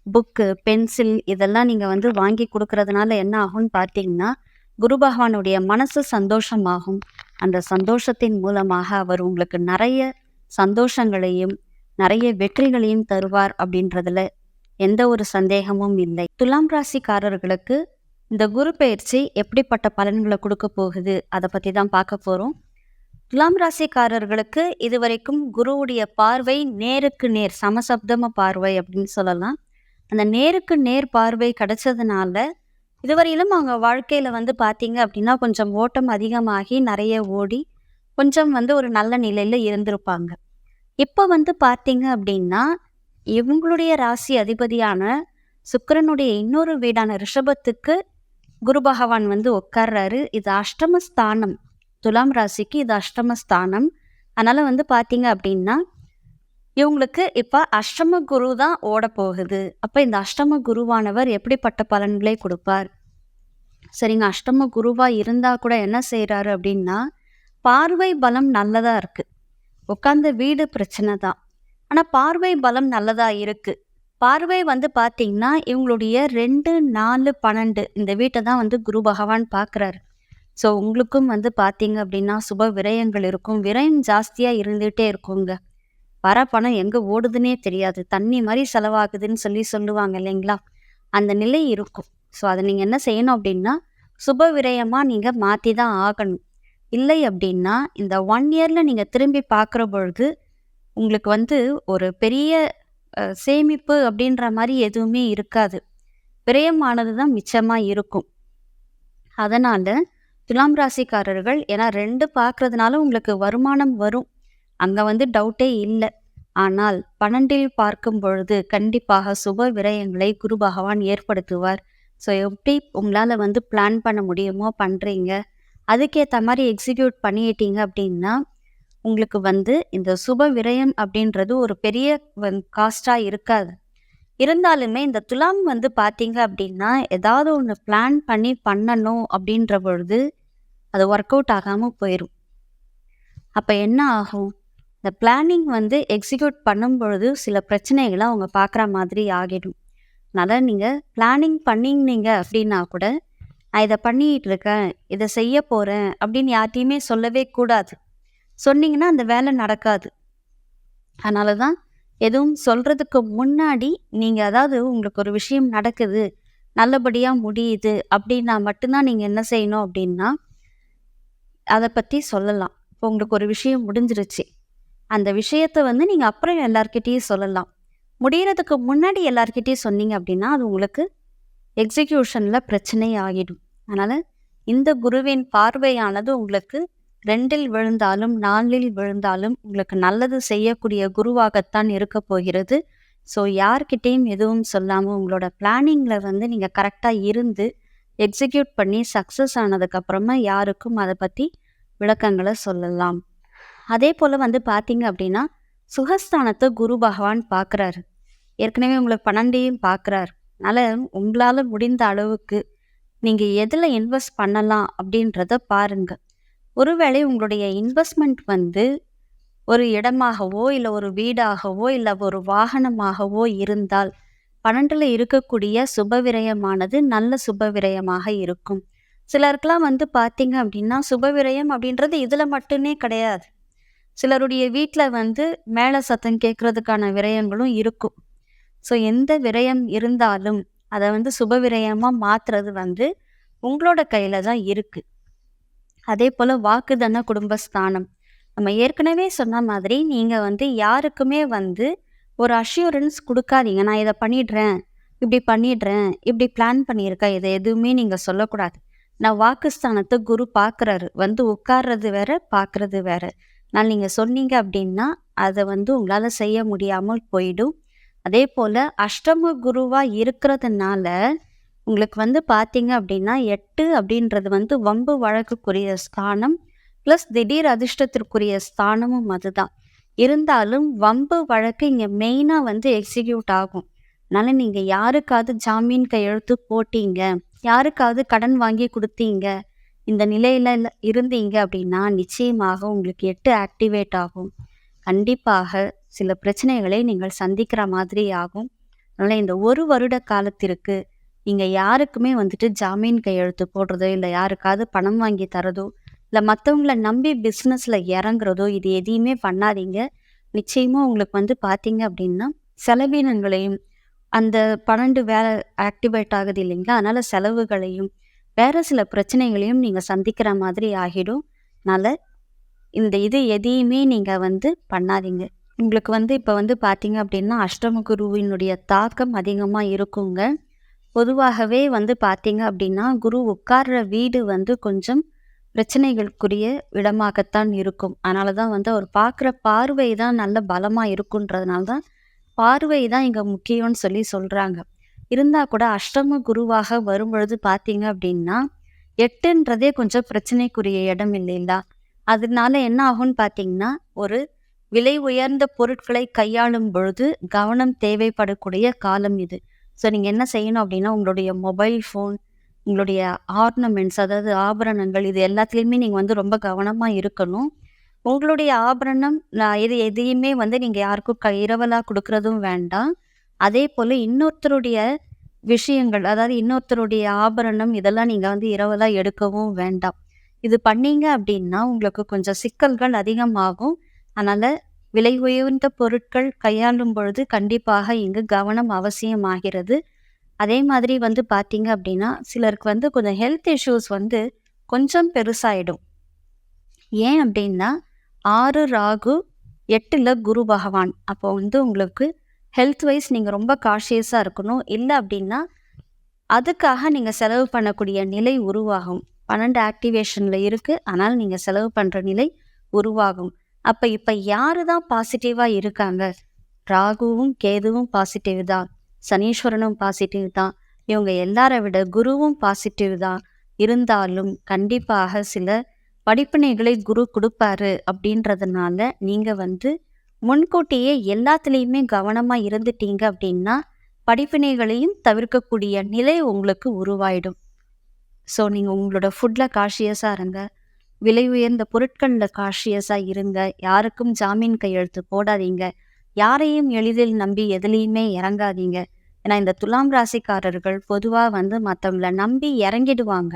புக்கு, பென்சில் இதெல்லாம் நீங்க வந்து வாங்கி கொடுக்கறதுனால என்ன ஆகும்னு பார்த்தீங்கன்னா, குரு பகவானுடைய மனசு சந்தோஷமாகும். அந்த சந்தோஷத்தின் மூலமாக அவர் உங்களுக்கு நிறைய சந்தோஷங்களையும் நிறைய வெற்றிகளையும் தருவார் அப்படின்றதுல எந்த ஒரு சந்தேகமும் இல்லை. துலாம் ராசிக்காரர்களுக்கு இந்த குரு பெயர்ச்சி எப்படிப்பட்ட பலன்களை கொடுக்க போகுது அதை பற்றி தான் பார்க்க போகிறோம். துலாம் ராசிக்காரர்களுக்கு இதுவரைக்கும் குருவுடைய பார்வை நேருக்கு நேர் சமசப்தம பார்வை அப்படின்னு சொல்லலாம். அந்த நேருக்கு நேர் பார்வை கிடைச்சதுனால இதுவரையிலும் அவங்க வாழ்க்கையில வந்து பார்த்தீங்க அப்படின்னா கொஞ்சம் ஓட்டம் அதிகமாகி நிறைய ஓடி கொஞ்சம் வந்து ஒரு நல்ல நிலையில இருந்திருப்பாங்க. இப்போ வந்து பார்த்தீங்க அப்படின்னா இவங்களுடைய ராசி அதிபதியான சுக்கிரனுடைய இன்னொரு வீடான ரிஷபத்துக்கு குரு பகவான் வந்து உட்கார்றாரு. இது அஷ்டமஸ்தானம். துலாம் ராசிக்கு இது அஷ்டமஸ்தானம். அதனால வந்து பார்த்தீங்க அப்படின்னா இவங்களுக்கு இப்போ அஷ்டம குரு தான் ஓட போகுது. அப்போ இந்த அஷ்டம குருவானவர் எப்படிப்பட்ட பலன்களை கொடுப்பார்? சரிங்க, அஷ்டம குருவா இருந்தா கூட என்ன செய்யறாரு அப்படின்னா, பார்வை பலம் நல்லதா இருக்கு. உட்கார்ந்த வீடு பிரச்சனை தான். ஆனா பார்வை பலம் நல்லதா இருக்கு. பார்வை வந்து பார்த்தீங்கன்னா இவங்களுடைய 2, 4, 12 இந்த வீட்டை தான் வந்து குரு பகவான் பார்க்குறாரு. ஸோ உங்களுக்கும் வந்து பார்த்தீங்க அப்படின்னா சுப விரயங்கள் இருக்கும். விரயம் ஜாஸ்தியாக இருந்துகிட்டே இருக்குங்க. வர பணம் எங்கே ஓடுதுன்னே தெரியாது. தண்ணி மாதிரி செலவாகுதுன்னு சொல்லுவாங்க இல்லைங்களா? அந்த நிலை இருக்கும். ஸோ அதை நீங்கள் என்ன செய்யணும் அப்படின்னா சுப விரயமாக நீங்கள் மாற்றி தான் ஆகணும். இல்லை அப்படின்னா இந்த 1 இயரில் நீங்கள் திரும்பி பார்க்குற பொழுது உங்களுக்கு வந்து ஒரு பெரிய சேமிப்பு அப்படின்ற மாதிரி எதுவுமே இருக்காது. விரயமானது தான் மிச்சமாக இருக்கும். அதனால் துலாம் ராசிக்காரர்கள் ஏன்னா 2 பார்க்கறதுனால உங்களுக்கு வருமானம் வரும். அங்கே வந்து டவுட்டே இல்லை. ஆனால் 12 பார்க்கும் பொழுது கண்டிப்பாக சுப விரயங்களை குரு பகவான் ஏற்படுத்துவார். ஸோ எப்படி உங்களால் வந்து பிளான் பண்ண முடியுமோ பண்ணுறீங்க. அதுக்கேற்ற மாதிரி எக்ஸிக்யூட் பண்ணிட்டீங்க அப்படின்னா உங்களுக்கு வந்து இந்த சுப விரயம் அப்படின்றது ஒரு பெரிய காஸ்டாக இருக்காது. இருந்தாலுமே இந்த துலாம் வந்து பார்த்தீங்க அப்படின்னா ஏதாவது ஒன்று பிளான் பண்ணி பண்ணணும் அப்படின்ற பொழுது அது ஒர்க் அவுட் ஆகாமல் போயிடும். அப்போ என்ன ஆகும்? இந்த பிளானிங் வந்து எக்ஸிக்யூட் பண்ணும் பொழுது சில பிரச்சனைகளை அவங்க பார்க்குற மாதிரி ஆகிடும். அதனால் நீங்கள் பிளானிங் பண்ணிங்க அப்படின்னா கூட நான் இதை பண்ணிகிட்டு இருக்கேன், இதை செய்ய போகிறேன் அப்படின்னு யார்ட்டையுமே சொல்லவே கூடாது. சொன்னீங்கன்னா அந்த வேலை நடக்காது. அதனால தான் எதுவும் சொல்கிறதுக்கு முன்னாடி நீங்கள் அதாவது உங்களுக்கு ஒரு விஷயம் நடக்குது, நல்லபடியாக முடியுது அப்படின்னா மட்டும்தான் நீங்கள் என்ன செய்யணும் அப்படின்னா அதை பற்றி சொல்லலாம். இப்போ உங்களுக்கு ஒரு விஷயம் முடிஞ்சிருச்சு, அந்த விஷயத்தை வந்து நீங்கள் அப்புறம் எல்லார்கிட்டையும் சொல்லலாம். முடிகிறதுக்கு முன்னாடி எல்லார்கிட்டையும் சொன்னீங்க அப்படின்னா அது உங்களுக்கு எக்ஸிக்யூஷனில் பிரச்சனை ஆகிடும். அதனால் இந்த குருவின் பார்வையானது உங்களுக்கு 2இல் விழுந்தாலும் 4இல் விழுந்தாலும் உங்களுக்கு நல்லது செய்யக்கூடிய குருவாகத்தான் இருக்க போகிறது. ஸோ யார்கிட்டையும் எதுவும் சொல்லாமல் உங்களோட பிளானிங்கில் வந்து நீங்கள் கரெக்டாக இருந்து எக்ஸிக்யூட் பண்ணி சக்ஸஸ் ஆனதுக்கப்புறமா யாருக்கும் அதை பற்றி விளக்கங்களை சொல்லலாம். அதே போல் வந்து பார்த்தீங்க அப்படின்னா சுகஸ்தானத்தை குரு பகவான் பார்க்குறாரு. ஏற்கனவே உங்களுக்கு 12ஐயும் பார்க்குறாரு. அதனால் உங்களால் முடிந்த அளவுக்கு நீங்கள் எதில் இன்வெஸ்ட் பண்ணலாம் அப்படின்றத பாருங்கள். ஒருவேளை உங்களுடைய இன்வெஸ்ட்மெண்ட் வந்து ஒரு இடமாகவோ இல்லை ஒரு வீடாகவோ இல்லை ஒரு வாகனமாகவோ இருந்தால் 12ல் இருக்கக்கூடிய சுபவிரயமானது நல்ல சுபவிரயமாக இருக்கும். சிலருக்கெல்லாம் வந்து பார்த்தீங்க அப்படின்னா சுபவிரயம் அப்படின்றது இதில் மட்டுமே கிடையாது. சிலருடைய வீட்டில் வந்து மேலே சத்தம் கேட்குறதுக்கான விரயங்களும் இருக்கும். ஸோ எந்த விரயம் இருந்தாலும் அதை வந்து சுபவிரயமாக மாற்றுறது வந்து உங்களோட கையில் தான் இருக்குது. அதே போல் வாக்குதான குடும்பஸ்தானம். நம்ம ஏற்கனவே சொன்ன மாதிரி நீங்கள் வந்து யாருக்குமே வந்து ஒரு அஷ்யூரன்ஸ் கொடுக்காதீங்க. நான் இதை பண்ணிடுறேன், இப்படி பண்ணிடுறேன், இப்படி பிளான் பண்ணியிருக்கேன், இதை எதுவுமே நீங்க சொல்லக்கூடாது. நான் வாக்குஸ்தானத்தை குரு பார்க்குறாரு. வந்து உட்கார்றது வேற, பார்க்குறது வேற. நான் நீங்க சொன்னீங்க அப்படின்னா, அதை வந்து உங்களால செய்ய முடியாமல் போயிடும். அதே போல அஷ்டம குருவா இருக்கிறதுனால, உங்களுக்கு வந்து பார்த்தீங்க அப்படின்னா, 8 அப்படின்றது வந்து வம்பு வழக்குக்குரிய ஸ்தானம். ப்ளஸ் திடீர் அதிர்ஷ்டத்திற்குரிய ஸ்தானமும் அதுதான். இருந்தாலும் வம்பு வழக்கு இங்க மெயினா வந்து எக்ஸிக்யூட் ஆகும். அதனால நீங்க யாருக்காவது ஜாமீன் கையெழுத்து போட்டீங்க, யாருக்காவது கடன் வாங்கி குடுத்தீங்க, இந்த நிலையில இருந்தீங்க அப்படின்னா, நிச்சயமாக உங்களுக்கு 8 ஆக்டிவேட் ஆகும். கண்டிப்பாக சில பிரச்சனைகளை நீங்கள் சந்திக்கிற மாதிரி ஆகும். அதனால இந்த 1 வருட காலத்திற்கு நீங்க யாருக்குமே வந்துட்டு ஜாமீன் கையெழுத்து போடுறதோ, இல்ல யாருக்காவது பணம் வாங்கி தரதோ, இல்ல மத்தவங்கள நம்பி பிசினஸ்ல இறங்குறதோ, இது எதையுமே பண்ணாதீங்க. நிச்சயமா உங்களுக்கு வந்து பார்த்தீங்க அப்படின்னா, செலவினங்களையும் அந்த 12 வேற ஆக்டிவேட் ஆகுது இல்லைங்களா? அதனால செலவுகளையும், வேற சில பிரச்சனைகளையும் நீங்க சந்திக்கிற மாதிரி ஆகிடும். அதனால இந்த இது எதையுமே நீங்க வந்து பண்ணாதீங்க. உங்களுக்கு வந்து இப்ப வந்து பார்த்தீங்க அப்படின்னா, அஷ்டம குருவினுடைய தாக்கம் அதிகமா இருக்குங்க. பொதுவாகவே வந்து பார்த்தீங்க அப்படின்னா, குரு உட்கார்ற வீடு வந்து கொஞ்சம் பிரச்சனைகளுக்குரிய இடமாகத்தான் இருக்கும். அதனால தான் வந்து அவர் பார்க்குற பார்வை தான் நல்ல பலமா இருக்குன்றதுனால தான், பார்வை தான் இங்க முக்கியம்னு சொல்லி சொல்றாங்க. இருந்தா கூட அஷ்டம குருவாக வரும்பொழுது பார்த்தீங்க அப்படின்னா, 8ன்றதே கொஞ்சம் பிரச்சனைக்குரிய இடம் இல்லைங்களா? அதனால என்ன ஆகும்னு பார்த்தீங்கன்னா, ஒரு விலை உயர்ந்த பொருட்களை கையாளும் பொழுது கவனம் தேவைப்படக்கூடிய காலம் இது. ஸோ நீங்க என்ன செய்யணும் அப்படின்னா, உங்களுடைய மொபைல் ஃபோன், உங்களுடைய ஆர்னமெண்ட்ஸ் அதாவது ஆபரணங்கள் இது எல்லாத்துலயுமே நீங்க வந்து ரொம்ப கவனமா இருக்கணும். உங்களுடைய ஆபரணம் இது எதையுமே வந்து நீங்க யாருக்கும் இரவலா குடுக்குறதும் வேண்டாம். அதேபோல இன்னொருத்தருடைய விஷயங்கள், அதாவது இன்னொருத்தருடைய ஆபரணம் இதெல்லாம் நீங்க வந்து இரவலா எடுக்கவும் வேண்டாம். இது பண்ணீங்க அப்படின்னா, உங்களுக்கு கொஞ்சம் சிக்கல்கள் அதிகமாகும். அதனால விலை உயர்ந்த பொருட்கள் கையாளும் பொழுது கண்டிப்பாக இங்கு கவனம் அவசியமாகிறது. அதே மாதிரி வந்து பார்த்தீங்க அப்படின்னா, சிலருக்கு வந்து கொஞ்சம் ஹெல்த் இஷ்யூஸ் வந்து கொஞ்சம் பெருசாயிடும். ஏன் அப்படின்னா, 6 ராகு, 8ல குரு பகவான். அப்போ வந்து உங்களுக்கு ஹெல்த் வைஸ் நீங்க ரொம்ப கான்ஷியஸா இருக்கணும். இல்ல அப்படின்னா, அதுக்காக நீங்க செலவு பண்ணக்கூடிய நிலை உருவாகும். 12 ஆக்டிவேஷன்ல இருக்கு. அதனால நீங்க செலவு பண்ற நிலை உருவாகும். அப்ப இப்ப யாரு தான் பாசிட்டிவா இருக்காங்க? ராகுவும், கேதுவும் பாசிட்டிவ் தான். சனீஸ்வரனும் பாசிட்டிவ் தான். இவங்க எல்லார விட குருவும் பாசிட்டிவ் தான். இருந்தாலும் கண்டிப்பாக சில படிப்பினைகளை குரு குடுப்பாரு அப்படின்றதுனால, நீங்க வந்து முன்கூட்டியே எல்லாத்துலயுமே கவனமா இருந்துட்டீங்க அப்படின்னா, படிப்பினைகளையும் தவிர்க்கக்கூடிய நிலை உங்களுக்கு உருவாயிடும். ஸோ நீங்க உங்களோட ஃபுட்ல கான்ஷியஸா இருங்க. விலை உயர்ந்த பொருட்கள்ல கான்ஷியஸா இருங்க. யாருக்கும் ஜாமீன் கையெழுத்து போடாதீங்க. யாரையும் எளிதில் நம்பி எதுலயுமே இறங்காதீங்க. ஏன்னா இந்த துலாம் ராசிக்காரர்கள் பொதுவா வந்து மத்தவங்கள நம்பி இறங்கிடுவாங்க.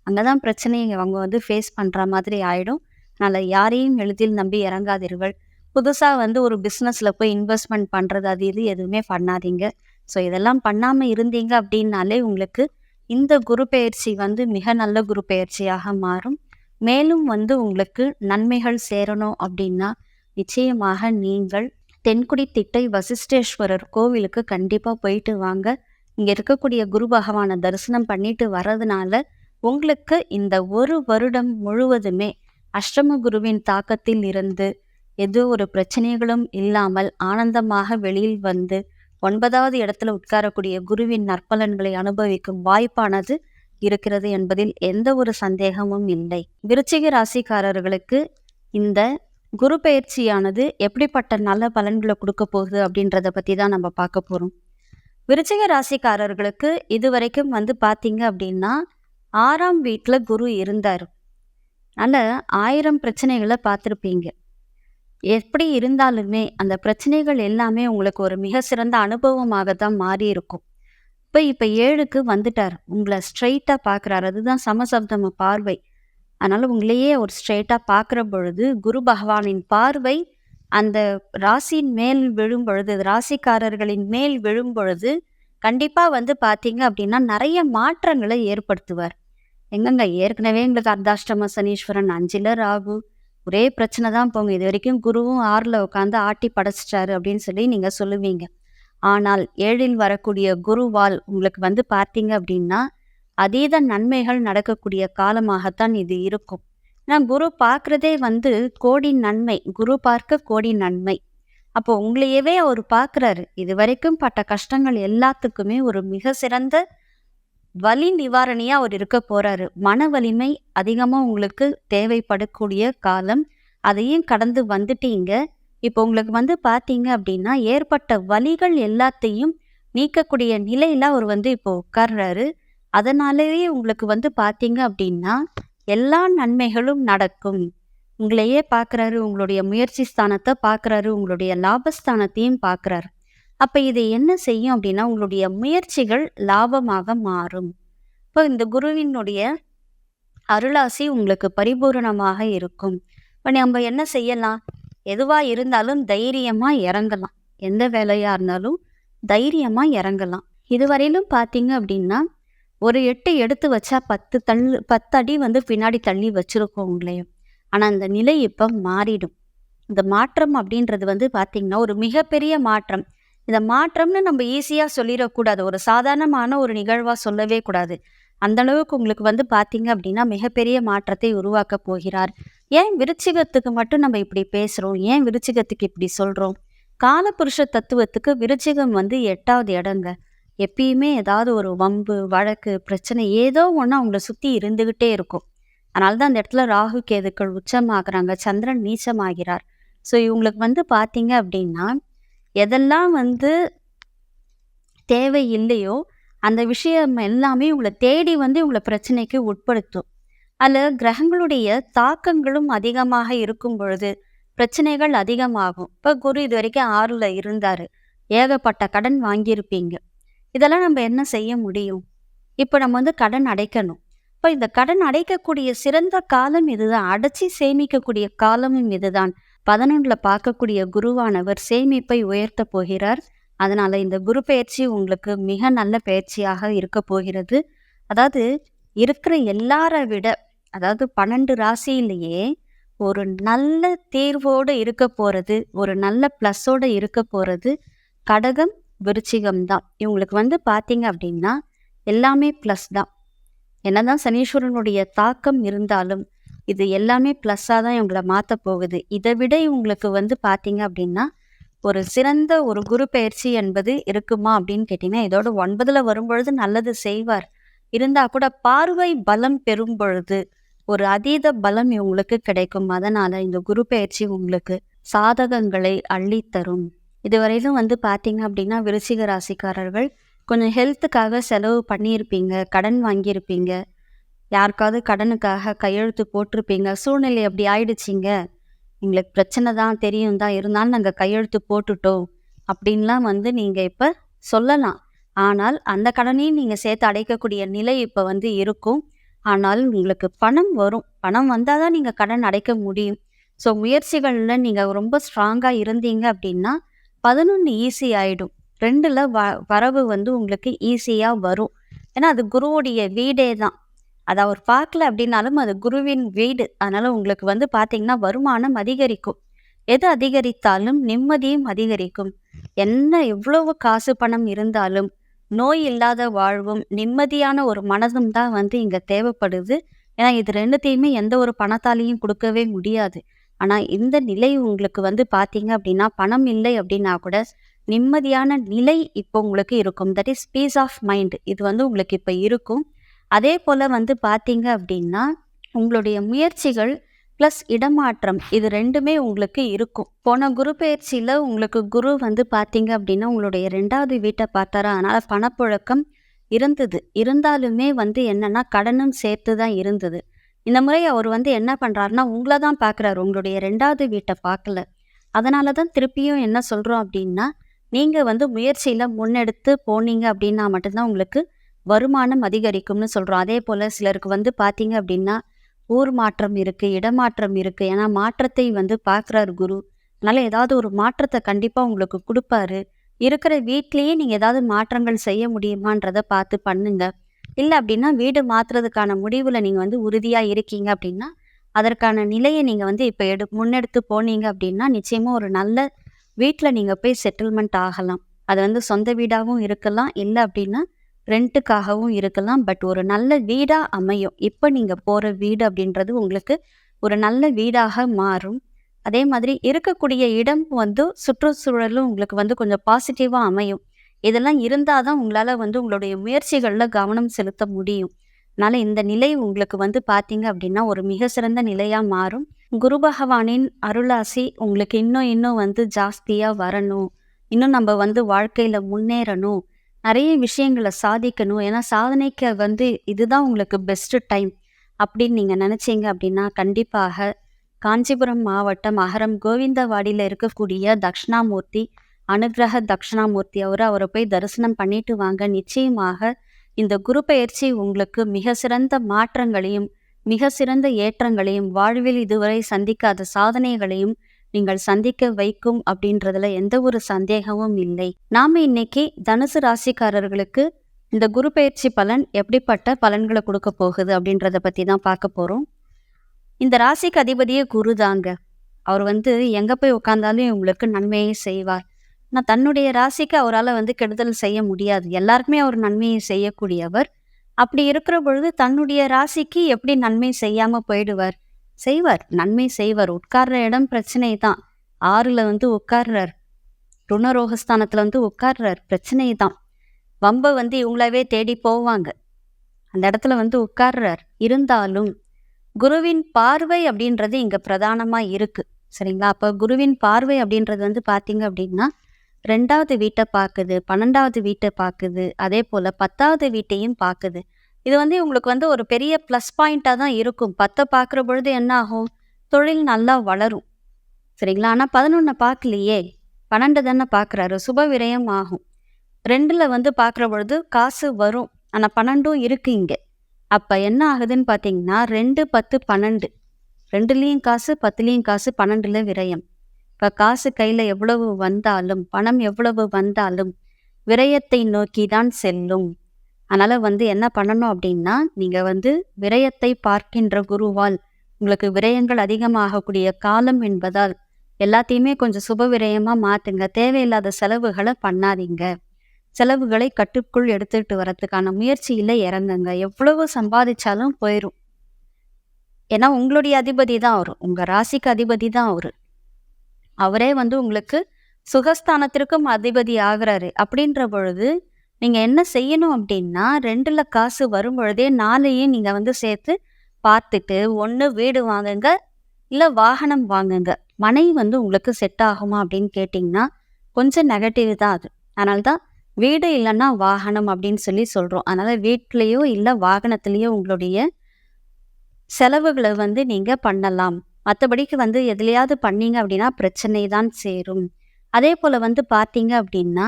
அங்கதான் பிரச்சனைய அவங்க வந்து ஃபேஸ் பண்ற மாதிரி ஆயிடும். அதனால யாரையும் எளிதில் நம்பி இறங்காதீர்கள். புதுசா வந்து ஒரு பிசினஸ்ல போய் இன்வெஸ்ட்மெண்ட் பண்றது அது இது எதுவுமே பண்ணாதீங்க. ஸோ இதெல்லாம் பண்ணாம இருந்தீங்க அப்படின்னாலே உங்களுக்கு இந்த குரு பெயர்ச்சி வந்து மிக நல்ல குரு பெயர்ச்சியாக மாறும். மேலும் வந்து உங்களுக்கு நன்மைகள் சேரணும் அப்படின்னா, நிச்சயமாக நீங்கள் தென்குடி திட்டை வசிஷ்டேஸ்வரர் கோவிலுக்கு கண்டிப்பா போயிட்டு வாங்க. இங்க இருக்கக்கூடிய குரு பகவானை தரிசனம் பண்ணிட்டு வர்றதுனால, உங்களுக்கு இந்த 1 வருடம் முழுவதுமே அஷ்டம குருவின் தாக்கத்தில் இருந்து எந்த ஒரு பிரச்சனைகளும் இல்லாமல் ஆனந்தமாக வெளியில் வந்து 9வது இடத்துல உட்காரக்கூடிய குருவின் நற்பலன்களை அனுபவிக்கும் வாய்ப்பானது இருக்கிறது என்பதில் எந்த ஒரு சந்தேகமும் இல்லை. விருச்சிக ராசிக்காரர்களுக்கு இந்த குரு பெயர்ச்சியானது எப்படிப்பட்ட நல்ல பலன்களை கொடுக்க போகுது அப்படின்றத பத்தி தான் நம்ம பார்க்க போறோம். விருச்சிக ராசிக்காரர்களுக்கு இதுவரைக்கும் வந்து பார்த்தீங்க அப்படின்னா 6ஆம் வீட்டுல குரு இருந்தார். அதனால 1000 பிரச்சனைகளை பார்த்துருப்பீங்க. எப்படி இருந்தாலுமே அந்த பிரச்சனைகள் எல்லாமே உங்களுக்கு ஒரு மிக சிறந்த அனுபவமாக தான் மாறி இருக்கும். இப்ப 7க்கு வந்துட்டார். உங்களை ஸ்ட்ரெயிட்டா பார்க்குறாரு. அதுதான் சமசப்தம பார்வை. அதனால உங்களையே ஒரு ஸ்ட்ரெயிட்டா பார்க்குற பொழுது குரு பகவானின் பார்வை அந்த ராசியின் மேல் விழும் பொழுது, ராசிக்காரர்களின் மேல் விழும் பொழுது கண்டிப்பா வந்து பார்த்தீங்க அப்படின்னா நிறைய மாற்றங்களை ஏற்படுத்துவார். எங்கங்க ஏற்கனவே எங்களுக்கு அர்த்தாஷ்டம சனீஸ்வரன் 5ல ராகு, ஒரே பிரச்சனை தான் போங்க. இது வரைக்கும் குருவும் 6ல உட்காந்து ஆட்டி படைச்சிட்டாரு அப்படின்னு சொல்லி நீங்க சொல்லுவீங்க. ஆனால் 7ல் வரக்கூடிய குருவால் உங்களுக்கு வந்து பார்த்தீங்க அப்படின்னா, அதீத நன்மைகள் நடக்கக்கூடிய காலமாகத்தான் இது இருக்கும். ஏன்னா குரு பார்க்கிறதே வந்து கோடி நன்மை. குரு பார்க்க கோடி நன்மை. அப்போ உங்களையவே அவர் பார்க்குறாரு. இதுவரைக்கும் பட்ட கஷ்டங்கள் எல்லாத்துக்குமே ஒரு மிக சிறந்த வலி நிவாரணியா அவர் இருக்க போறாரு. மன வலிமை அதிகமா உங்களுக்கு தேவைப்படக்கூடிய காலம். அதையும் கடந்து வந்துட்டீங்க. இப்போ உங்களுக்கு வந்து பார்த்தீங்க அப்படின்னா, ஏற்பட்ட வலிகள் எல்லாத்தையும் நீக்கக்கூடிய நிலையில அவர் வந்து இப்போ உட்கார்றாரு. அதனாலேயே உங்களுக்கு வந்து பார்த்தீங்க அப்படின்னா, எல்லா நன்மைகளும் நடக்கும். உங்களையே பார்க்குறாரு, உங்களுடைய முயற்சி ஸ்தானத்த பார்க்குறாரு, உங்களுடைய லாபஸ்தானத்தையும் பார்க்குறாரு. அப்ப இது என்ன செய்யும் அப்படின்னா, உங்களுடைய முயற்சிகள் லாபமாக மாறும். இப்போ இந்த குருவினுடைய அருளாசி உங்களுக்கு பரிபூரணமாக இருக்கும். இப்ப நம்ம என்ன செய்யலாம்? எதுவா இருந்தாலும் தைரியமா இறங்கலாம். எந்த வேலையா இருந்தாலும் தைரியமா இறங்கலாம். இதுவரையிலும் பார்த்தீங்க அப்படின்னா, ஒரு எட்டு எடுத்து வச்சா 10 அடி வந்து பின்னாடி தள்ளி வச்சிருக்கோம் உங்களையும். ஆனா அந்த நிலை இப்ப மாறிடும். இந்த மாற்றம் அப்படின்றது வந்து பார்த்தீங்கன்னா, ஒரு மிகப்பெரிய மாற்றம். இந்த மாற்றம்னு நம்ம ஈஸியா சொல்லிறக்கூடாது. ஒரு சாதாரணமான ஒரு நிகழ்வா சொல்லவே கூடாது. அந்த அளவுக்கு உங்களுக்கு வந்து பார்த்தீங்க அப்படின்னா, மிகப்பெரிய மாற்றத்தை உருவாக்கப் போகிறார். ஏன் விருச்சிகத்துக்கு மட்டும் நம்ம இப்படி பேசுறோம்? ஏன் விருச்சிகத்துக்கு இப்படி சொல்றோம்? காலபுருஷ தத்துவத்துக்கு விருச்சிகம் வந்து 8வது இடங்க. எப்பயுமே ஏதாவது ஒரு வம்பு, வழக்கு, பிரச்சனை ஏதோ ஒண்ணு அவங்கள சுத்தி இருந்துகிட்டே இருக்கும். அதனால தான் அந்த இடத்துல ராகு, கேதுக்கள் உச்சமாகுறாங்க. சந்திரன் நீச்சமாகிறார். ஸோ இவங்களுக்கு வந்து பார்த்தீங்க அப்படின்னா, எதெல்லாம் வந்து தேவை இல்லையோ, அந்த விஷயம் எல்லாமே உங்கள தேடி வந்து உங்கள பிரச்சனைக்கு உட்படுத்தும். அதுல கிரகங்களுடைய தாக்கங்களும் அதிகமாக இருக்கும் பொழுது, பிரச்சனைகள் அதிகமாகும். இப்ப குரு இதுவரைக்கும் 6ல இருந்தாரு. ஏகப்பட்ட கடன் வாங்கியிருப்பீங்க. இதெல்லாம் நம்ம என்ன செய்ய முடியும்? இப்ப நம்ம வந்து கடன் அடைக்கணும். இப்ப இந்த கடன் அடைக்கக்கூடிய சிறந்த காலம் இதுதான். அடைச்சு சேமிக்கக்கூடிய காலமும் இதுதான். 11ல பார்க்கக்கூடிய குருவானவர் சேமிப்பை உயர்த்தப் போகிறார். அதனால இந்த குரு பெயர்ச்சி உங்களுக்கு மிக நல்ல பெயர்ச்சியாக இருக்க போகிறது. அதாவது இருக்கிற எல்லார விட, அதாவது 12 ராசியிலேயே ஒரு நல்ல தீர்வோடு இருக்க போறது, ஒரு நல்ல ப்ளஸ்ஸோட இருக்க போறது கடகம், விருச்சிகம் தான். இவங்களுக்கு வந்து பார்த்தீங்க அப்படின்னா, எல்லாமே ப்ளஸ் தான். என்னதான் சனீஸ்வரனுடைய தாக்கம் இருந்தாலும், இது எல்லாமே ப்ளஸ்ஸா தான் இவங்கள மாற்றப் போகுது. இதை விட இவங்களுக்கு வந்து பார்த்தீங்க அப்படின்னா, ஒரு சிறந்த ஒரு குரு பெயர்ச்சி என்பது இருக்குமா அப்படின்னு கேட்டிங்கன்னா, இதோட 9ல வரும்பொழுது நல்லது செய்வார். இருந்தா கூட பார்வை பலம் பெறும் பொழுது, ஒரு அதீத பலம் இவங்களுக்கு கிடைக்கும். அதனால இந்த குரு பெயர்ச்சி உங்களுக்கு சாதகங்களை அள்ளித்தரும். இதுவரையிலும் வந்து பார்த்தீங்க அப்படின்னா, விருச்சிக ராசிக்காரர்கள் கொஞ்சம் ஹெல்த்துக்காக செலவு பண்ணியிருப்பீங்க, கடன் வாங்கியிருப்பீங்க, யாருக்காவது கடனுக்காக கையெழுத்து போட்டிருப்பீங்க. சூழ்நிலை அப்படி ஆயிடுச்சிங்க, எங்களுக்கு பிரச்சனை தான் தெரியும் தான், இருந்தாலும் நாங்கள் கையெழுத்து போட்டுட்டோம் அப்படின்லாம் வந்து நீங்கள் இப்போ சொல்லலாம். ஆனால் அந்த கடனையும் நீங்கள் சேர்த்து அடைக்கக்கூடிய நிலை இப்போ வந்து இருக்கும். ஆனால் உங்களுக்கு பணம் வரும். பணம் வந்தால் தான் நீங்கள் கடன் அடைக்க முடியும். ஸோ முயற்சிகளில் நீங்கள் ரொம்ப ஸ்ட்ராங்காக இருந்தீங்க அப்படின்னா 11 ஈஸி ஆகிடும். 2ல் வரவு வந்து உங்களுக்கு ஈஸியாக வரும். ஏன்னா அது குருவுடைய வீடே தான். அதை அவர் பார்க்கல அப்படின்னாலும் அது குருவின் வீடு. அதனால உங்களுக்கு வந்து பார்த்தீங்கன்னா வருமானம் அதிகரிக்கும். எது அதிகரித்தாலும் நிம்மதியும் அதிகரிக்கும். என்ன எவ்வளவு காசு பணம் இருந்தாலும் நோய் இல்லாத வாழ்வும் நிம்மதியான ஒரு மனதும் தான் வந்து இங்க தேவைப்படுது. ஏன்னா இது 2த்தையுமே எந்த ஒரு பணத்தாலையும் கொடுக்கவே முடியாது. ஆனா இந்த நிலை உங்களுக்கு வந்து பார்த்தீங்க அப்படின்னா, பணம் இல்லை அப்படின்னா கூட நிம்மதியான நிலை இப்போ உங்களுக்கு இருக்கும். That is peace of mind. இது வந்து உங்களுக்கு இப்போ இருக்கும். அதே போல வந்து பார்த்தீங்க அப்படின்னா, உங்களுடைய முயற்சிகள் ப்ளஸ் இடமாற்றம் இது 2மே உங்களுக்கு இருக்கும். போன குரு பெயர்ச்சியில உங்களுக்கு குரு வந்து பார்த்தீங்க அப்படின்னா, உங்களுடைய 2வது வீட்டை பார்த்தாரா, அதனால பணப்புழக்கம் இருந்தது. இருந்தாலுமே வந்து என்னன்னா, கடனும் சேர்த்து தான் இருந்தது. இந்த முறை அவர் வந்து என்ன பண்றாருன்னா, உங்கள தான் பார்க்குறாரு. உங்களுடைய 2வது வீட்டை பார்க்கல. அதனால தான் திருப்பியும் என்ன சொல்றோம் அப்படின்னா, நீங்க வந்து முயற்சியில முன்னெடுத்து போனீங்க அப்படின்னா மட்டும்தான் உங்களுக்கு வருமானம் அதிகரிக்கும்னு சொல்றோம். அதே போல சிலருக்கு வந்து பார்த்தீங்க அப்படின்னா, ஊர் மாற்றம் இருக்கு, இடமாற்றம் இருக்கு. ஏன்னா மாற்றத்தை வந்து பார்க்குறாரு குரு. அதனால ஏதாவது ஒரு மாற்றத்தை கண்டிப்பா உங்களுக்கு கொடுப்பாரு. இருக்கிற வீட்லயே நீங்க ஏதாவது மாற்றங்கள் செய்ய முடியுமான்றத பார்த்து பண்ணுங்க. இல்ல அப்படின்னா வீடு மாத்துறதுக்கான முடிவுல நீங்க வந்து உறுதியா இருக்கீங்க அப்படின்னா, அதற்கான நிலையை நீங்க வந்து இப்ப முன்னெடுத்து போனீங்க அப்படின்னா, நிச்சயமா ஒரு நல்ல வீட்ல நீங்க போய் செட்டில்மெண்ட் ஆகலாம். அது வந்து சொந்த வீடாகவும் இருக்கலாம், இல்லை அப்படின்னா ரெண்ட்டுக்காகவும் இருக்கலாம். பட் ஒரு நல்ல வீடா அமையும். இப்போ நீங்க போற வீடு அப்படின்றது உங்களுக்கு ஒரு நல்ல வீடாக மாறும். அதே மாதிரி இருக்கக்கூடிய இடம் வந்து சுற்றுச்சூழலும் உங்களுக்கு வந்து கொஞ்சம் பாசிட்டிவா அமையும். இதெல்லாம் இருந்தா தான் உங்களால வந்து உங்களுடைய முயற்சிகள்ல கவனம் செலுத்த முடியும். அதனால இந்த நிலை உங்களுக்கு வந்து பார்த்தீங்க அப்படின்னா, ஒரு மிக சிறந்த நிலையா மாறும். குரு பகவானின் அருளாசி உங்களுக்கு இன்னும் இன்னும் வந்து ஜாஸ்தியா வரணும். இன்னும் நம்ம வந்து வாழ்க்கையில முன்னேறணும். நிறைய விஷயங்கள சாதிக்கணும். ஏன்னா சாதனைக்கு வந்து இதுதான் உங்களுக்கு பெஸ்ட் டைம் அப்படின்னு நீங்க நினைச்சீங்க அப்படின்னா, கண்டிப்பாக காஞ்சிபுரம் மாவட்டம் அகரம் கோவிந்தவாடியில இருக்கக்கூடிய தக்ஷணாமூர்த்தி, அனுக்கிரக தக்ஷணாமூர்த்தி அவரை போய் தரிசனம் பண்ணிட்டு வாங்க. நிச்சயமாக இந்த குரு பெயர்ச்சி உங்களுக்கு மிக சிறந்த மாற்றங்களையும், மிக சிறந்த ஏற்றங்களையும், வாழ்வில் இதுவரை சந்திக்காத சாதனைகளையும் நீங்கள் சந்திக்க வைக்கும் அப்படின்றதுல எந்த ஒரு சந்தேகமும் இல்லை. நாம இன்னைக்கு தனுசு ராசிக்காரர்களுக்கு இந்த குரு பெயர்ச்சி பலன் எப்படிப்பட்ட பலன்களை கொடுக்க போகுது அப்படின்றத பத்தி தான் பார்க்க போறோம். இந்த ராசிக்கு அதிபதியே குரு தாங்க. அவர் வந்து எங்க போய் உட்கார்ந்தாலும் உங்களுக்கு நன்மையை செய்வார். ஆனால் தன்னுடைய ராசிக்கு அவரால் வந்து கெடுதல் செய்ய முடியாது. எல்லாருக்குமே அவர் நன்மையை செய்யக்கூடியவர். அப்படி இருக்கிற பொழுது தன்னுடைய ராசிக்கு எப்படி நன்மை செய்யாம போயிடுவார்? செய்வார், நன்மை செய்வார். உட்கார்ற இடம் பிரச்சனை தான். 6ல வந்து உட்கார்றார், ருணரோகஸ்தானத்துல வந்து உட்கார்றார், பிரச்சனை தான். வம்ப வந்து இவங்களாவே தேடி போவாங்க. அந்த இடத்துல வந்து உட்கார்றார். இருந்தாலும் குருவின் பார்வை அப்படின்றது இங்க பிரதானமா இருக்கு. சரிங்களா? அப்ப குருவின் பார்வை அப்படின்றது வந்து பாத்தீங்க அப்படின்னா 2வது வீட்டை பார்க்குது, 12வது வீட்டை பார்க்குது, அதே போல 10வது வீட்டையும் பார்க்குது. இது வந்து உங்களுக்கு வந்து ஒரு பெரிய ப்ளஸ் பாயிண்டா தான் இருக்கும். 10 பார்க்குற பொழுது என்ன ஆகும்? தொழில் நல்லா வளரும். சரிங்களா? ஆனா 11 பார்க்கலையே, 12 தானே பார்க்குறாரு, சுப விரயம் ஆகும். 2ல வந்து பார்க்குற பொழுது காசு வரும். ஆனா 12ம் இருக்கு இங்க. அப்ப என்ன ஆகுதுன்னு பார்த்தீங்கன்னா 2, 10, 12 2லயும் காசு, 10லயும் காசு, 12ல விரயம். இப்ப காசு கையில எவ்வளவு வந்தாலும், பணம் எவ்வளவு வந்தாலும் விரயத்தை நோக்கி தான் செல்லும். அதனால வந்து என்ன பண்ணணும் அப்படின்னா, நீங்க வந்து விரயத்தை பார்க்கின்ற குருவால் உங்களுக்கு விரயங்கள் அதிகமாகக்கூடிய காலம் என்பதால் எல்லாத்தையுமே கொஞ்சம் சுப விரயமா மாத்துங்க. தேவையில்லாத செலவுகளை பண்ணாதீங்க. செலவுகளை கட்டுக்குள் எடுத்துட்டு வரதுக்கான முயற்சியில இறங்குங்க. எவ்வளவு சம்பாதிச்சாலும் போயிரும். ஏன்னா உங்களுடைய அதிபதி தான் அவரு. உங்க ராசிக்கு அதிபதி தான் அவரு. அவரே வந்து உங்களுக்கு சுகஸ்தானத்திற்கும் அதிபதி ஆகிறாரு. அப்படின்ற பொழுது நீங்க என்ன செய்யணும் அப்படின்னா, 2ல காசு வரும் பொழுதே 4யும் நீங்க வந்து சேர்த்து பார்த்துட்டு, ஒண்ணு வீடு வாங்குங்க, இல்ல வாகனம் வாங்குங்க. மனை வந்து உங்களுக்கு செட் ஆகுமா அப்படின்னு கேட்டிங்கன்னா, கொஞ்சம் நெகட்டிவ் தான் அது. அதனால தான் வீடு இல்லைன்னா வாகனம் அப்படின்னு சொல்லி சொல்றோம். அதனால வீட்லயோ இல்ல வாகனத்திலயோ உங்களுடைய செலவுகளை வந்து நீங்க பண்ணலாம். மற்றபடிக்கு வந்து எதுலையாவது பண்ணீங்க அப்படின்னா பிரச்சனை தான் சேரும். அதே போல வந்து பார்த்தீங்க அப்படின்னா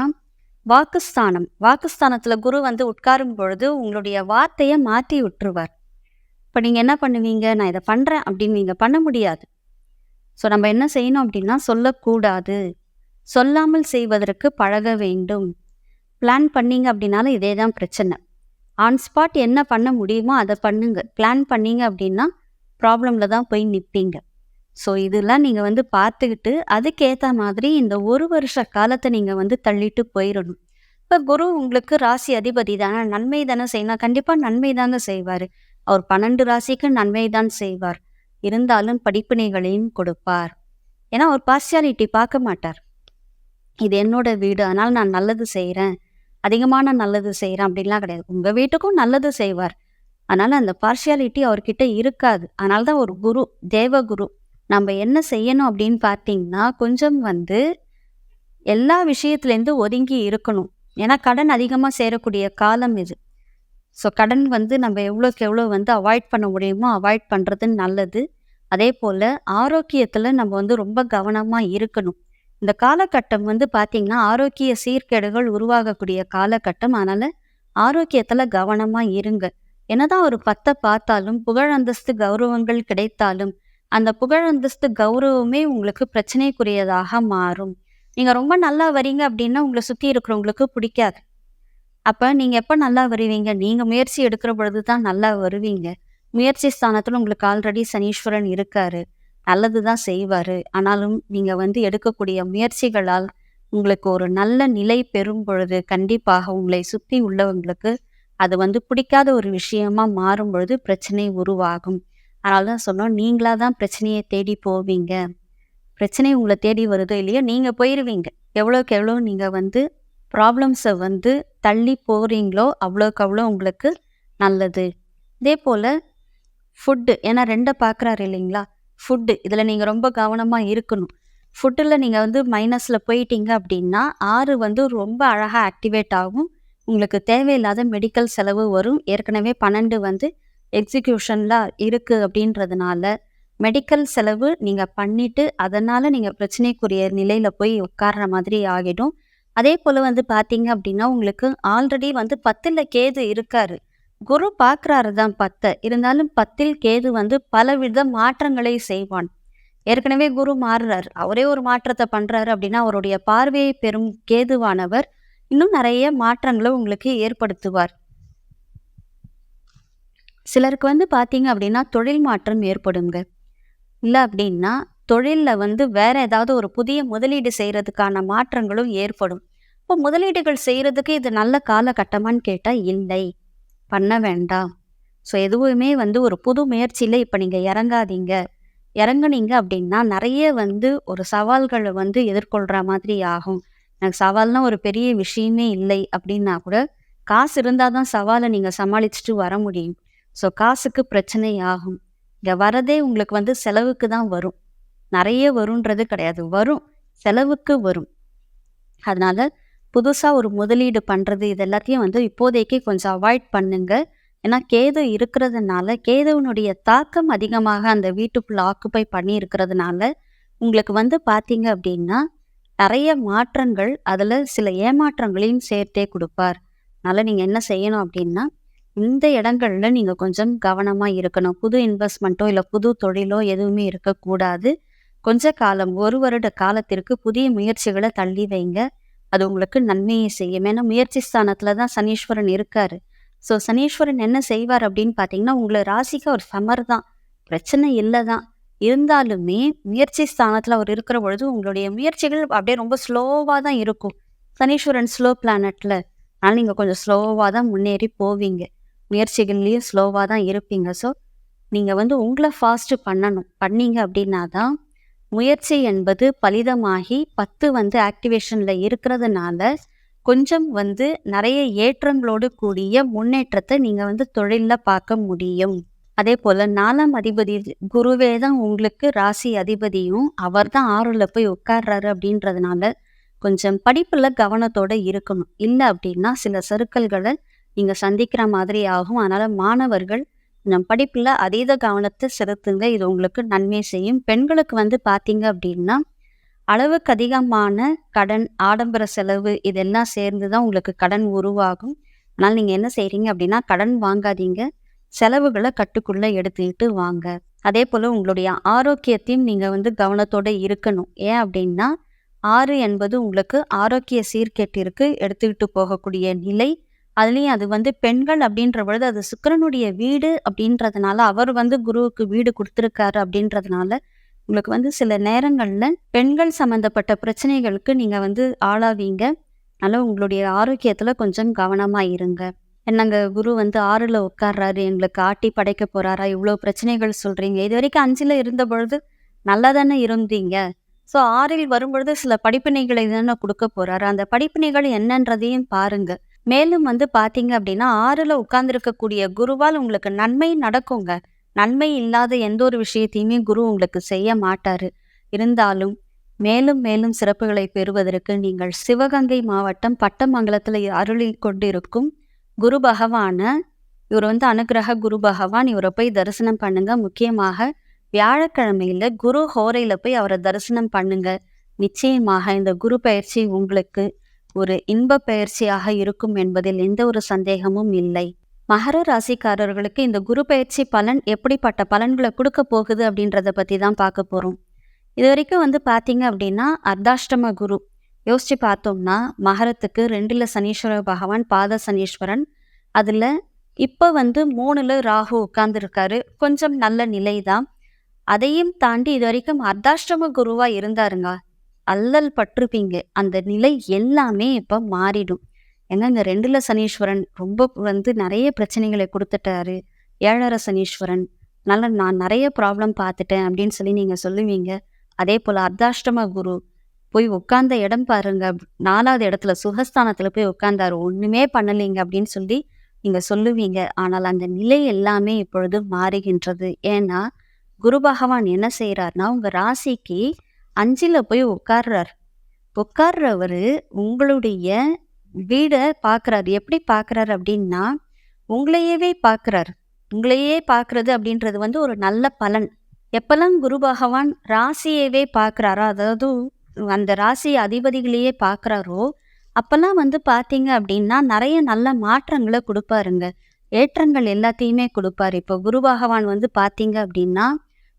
வாக்குஸ்தானத்துல குரு வந்து உட்காரும் பொழுது உங்களுடைய வார்த்தையை மாற்றி விட்டுருவார். இப்போ நீங்க என்ன பண்ணுவீங்க? நான் இதை பண்றேன் அப்படின்னு நீங்க பண்ண முடியாது. ஸோ நம்ம என்ன செய்யணும் அப்படின்னா, சொல்லக்கூடாது. சொல்லாமல் செய்வதற்கு பழக வேண்டும். பிளான் பண்ணீங்க அப்படின்னாலும் இதே தான் பிரச்சனை. ஆன் ஸ்பாட் என்ன பண்ண முடியுமோ அதை பண்ணுங்க. பிளான் பண்ணீங்க அப்படின்னா ப்ராப்ளம்ல தான் போய் நிற்பீங்க. ஸோ இதெல்லாம் நீங்க வந்து பார்த்துக்கிட்டு அதுக்கேற்ற மாதிரி இந்த 1 வருஷ காலத்தை நீங்க வந்து தள்ளிட்டு போயிடணும். இப்போ குரு உங்களுக்கு ராசி அதிபதி தானே, நன்மை தானே செய்யணும். கண்டிப்பாக நன்மை தாங்க செய்வார். அவர் 12 ராசிக்கு நன்மை தான் செய்வார். இருந்தாலும் படிப்பினைகளையும் கொடுப்பார். ஏன்னா அவர் பார்சியாலிட்டி பார்க்க மாட்டார். இது என்னோட வீடு, அதனால நான் நல்லது செய்கிறேன், அதிகமான நல்லது செய்கிறேன் அப்படின்லாம் கிடையாது. உங்கள் வீட்டுக்கும் நல்லது செய்வார். அதனால் அந்த பார்ஷியாலிட்டி அவர்கிட்ட இருக்காது. அதனால தான் ஒரு குரு, தேவகுரு. நம்ம என்ன செய்யணும் அப்படின்னு பார்த்தீங்கன்னா, கொஞ்சம் வந்து எல்லா விஷயத்துலேருந்து ஒதுங்கி இருக்கணும். ஏன்னா கடன் அதிகமாக சேரக்கூடிய காலம் இது. ஸோ கடன் வந்து நம்ம எவ்வளோக்கு எவ்வளோ வந்து அவாய்ட் பண்ண முடியுமோ அவாய்ட் பண்ணுறது நல்லது. அதே போல் ஆரோக்கியத்தில் நம்ம வந்து ரொம்ப கவனமாக இருக்கணும். இந்த காலகட்டம் வந்து பார்த்தீங்கன்னா ஆரோக்கிய சீர்கேடுகள் உருவாகக்கூடிய காலகட்டம். அதனால் ஆரோக்கியத்தில் கவனமாக இருங்க. என்னதான் ஒரு 10 பார்த்தாலும் புகழ் அந்தஸ்து கௌரவங்கள் கிடைத்தாலும் அந்த புகழ் அந்தஸ்து கௌரவமே உங்களுக்கு பிரச்சனைக்குரியதாக மாறும். நீங்கள் ரொம்ப நல்லா வரீங்க அப்படின்னா உங்களை சுற்றி இருக்கிறவங்களுக்கு பிடிக்காது. அப்போ நீங்கள் எப்போ நல்லா வருவீங்க? நீங்கள் முயற்சி எடுக்கிற பொழுது தான் நல்லா வருவீங்க. முயற்சி ஸ்தானத்தில் உங்களுக்கு ஆல்ரெடி சனீஸ்வரன் இருக்காரு, நல்லது தான் செய்வார். ஆனாலும் நீங்கள் வந்து எடுக்கக்கூடிய முயற்சிகளால் உங்களுக்கு ஒரு நல்ல நிலை பெறும் பொழுது கண்டிப்பாக உங்களை சுற்றி உள்ளவங்களுக்கு அது வந்து பிடிக்காத ஒரு விஷயமா மாறும் பொழுது பிரச்சனை உருவாகும். அதனால தான் சொன்னோம், நீங்களா தான் பிரச்சனையை தேடி போவீங்க. பிரச்சனை உங்களை தேடி வருதோ இல்லையோ நீங்க போயிருவீங்க. எவ்வளோக்கு எவ்வளோ நீங்க வந்து ப்ராப்ளம்ஸை வந்து தள்ளி போறீங்களோ அவ்வளோக்கு அவ்வளோ உங்களுக்கு நல்லது. இதே போல ஃபுட்டு, ஏன்னா 2 பார்க்குறாரு இல்லைங்களா? ஃபுட்டு இதில் நீங்கள் ரொம்ப கவனமாக இருக்கணும். ஃபுட்டில் நீங்கள் வந்து மைனஸில் போயிட்டீங்க அப்படின்னா 6 வந்து ரொம்ப அழகாக ஆக்டிவேட் ஆகும். உங்களுக்கு தேவையில்லாத மெடிக்கல் செலவு வரும். ஏற்கனவே 12 வந்து எக்ஸிக்யூஷனில் இருக்குது அப்படின்றதுனால மெடிக்கல் செலவு நீங்கள் பண்ணிட்டு அதனால் நீங்கள் பிரச்சனைக்குரிய நிலையில் போய் உட்கார்ற மாதிரி ஆகிடும். அதே போல் வந்து பார்த்தீங்க அப்படின்னா உங்களுக்கு ஆல்ரெடி வந்து 10ல் கேது இருக்காரு. குரு பார்க்குறாரு தான் 10. இருந்தாலும் 10ல் கேது வந்து பலவித மாற்றங்களை செய்வான். ஏற்கனவே குரு மாறுறாரு. அவரே ஒரு மாற்றத்தை பண்றாரு அப்படின்னா, அவருடைய பார்வையை பெறும் கேதுவானவர் இன்னும் நிறைய மாற்றங்களை உங்களுக்கு ஏற்படுத்துவார். சிலருக்கு வந்து பார்த்தீங்க அப்படின்னா, தொழில் மாற்றம் ஏற்படுங்க. இல்ல அப்படின்னா, தொழில்ல வந்து வேற ஏதாவது ஒரு புதிய முதலீடு செய்றதுக்கான மாற்றங்களும் ஏற்படும். இப்போ முதலீடுகள் செய்றதுக்கு இது நல்ல காலகட்டமான்னு கேட்டா இல்லை. பண்ண வேண்டாம். ஸோ எதுவுமே வந்து ஒரு புது முயற்சியில இப்ப நீங்க இறங்காதீங்க. இறங்குனீங்க அப்படின்னா, நெறைய வந்து ஒரு சவால்கள வந்து எதிர்கொள்ற மாதிரி ஆகும். எனக்கு சவால்னா ஒரு பெரிய விஷயமே இல்லை அப்படின்னா கூட, காசு இருந்தா தான் சவால நீங்க சமாளிச்சுட்டு வர முடியும். ஸோ காசுக்கு பிரச்சனை ஆகும். இங்க வரதே உங்களுக்கு வந்து செலவுக்கு தான் வரும். நெறைய வரும்ன்றது கிடையாது. வரும். செலவுக்கு வரும். அதனால புதுசா ஒரு முதலீடு பண்றது இது எல்லாத்தையும் வந்து இப்போதைக்கு கொஞ்சம் அவாய்ட் பண்ணுங்க. ஏன்னா கேது இருக்கிறதுனால, கேதுவினுடைய தாக்கம் அதிகமாக அந்த வீட்டுக்குள்ள ஆக்குபை பண்ணி இருக்கிறதுனால, உங்களுக்கு வந்து பார்த்தீங்க அப்படின்னா, நெறைய மாற்றங்கள், அதுல சில ஏமாற்றங்களையும் சேர்த்தே குடுப்பார். அதனால நீங்க என்ன செய்யணும் அப்படின்னா, இந்த இடங்கள்ல நீங்க கொஞ்சம் கவனமா இருக்கணும். புது இன்வெஸ்ட்மெண்ட்டோ, இல்ல புது தொழிலோ எதுவுமே இருக்கக்கூடாது. கொஞ்ச காலம் 1 வருட காலத்திற்கு புதிய முயற்சிகள தள்ளி வைங்க. அது உங்களுக்கு நன்மையை செய்யும். ஏன்னா முயற்சி ஸ்தானத்துல தான் சனீஸ்வரன் இருக்காரு. ஸோ சனீஸ்வரன் என்ன செய்வார் அப்படின்னு பார்த்தீங்கன்னா, உங்கள ராசிக்கு அவர் சமர் தான். பிரச்சனை இல்ல தான். இருந்தாலுமே முயற்சி ஸ்தானத்துல அவர் இருக்கிற பொழுது உங்களுடைய முயற்சிகள் அப்படியே ரொம்ப ஸ்லோவா தான் இருக்கும். சனீஸ்வரன் ஸ்லோ பிளானட்ல. அதனால நீங்க கொஞ்சம் ஸ்லோவா தான் முன்னேறி போவீங்க. முயற்சிகள்லயும் ஸ்லோவா தான் இருப்பீங்க. ஸோ நீங்க வந்து உங்கள ஃபாஸ்ட் பண்ணணும். பண்ணீங்க அப்படின்னா தான் முயற்சி என்பது பலிதமாகி 10 வந்து ஆக்டிவேஷன்ல இருக்கிறதுனால, கொஞ்சம் வந்து நெறைய ஏற்றங்களோடு கூடிய முன்னேற்றத்தை நீங்க வந்து தொழில்ல பார்க்க முடியும். அதே போல 4ஆம் அதிபதி குருவே தான் உங்களுக்கு ராசி அதிபதியும், அவர் தான் 6ல போய் உட்கார்றாரு அப்படின்றதுனால, கொஞ்சம் படிப்புல கவனத்தோட இருக்கணும். இல்ல அப்படின்னா சில சறுக்கல்கள நீங்க சந்திக்கிற மாதிரி ஆகும். அதனால மாணவர்கள் கொஞ்சம் படிப்புல அதீத கவனத்தை செலுத்துங்க. இது உங்களுக்கு நன்மை செய்யும். பெண்களுக்கு வந்து பார்த்தீங்க அப்படின்னா, அளவுக்கு அதிகமான கடன், ஆடம்பர செலவு இதெல்லாம் சேர்ந்து தான் உங்களுக்கு கடன் உருவாகும். அதனால நீங்க என்ன செய்றீங்க அப்படின்னா, கடன் வாங்காதீங்க. செலவுகள கட்டுக்குள்ள எடுத்துக்கிட்டு வாங்க. அதே போல உங்களுடைய ஆரோக்கியத்தையும் நீங்க வந்து கவனத்தோட இருக்கணும். ஏன் அப்படின்னா, 6 என்பது உங்களுக்கு ஆரோக்கிய சீர்கேட்டிற்கு எடுத்துக்கிட்டு போகக்கூடிய நிலை. அதுலயும் அது வந்து பெண்கள் அப்படின்ற பொழுது அது சுக்கிரனுடைய வீடு அப்படின்றதுனால, அவர் வந்து குருவுக்கு வீடு குடுத்திருக்காரு அப்படின்றதுனால, உங்களுக்கு வந்து சில நேரங்கள்ல பெண்கள் சம்மந்தப்பட்ட பிரச்சனைகளுக்கு நீங்க வந்து ஆளாவீங்க. அதனால உங்களுடைய ஆரோக்கியத்துல கொஞ்சம் கவனமா இருங்க. என்னங்க குரு வந்து 6ல உட்கார்றாரு, எங்களுக்கு ஆட்டி படைக்க போறாரா? இவ்ளோ பிரச்சனைகள் சொல்றீங்க. இதுவரைக்கும் 5ல இருந்த பொழுது நல்லா தானே இருந்தீங்க. ஸோ 6ல் வரும்பொழுது சில படிப்பினைகளை தானே குடுக்க போறாரு. அந்த படிப்பினைகள் என்னன்றதையும் பாருங்க. மேலும் வந்து பார்த்தீங்க அப்படின்னா, 6ல உட்கார்ந்திருக்கக்கூடிய குருவால் உங்களுக்கு நன்மை நடக்குங்க. நன்மை இல்லாத எந்த ஒரு விஷயத்தையுமே குரு உங்களுக்கு செய்ய மாட்டாரு. இருந்தாலும் மேலும் மேலும் சிறப்புகளை பெறுவதற்கு நீங்கள் சிவகங்கை மாவட்டம் பட்டமங்கலத்துல அருளிக் கொண்டிருக்கும் குரு பகவான, இவர் வந்து அனுக்கிரக குரு பகவான், இவரை போய் தரிசனம் பண்ணுங்க. முக்கியமாக வியாழக்கிழமையில குரு ஹோரையில போய் அவரை தரிசனம் பண்ணுங்க. நிச்சயமாக இந்த குரு பயிற்சி உங்களுக்கு ஒரு இன்ப பயிற்சியாக இருக்கும் என்பதில் எந்த ஒரு சந்தேகமும் இல்லை. மகர ராசிக்காரர்களுக்கு இந்த குரு பயிற்சி பலன் எப்படிப்பட்ட பலன்களை கொடுக்க போகுது அப்படின்றத பத்தி தான் பார்க்க போறோம். இது வரைக்கும் வந்து பார்த்தீங்க அப்படின்னா அர்த்தாஷ்டம குரு யோசிச்சு பார்த்தோம்னா, மகரத்துக்கு 2ல சனீஸ்வர பகவான் பாத சனீஸ்வரன். அதுல இப்ப வந்து 3ல ராகு உட்கார்ந்துருக்காரு. கொஞ்சம் நல்ல நிலை தான். அதையும் தாண்டி இது வரைக்கும் அர்த்தாஷ்டம குருவா இருந்தாருங்க. அல்லல் பட்டிருப்பீங்க. அந்த நிலை எல்லாமே இப்ப மாறிடும். ஏன்னா இந்த 2ல சனீஸ்வரன் ரொம்ப வந்து நெறைய பிரச்சனைகளை குடுத்துட்டாரு. 7 சனீஸ்வரன். அதனால நான் நெறைய ப்ராப்ளம் பார்த்துட்டேன் அப்படின்னு சொல்லி நீங்க சொல்லுவீங்க. அதேபோல அர்த்தாஷ்டம குரு போய் உட்கார்ந்த இடம் பாருங்க. 4வது இடத்துல சுகஸ்தானத்துல போய் உட்கார்ந்தாரு. ஒண்ணுமே பண்ணலைங்க அப்படின்னு சொல்லி நீங்க சொல்லுவீங்க. ஆனால் அந்த நிலை எல்லாமே இப்பொழுது மாறுகின்றது. ஏன்னா, குரு பகவான் என்ன செய்றார்னா, உங்க ராசிக்கு 5ல போய் உட்கார்றார். உட்கார்றவரு உங்களுடைய வீட பார்க்குறாரு. எப்படி பார்க்குறாரு அப்படின்னா, உங்களையவே பார்க்குறாரு. உங்களையே பார்க்குறது அப்படின்றது வந்து ஒரு நல்ல பலன். எப்பலாம் குரு பகவான் ராசியவே பார்க்குறாரோ, அதாவது அந்த ராசி அதிபதிகளையே பார்க்குறாரோ, அப்பலாம் வந்து பார்த்தீங்க அப்படின்னா, நெறைய நல்ல மாற்றங்கள குடுப்பாருங்க. ஏற்றங்கள் எல்லாத்தையுமே குடுப்பாரு. இப்போ குரு பகவான் வந்து பார்த்தீங்க அப்படின்னா,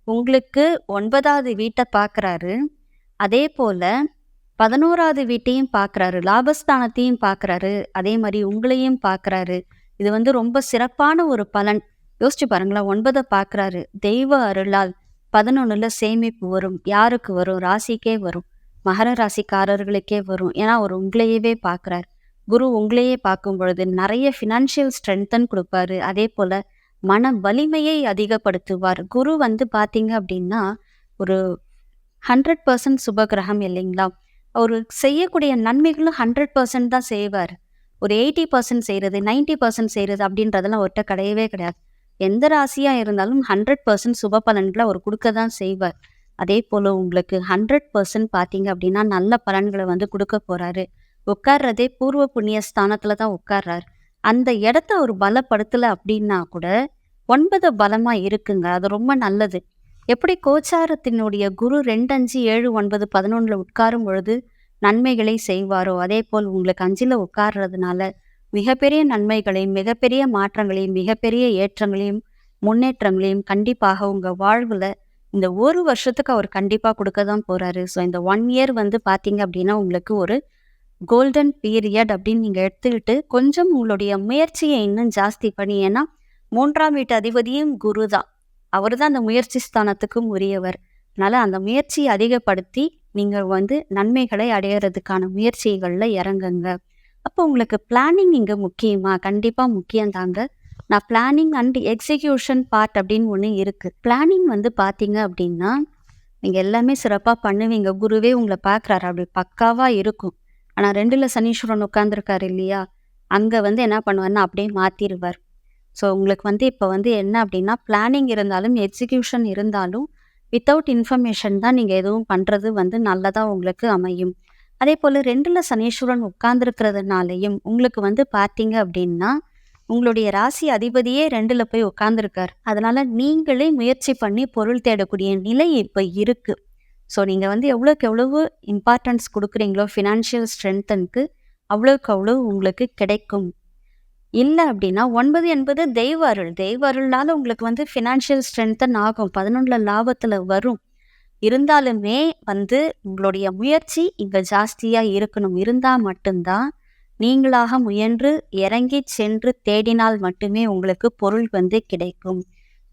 உங்களுக்கு 9வது வீட்ட பார்க்குறாரு. அதேபோல 11வது வீட்டையும் பார்க்குறாரு. லாபஸ்தானத்தையும் பார்க்குறாரு. அதே மாரி உங்களையும் பார்க்குறாரு. இது வந்து ரொம்ப சிறப்பான ஒரு பலன். யோசிச்சு பாருங்களேன். 9 பார்க்குறாரு. தெய்வ அருளால் 11ல சேமிப்பு வரும். யாருக்கு வரும்? ராசிக்கே வரும். மகர ராசிக்காரர்களுக்கே வரும். ஏன்னா, அவர் உங்களையவே பார்க்குறார். குரு உங்களையே பார்க்கும் பொழுது நெறைய ஃபினான்ஷியல் ஸ்ட்ரென்த்தன் குடுப்பாரு. அதேபோல மன வலிமையை அதிகப்படுத்துவார். குரு வந்து பார்த்தீங்க அப்படின்னா, ஒரு 100% சுப கிரகம் இல்லைங்களா? அவரு செய்யக்கூடிய நன்மைகளும் 100% தான் செய்வார். ஒரு 80% செய்றது, 90% செய்றது அப்படின்றதெல்லாம் அவர்ட்ட கிடையவே கிடையாது. எந்த ராசியா இருந்தாலும் 100% சுப பலன்கள அவர் குடுக்க தான் செய்வார். அதேபோல உங்களுக்கு 100% பார்த்தீங்க அப்படின்னா, நல்ல பலன்கள வந்து குடுக்க போறாரு. உட்கார்றதே பூர்வ புண்ணிய ஸ்தானத்துல தான் உட்கார்றாரு. அந்த இடத்த அவர் பலப்படுத்தல அப்படின்னா கூட, 9 பலமா இருக்குங்க. அது ரொம்ப நல்லது. எப்படி கோச்சாரத்தினுடைய குரு 2, 5, 7, 9, 11ல உட்காரும் பொழுது நன்மைகளை செய்வாரோ, அதேபோல் உங்களுக்கு 5ல உட்கார்றதுனால மிகப்பெரிய நன்மைகளையும், மிகப்பெரிய மாற்றங்களையும், மிகப்பெரிய ஏற்றங்களையும், முன்னேற்றங்களையும் கண்டிப்பாக உங்க வாழ்வுல இந்த 1 வருஷத்துக்கு அவர் கண்டிப்பா குடுக்க தான் போறாரு. ஸோ இந்த 1 இயர் வந்து பார்த்தீங்க அப்படின்னா, உங்களுக்கு ஒரு கோல்டன் பீரியட் அப்படின்னு நீங்க எடுத்துக்கிட்டு, கொஞ்சம் உங்களுடைய முயற்சிய இன்னும் ஜாஸ்தி பண்ணி ஏன்னா 3ஆம் வீட்டு அதிபதியும் குரு தான். அவரு தான் அந்த முயற்சி ஸ்தானத்துக்கும் உரியவர். அதனால அந்த முயற்சிய அதிகப்படுத்தி, நீங்க வந்து நன்மைகளை அடையறதுக்கான முயற்சிகள்ல இறங்குங்க. அப்போ உங்களுக்கு பிளானிங் இங்க முக்கியமா? கண்டிப்பா முக்கியம் தாங்க. நான் பிளானிங் அண்ட் எக்ஸிகியூஷன் பார்ட் அப்படின்னு ஒண்ணு இருக்கு. பிளானிங் வந்து பார்த்தீங்க அப்படின்னா, நீங்க எல்லாமே சிறப்பா பண்ணுவீங்க. குருவே உங்கள பார்க்குறாரு. அப்படி பக்காவா இருக்கும். ஆனா 2ல சனீஸ்வரன் உட்கார்ந்துருக்காரு இல்லையா? அங்க வந்து என்ன பண்ணுவாருன்னா, அப்படியே மாத்திருவார். ஸோ உங்களுக்கு வந்து இப்போ வந்து என்ன அப்படின்னா, பிளானிங் இருந்தாலும், எக்ஸிகியூஷன் இருந்தாலும், வித்தவுட் இன்ஃபர்மேஷன் தான் நீங்க எதுவும் பண்றது வந்து நல்லதா உங்களுக்கு அமையும். அதேபோல 2ல சனீஸ்வரன் உட்கார்ந்துருக்கிறதுனாலயும், உங்களுக்கு வந்து பார்த்தீங்க அப்படின்னா, உங்களுடைய ராசி அதிபதியே 2ல போய் உட்கார்ந்துருக்காரு. அதனால நீங்களே முயற்சி பண்ணி பொருள் தேடக்கூடிய நிலை இப்ப இருக்கு. ஸோ நீங்க வந்து எவ்வளோக்கு எவ்வளவு இம்பார்ட்டன்ஸ் குடுக்குறீங்களோ ஃபினான்ஷியல் ஸ்ட்ரென்த்தனுக்கு, அவ்வளோக்கு அவ்வளவு உங்களுக்கு கிடைக்கும். இல்ல அப்படின்னா 9 என்பது தெய்வ அருள். தெய்வ அருள்னால உங்களுக்கு வந்து ஃபினான்ஷியல் ஸ்ட்ரென்த்தன் ஆகும். 11ல லாபத்துல வரும். இருந்தாலுமே வந்து உங்களுடைய முயற்சி இங்க ஜாஸ்தியா இருக்கணும். இருந்தா மட்டும்தான் நீங்களாக முயன்று இறங்கி சென்று தேடினால் மட்டுமே உங்களுக்கு பொருள் வந்து கிடைக்கும்.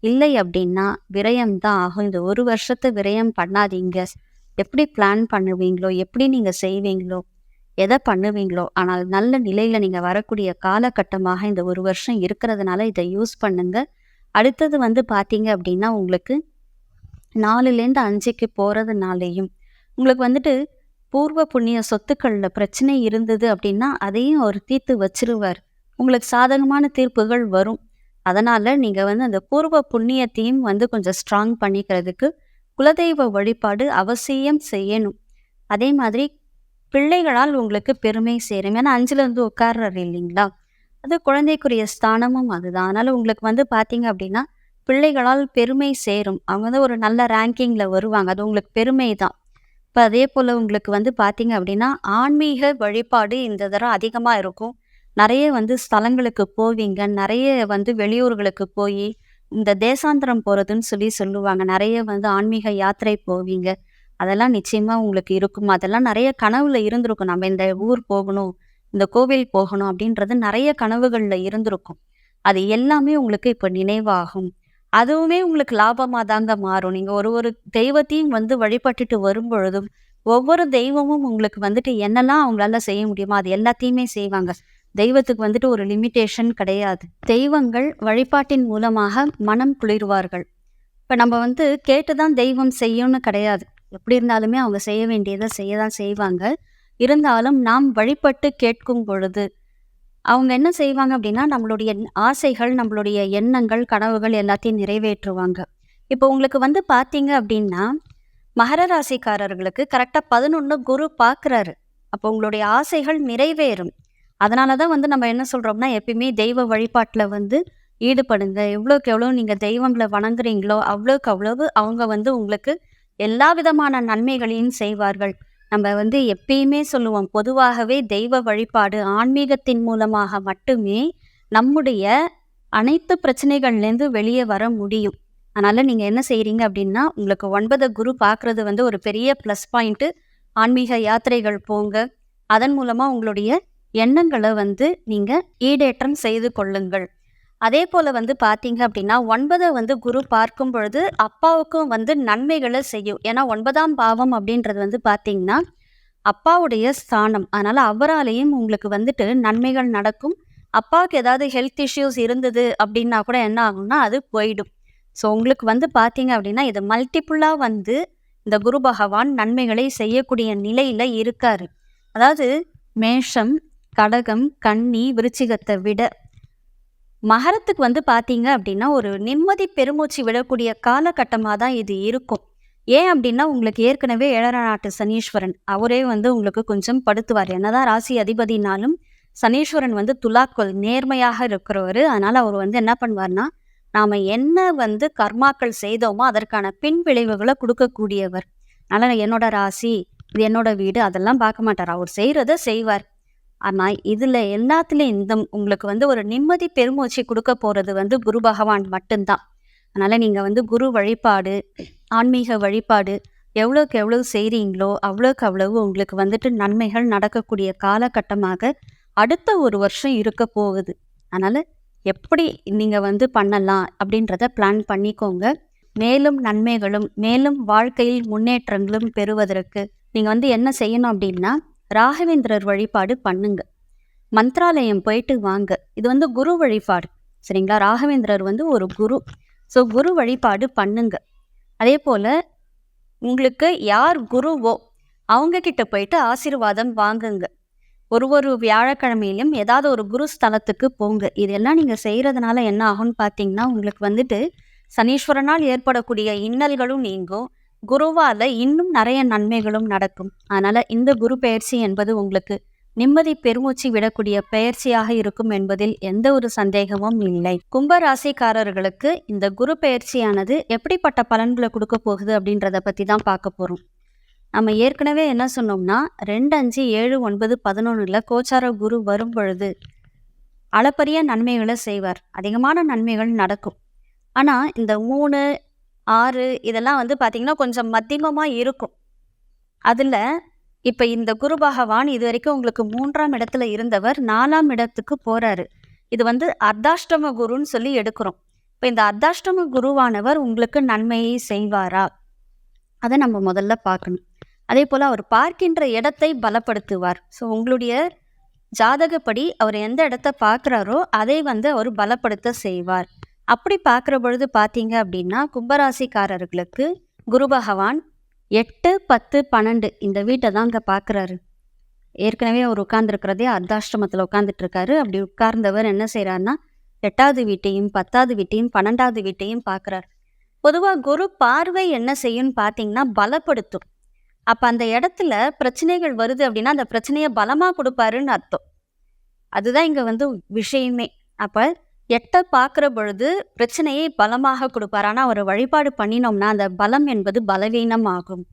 இல்லை அப்படின்னா விரயம் தான் ஆகும். இந்த 1 வருஷத்த விரயம் பண்ணாதீங்க. எப்படி பிளான் பண்ணுவீங்களோ, எப்படி நீங்க செய்வீங்களோ, எதை பண்ணுவீங்களோ, ஆனால் நல்ல நிலையில நீங்க வரக்கூடிய காலகட்டமாக இந்த 1 வருஷம் இருக்கிறதுனால இதை யூஸ் பண்ணுங்க. அடுத்தது வந்து பார்த்தீங்க அப்படின்னா, உங்களுக்கு 4லேருந்து 5க்கு போறதுனாலேயும், உங்களுக்கு வந்துட்டு பூர்வ புண்ணிய சொத்துக்கள்ல பிரச்சனை இருந்தது அப்படின்னா, அதையும் அவர் தீர்த்து வச்சிருவார். உங்களுக்கு சாதகமான தீர்ப்புகள் வரும். அதனால நீங்க வந்து அந்த பூர்வ புண்ணியத்தையும் வந்து கொஞ்சம் ஸ்ட்ராங் பண்ணிக்கிறதுக்கு குலதெய்வ வழிபாடு அவசியம் செய்யணும். அதே மாதிரி பிள்ளைகளால் உங்களுக்கு பெருமை சேரும். ஏன்னா 5ல இருந்து உட்கார்றாரு இல்லைங்களா? அது குழந்தைக்குரிய ஸ்தானமும் அதுதான். அதனால உங்களுக்கு வந்து பார்த்தீங்க அப்படின்னா, பிள்ளைகளால் பெருமை சேரும். அவங்க வந்து ஒரு நல்ல ரேங்கிங்ல வருவாங்க. அது உங்களுக்கு பெருமை தான். இப்ப அதே போல உங்களுக்கு வந்து பார்த்தீங்க அப்படின்னா, ஆன்மீக வழிபாடு இந்த தடவ அதிகமா இருக்கும். நெறைய வந்து ஸ்தலங்களுக்கு போவீங்க. நெறைய வந்து வெளியூர்களுக்கு போயி, இந்த தேசாந்திரம் போறதுன்னு சொல்லி சொல்லுவாங்க. நெறைய வந்து ஆன்மீக யாத்திரை போவீங்க. அதெல்லாம் நிச்சயமா உங்களுக்கு இருக்கும். அதெல்லாம் நெறைய கனவுல இருந்திருக்கும். நம்ம இந்த ஊர் போகணும், இந்த கோவில் போகணும் அப்படின்றது நெறைய கனவுகள்ல இருந்திருக்கும். அது எல்லாமே உங்களுக்கு இப்ப நினைவாகும். அதுவுமே உங்களுக்கு லாபமா தாங்க மாறும். நீங்க ஒரு ஒரு தெய்வத்தையும் வந்து வழிபட்டுட்டு வரும்பொழுதும், ஒவ்வொரு தெய்வமும் உங்களுக்கு வந்துட்டு என்னெல்லாம் அவங்களால செய்ய முடியுமோ அது எல்லாத்தையுமே செய்வாங்க. தெய்வத்துக்கு வந்துட்டு ஒரு லிமிட்டேஷன் கிடையாது. தெய்வங்கள் வழிபாட்டின் மூலமாக மனம் குளிர்வார்கள். இப்ப நம்ம வந்து கேட்டு தான் தெய்வம் செய்யும்னு கிடையாது. எப்படி இருந்தாலுமே அவங்க செய்ய வேண்டியத செய்ய தான் செய்வாங்க. இருந்தாலும் நாம் வழிபட்டு கேட்கும் பொழுது, அவங்க என்ன செய்வாங்க அப்படின்னா, நம்மளுடைய ஆசைகள், நம்மளுடைய எண்ணங்கள், கனவுகள் எல்லாத்தையும் நிறைவேற்றுவாங்க. இப்போ உங்களுக்கு வந்து பார்த்தீங்க அப்படின்னா, மகர ராசிக்காரர்களுக்கு கரெக்ட்டா 11 குரு பார்க்குறாரு. அப்போ உங்களுடைய ஆசைகள் நிறைவேறும். அதனால தான் வந்து நம்ம என்ன சொல்றோம்னா, எப்பயுமே தெய்வ வழிபாட்டுல வந்து ஈடுபடுங்க. எவ்வளோக்கு எவ்வளோ நீங்க தெய்வங்கள வணங்குறீங்களோ, அவ்வளோக்கு அவ்வளவு அவங்க வந்து உங்களுக்கு எல்லா விதமான நன்மைகளையும் செய்வார்கள். நம்ம வந்து எப்பயுமே சொல்லுவோம், பொதுவாகவே தெய்வ வழிபாடு ஆன்மீகத்தின் மூலமாக மட்டுமே நம்முடைய அனைத்து பிரச்சனைகள்லேருந்து வெளியே வர முடியும். அதனால நீங்க என்ன செய்றீங்க அப்படின்னா, உங்களுக்கு 9 குரு பார்க்குறது வந்து ஒரு பெரிய ப்ளஸ் பாயிண்ட்டு. ஆன்மீக யாத்திரைகள் போங்க. அதன் மூலமா உங்களுடைய எண்ணங்கள வந்து நீங்க ஈடேற்றம் செய்து கொள்ளுங்கள். அதே போல வந்து பார்த்தீங்க அப்படின்னா, 9 வந்து குரு பார்க்கும் பொழுது அப்பாவுக்கும் வந்து நன்மைகள செய்யும். ஏன்னா 9ஆம் பாவம் அப்படின்றது வந்து பார்த்தீங்கன்னா, அப்பாவுடைய ஸ்தானம். அதனால அவராலேயும் உங்களுக்கு வந்துட்டு நன்மைகள் நடக்கும். அப்பாவுக்கு ஏதாவது ஹெல்த் இஷ்யூஸ் இருந்தது அப்படின்னா கூட என்ன ஆகும்னா, அது போயிடும். ஸோ உங்களுக்கு வந்து பார்த்தீங்க அப்படின்னா, இது மல்டிபிளா வந்து இந்த குரு பகவான் நன்மைகளை செய்யக்கூடிய நிலையில இருக்காரு. அதாவது மேஷம், கடகம், கன்னி, விருச்சிகத்த விட மகரத்துக்கு வந்து பார்த்தீங்க அப்படின்னா, ஒரு நிம்மதி பெருமூச்சு விடக்கூடிய காலகட்டமா தான் இது இருக்கும். ஏன் அப்படின்னா, உங்களுக்கு ஏற்கனவே 7ஆம் நாட்டு சனீஸ்வரன். அவரே வந்து உங்களுக்கு கொஞ்சம் படுத்துவார். என்னதான் ராசி அதிபதினாலும், சனீஸ்வரன் வந்து துலாக்கோல் நேர்மையாக இருக்கிறவரு. அதனால அவர் வந்து என்ன பண்ணுவார்னா, நாம என்ன வந்து கர்மாக்கள் செய்தோமோ, அதற்கான பின் விளைவுகள குடுக்கக்கூடியவர். அதனால என்னோட ராசி, இது என்னோட வீடு அதெல்லாம் பார்க்க மாட்டார். அவர் செய்றத செய்வார். ஆனா, இதுல எல்லாத்துலயும் உங்களுக்கு வந்து ஒரு நிம்மதி பெருமூச்சு குடுக்க போறது வந்து குரு பகவான் மட்டும்தான். அதனால நீங்க வந்து குரு வழிபாடு, ஆன்மீக வழிபாடு எவ்வளோக்கு எவ்வளவு செய்றீங்களோ, அவ்வளோக்கு அவ்வளவு உங்களுக்கு வந்துட்டு நன்மைகள் நடக்கக்கூடிய காலகட்டமாக அடுத்த 1 வருஷம் இருக்க போகுது. அதனால எப்படி நீங்க வந்து பண்ணலாம் அப்படின்றத பிளான் பண்ணிக்கோங்க. மேலும் நன்மைகளும், மேலும் வாழ்க்கையில் முன்னேற்றங்களும் பெறுவதற்கு நீங்க வந்து என்ன செய்யணும் அப்படின்னா, ராகவேந்திரர் வழிபாடு பண்ணுங்க. மந்த்ராலயம் போயிட்டு வாங்க. இது வந்து குரு வழிபாடு. சரிங்களா? ராகவேந்திரர் வந்து ஒரு குரு. ஸோ குரு வழிபாடு பண்ணுங்க. அதே போல உங்களுக்கு யார் குருவோ அவங்க கிட்ட போயிட்டு ஆசீர்வாதம் வாங்குங்க. ஒரு வியாழக்கிழமையிலும் ஏதாவது ஒரு குரு ஸ்தலத்துக்கு போங்க. இதெல்லாம் நீங்க செய்யறதுனால என்ன ஆகும்னு பார்த்தீங்கன்னா, உங்களுக்கு வந்துட்டு சனீஸ்வரனால் ஏற்படக்கூடிய இன்னல்களும் நீங்கும். குருவால இன்னும் நிறைய நன்மைகளும் நடக்கும். அதனால இந்த குரு பெயர்ச்சி என்பது உங்களுக்கு நிம்மதி பெருமூச்சு விடக்கூடிய பெயர்ச்சியாக இருக்கும் என்பதில் எந்த ஒரு சந்தேகமும் இல்லை. கும்ப ராசிக்காரர்களுக்கு இந்த குரு பெயர்ச்சியானது எப்படிப்பட்ட பலன்களை கொடுக்க போகுது அப்படின்றத பத்தி தான் பார்க்க போறோம். நம்ம ஏற்கனவே என்ன சொன்னோம்னா 2, 5, 7, 9, 11ல கோச்சார குரு வரும் பொழுது அளப்பரிய நன்மைகளை செய்வார். அதிகமான நன்மைகள் நடக்கும். ஆனா இந்த 3, 6 இதெல்லாம் வந்து பார்த்தீங்கன்னா கொஞ்சம் மத்தியமமா இருக்கும். அதுல இப்ப இந்த குரு பகவான் இதுவரைக்கும் உங்களுக்கு 3ஆம் இடத்துல இருந்தவர் 4ஆம் இடத்துக்கு போறாரு. இது வந்து அர்த்தாஷ்டம குருன்னு சொல்லி எடுக்கிறோம். இப்ப இந்த அர்த்தாஷ்டம குருவானவர் உங்களுக்கு நன்மையை செய்வாரா? அதை நம்ம முதல்ல பார்க்கணும். அதே போல அவர் பார்க்கின்ற இடத்தை பலப்படுத்துவார். ஸோ உங்களுடைய ஜாதகப்படி அவர் எந்த இடத்த பார்க்குறாரோ அதை வந்து அவர் பலப்படுத்த செய்வார். அப்படி பார்க்குற பொழுது பார்த்தீங்க அப்படின்னா கும்பராசிக்காரர்களுக்கு குரு பகவான் 8, 10, 12 இந்த வீட்டை தான் அங்கே பார்க்குறாரு. ஏற்கனவே அவர் உட்கார்ந்துருக்கிறதே அர்த்தாஷ்டமத்தில் உட்கார்ந்துட்டு இருக்காரு. அப்படி உட்கார்ந்தவர் என்ன செய்கிறாருன்னா 8வது வீட்டையும் 10வது வீட்டையும் 12வது வீட்டையும் பார்க்குறாரு. பொதுவாக குரு பார்வை என்ன செய்யும்னு பார்த்தீங்கன்னா பலப்படுத்தும். அப்போ அந்த இடத்துல பிரச்சனைகள் வருது அப்படின்னா அந்த பிரச்சனையை பலமாக கொடுப்பாருன்னு அர்த்தம். அதுதான் இங்கே வந்து விஷயமே. அப்போ 8 பார்க்குற பொழுது பிரச்சனையை பலமாக கொடுப்பார். ஆனால் அவர் வழிபாடு பண்ணினோம்னா அந்த பலம் என்பது பலவீனம் ஆகும்.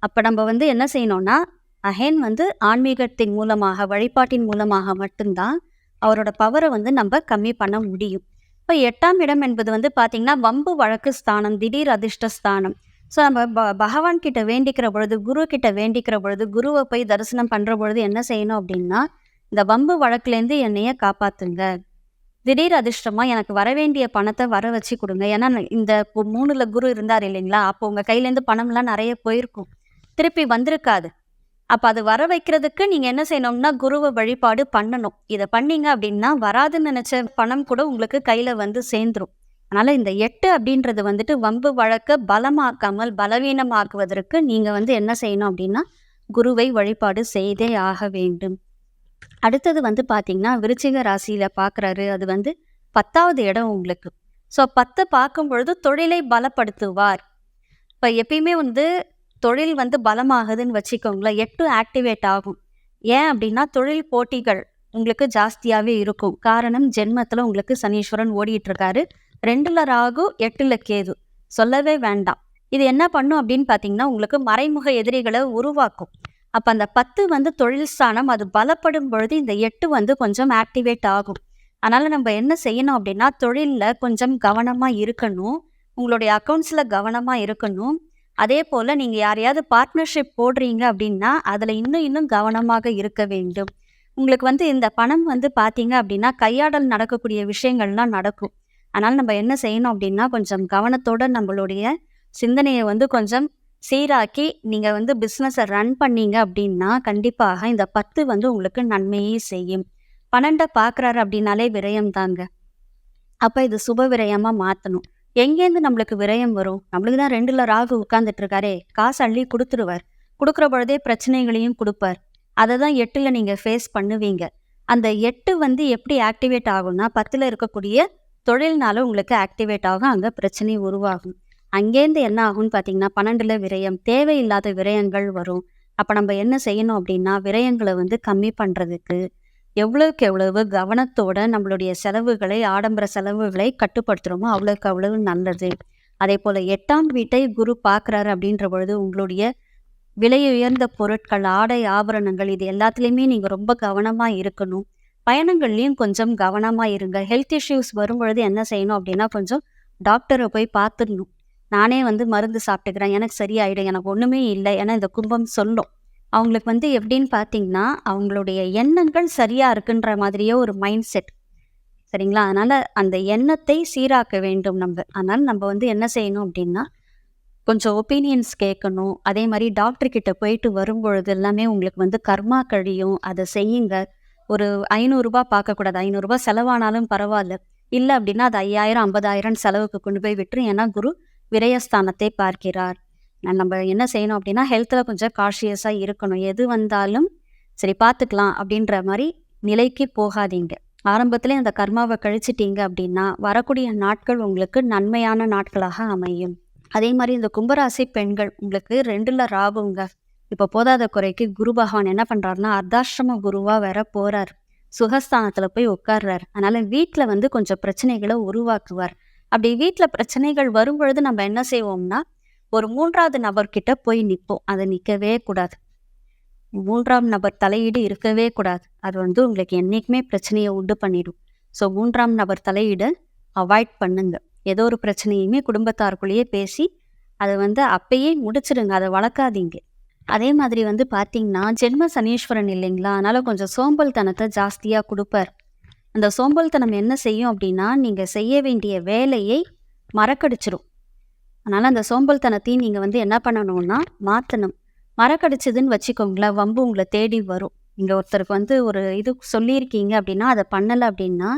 அப்போ நம்ம வந்து என்ன செய்யணும்னா அகைன் வந்து ஆன்மீகத்தின் மூலமாக வழிபாட்டின் மூலமாக மட்டும்தான் அவரோட பவரை வந்து நம்ம கம்மி பண்ண முடியும். இப்போ 8ஆம் இடம் என்பது வந்து பார்த்திங்கன்னா வம்பு வழக்கு ஸ்தானம், திடீர் அதிர்ஷ்ட ஸ்தானம். ஸோ நம்ம பகவான் கிட்ட வேண்டிக்கிற பொழுது, குரு கிட்ட வேண்டிக்கிற பொழுது, குருவை போய் தரிசனம் பண்ணுற பொழுது என்ன செய்யணும் அப்படின்னா, இந்த வம்பு வழக்குலேருந்து என்னைய காப்பாற்றுங்க. திடீர் அதிர்ஷ்டமாக எனக்கு வர வேண்டிய பணத்தை வர வச்சு கொடுங்க. ஏன்னா இந்த 3ல் குரு இருந்தார் இல்லைங்களா, அப்போ உங்கள் கையிலேருந்து பணம்லாம் நிறைய போயிருக்கும். திருப்பி வந்திருக்காது. அப்ப அது வர வைக்கிறதுக்கு நீங்க என்ன செய்யணும்னா, குருவ வழிபாடு பண்ணணும். இத பண்ணீங்க அப்படின்னா, வராதுன்னு நெனச்ச பணம் கூட உங்களுக்கு கையில வந்து சேர்ந்துரும். அதனால இந்த 8 அப்படின்றது வந்துட்டு வம்பு வழக்க பலமாக்காமல், பலவீனமாக்குவதற்கு நீங்க வந்து என்ன செய்யணும் அப்படின்னா, குருவை வழிபாடு செய்தே ஆக வேண்டும். அடுத்தது வந்து பார்த்தீங்கன்னா, விருச்சிக ராசியில பார்க்குறாரு. அது வந்து 10வது இடம் உங்களுக்கு. ஸோ 10 பார்க்கும்பொழுது தொழிலை பலப்படுத்துவார். இப்ப எப்பயுமே வந்து தொழில் வந்து பலமாகுதுன்னு வச்சுக்கோங்களேன், 8 ஆக்டிவேட் ஆகும். ஏன் அப்படின்னா, தொழில் போட்டிகள் உங்களுக்கு ஜாஸ்தியாவே இருக்கும். காரணம் ஜென்மத்தில உங்களுக்கு சனீஸ்வரன் ஓடிட்டு இருக்காரு. 2ல ராகு, 8ல கேது. சொல்லவே வேண்டாம். இது என்ன பண்ணும் அப்படின்னு பார்த்தீங்கன்னா, உங்களுக்கு மறைமுக எதிரிகள உருவாக்கும். அப்ப அந்த 10 வந்து தொழில் ஸ்தானம். அது பலப்படும் பொழுது இந்த 8 வந்து கொஞ்சம் ஆக்டிவேட் ஆகும். அதனால நம்ம என்ன செய்யணும் அப்படின்னா, தொழில்ல கொஞ்சம் கவனமா இருக்கணும். உங்களுடைய அக்கவுண்ட்ஸ்ல கவனமா இருக்கணும். அதே போல நீங்க யாரையாவது பார்ட்னர்ஷிப் போடுறீங்க அப்படின்னா, அதுல இன்னும் கவனமாக இருக்க வேண்டும். உங்களுக்கு வந்து இந்த பணம் வந்து பார்த்தீங்க அப்படின்னா, கையாடல் நடக்கக்கூடிய விஷயங்கள்லாம் நடக்கும். அதனால நம்ம என்ன செய்யணும் அப்படின்னா, கொஞ்சம் கவனத்தோட நம்மளுடைய சிந்தனைய வந்து கொஞ்சம் சீராக்கி, நீங்க வந்து பிசினஸ ரன் பண்ணீங்க அப்படின்னா, கண்டிப்பாக இந்த 10 வந்து உங்களுக்கு நன்மையே செய்யும். 12 பார்க்குறாரு அப்படின்னாலே விரயம் தாங்க. அப்ப இது சுப விரயமா மாத்தணும். எங்கேருந்து நம்மளுக்கு விரயம் வரும்? நம்மளுக்கு தான் 2ல ராகு உட்கார்ந்துட்டு இருக்காரே! காசு அள்ளி குடுத்துருவார். குடுக்குற பொழுதே பிரச்சனைகளையும் குடுப்பார். அத தான் 8ல நீங்க ஃபேஸ் பண்ணுவீங்க. அந்த 8 வந்து எப்படி ஆக்டிவேட் ஆகும்னா, 10ல இருக்கக்கூடிய தொழில்னால உங்களுக்கு ஆக்டிவேட் ஆகும். அங்க பிரச்சனை உருவாகும். அங்கேருந்து என்ன ஆகும்னு பார்த்தீங்கன்னா, 12ல விரயம். தேவையில்லாத விரயங்கள் வரும். அப்ப நம்ம என்ன செய்யணும் அப்படின்னா, விரயங்கள வந்து கம்மி பண்றதுக்கு எவ்வளவுக்கு எவ்வளவு கவனத்தோட நம்மளுடைய செலவுகளை, ஆடம்பர செலவுகளை கட்டுப்படுத்துறோமோ, அவ்வளவுக்கு அவ்வளவு நல்லது. அதேபோல 8ஆம் வீட்டை குரு பார்க்குறாரு அப்படின்ற பொழுது, உங்களுடைய விலையுயர்ந்த பொருட்கள், ஆடை, ஆபரணங்கள் இது எல்லாத்துலயுமே நீங்க ரொம்ப கவனமா இருக்கணும். பயணங்கள்லயும் கொஞ்சம் கவனமா இருங்க. ஹெல்த் இஷ்யூஸ் வரும்பொழுது என்ன செய்யணும் அப்படின்னா, கொஞ்சம் டாக்டர போய் பார்த்துடணும். நானே வந்து மருந்து சாப்பிட்டுக்கிறேன். எனக்கு சரியாயிடும். எனக்கு ஒண்ணுமே இல்ல. ஏன்னா இந்த கும்பம் சொல்லும். அவங்களுக்கு வந்து எப்படின்னு பார்த்தீங்கன்னா, அவங்களுடைய எண்ணங்கள் சரியா இருக்குன்ற மாதிரியே ஒரு மைண்ட் செட். சரிங்களா? அதனால அந்த எண்ணத்தை சீராக்க வேண்டும் நம்ப. அதனால நம்ம வந்து என்ன செய்யணும் அப்படின்னா, கொஞ்சம் ஒப்பீனியன்ஸ் கேட்கணும். அதே மாரி டாக்டர் கிட்ட போயிட்டு வரும்பொழுது எல்லாமே உங்களுக்கு வந்து கர்மா கழியும். அத செய்யுங்க. ஒரு ரூ. 500 பார்க்கக்கூடாது. ரூ. 500 செலவானாலும் பரவால்ல. இல்ல அப்படின்னா அது 5000, 50,000 செலவுக்கு கொண்டு போய் விட்டுரும். ஏன்னா குரு விரயஸ்தானத்தை பார்க்கிறார். நம்ம என்ன செய்யணும் அப்படின்னா, ஹெல்த்ல கொஞ்சம் கான்ஷியஸா இருக்கணும். எது வந்தாலும் சரி பார்த்துக்கலாம் அப்படின்ற மாரி நிலைக்கு போகாதீங்க. ஆரம்பத்திலே அந்த கர்மாவ கழிச்சிட்டீங்க அப்படின்னா, வரக்கூடிய நாட்கள் உங்களுக்கு நன்மையான நாட்களாக அமையும். அதே மாரி இந்த கும்பராசி பெண்கள் உங்களுக்கு 2ல ராகுங்க. இப்ப போதாத குறைக்கு குரு பகவான் என்ன பண்றாருன்னா, அர்த்தாஷ்டம குருவா வேற போறார். சுகஸ்தானத்துல போய் உட்கார்றார். அதனால வீட்ல வந்து கொஞ்சம் பிரச்சனைகள உருவாக்குவார். அப்படி வீட்ல பிரச்சனைகள் வரும்பொழுது நம்ம என்ன செய்வோம்னா, ஒரு 3வது நபர்கிட்ட போய் நிப்போம். அது நிக்கவே கூடாது. 3ஆம் நபர் தலையீடு இருக்கவே கூடாது. அது வந்து உங்களுக்கு என்னைக்குமே பிரச்சனைய உண்டு பண்ணிடும். ஸோ 3ஆம் நபர் தலையீட அவாய்ட் பண்ணுங்க. ஏதோ ஒரு பிரச்சனையுமே குடும்பத்தாருக்குள்ளேயே பேசி, அத வந்து அப்பயே முடிச்சிடுங்க. அத வளர்க்காதீங்க. அதே மாதிரி வந்து பார்த்தீங்கன்னா, ஜென்ம சனீஸ்வரன் இல்லைங்களா? அதனால கொஞ்சம் சோம்பல்தனத்த ஜாஸ்தியா குடுப்பார். அந்த சோம்பல்தனம் என்ன செய்யும் அப்படின்னா, நீங்க செய்ய வேண்டிய வேலையை மறக்கடிச்சிரும். அதனால அந்த சோம்பல்தனத்தையும் நீங்க வந்து என்ன பண்ணணும்னா, மாத்தணும். மறக்கடிச்சதுன்னு வச்சுக்கோங்களேன், வம்பு உங்கள தேடி வரும். நீங்க ஒருத்தருக்கு வந்து ஒரு இது சொல்லியிருக்கீங்க அப்படின்னா, அத பண்ணல அப்படின்னா,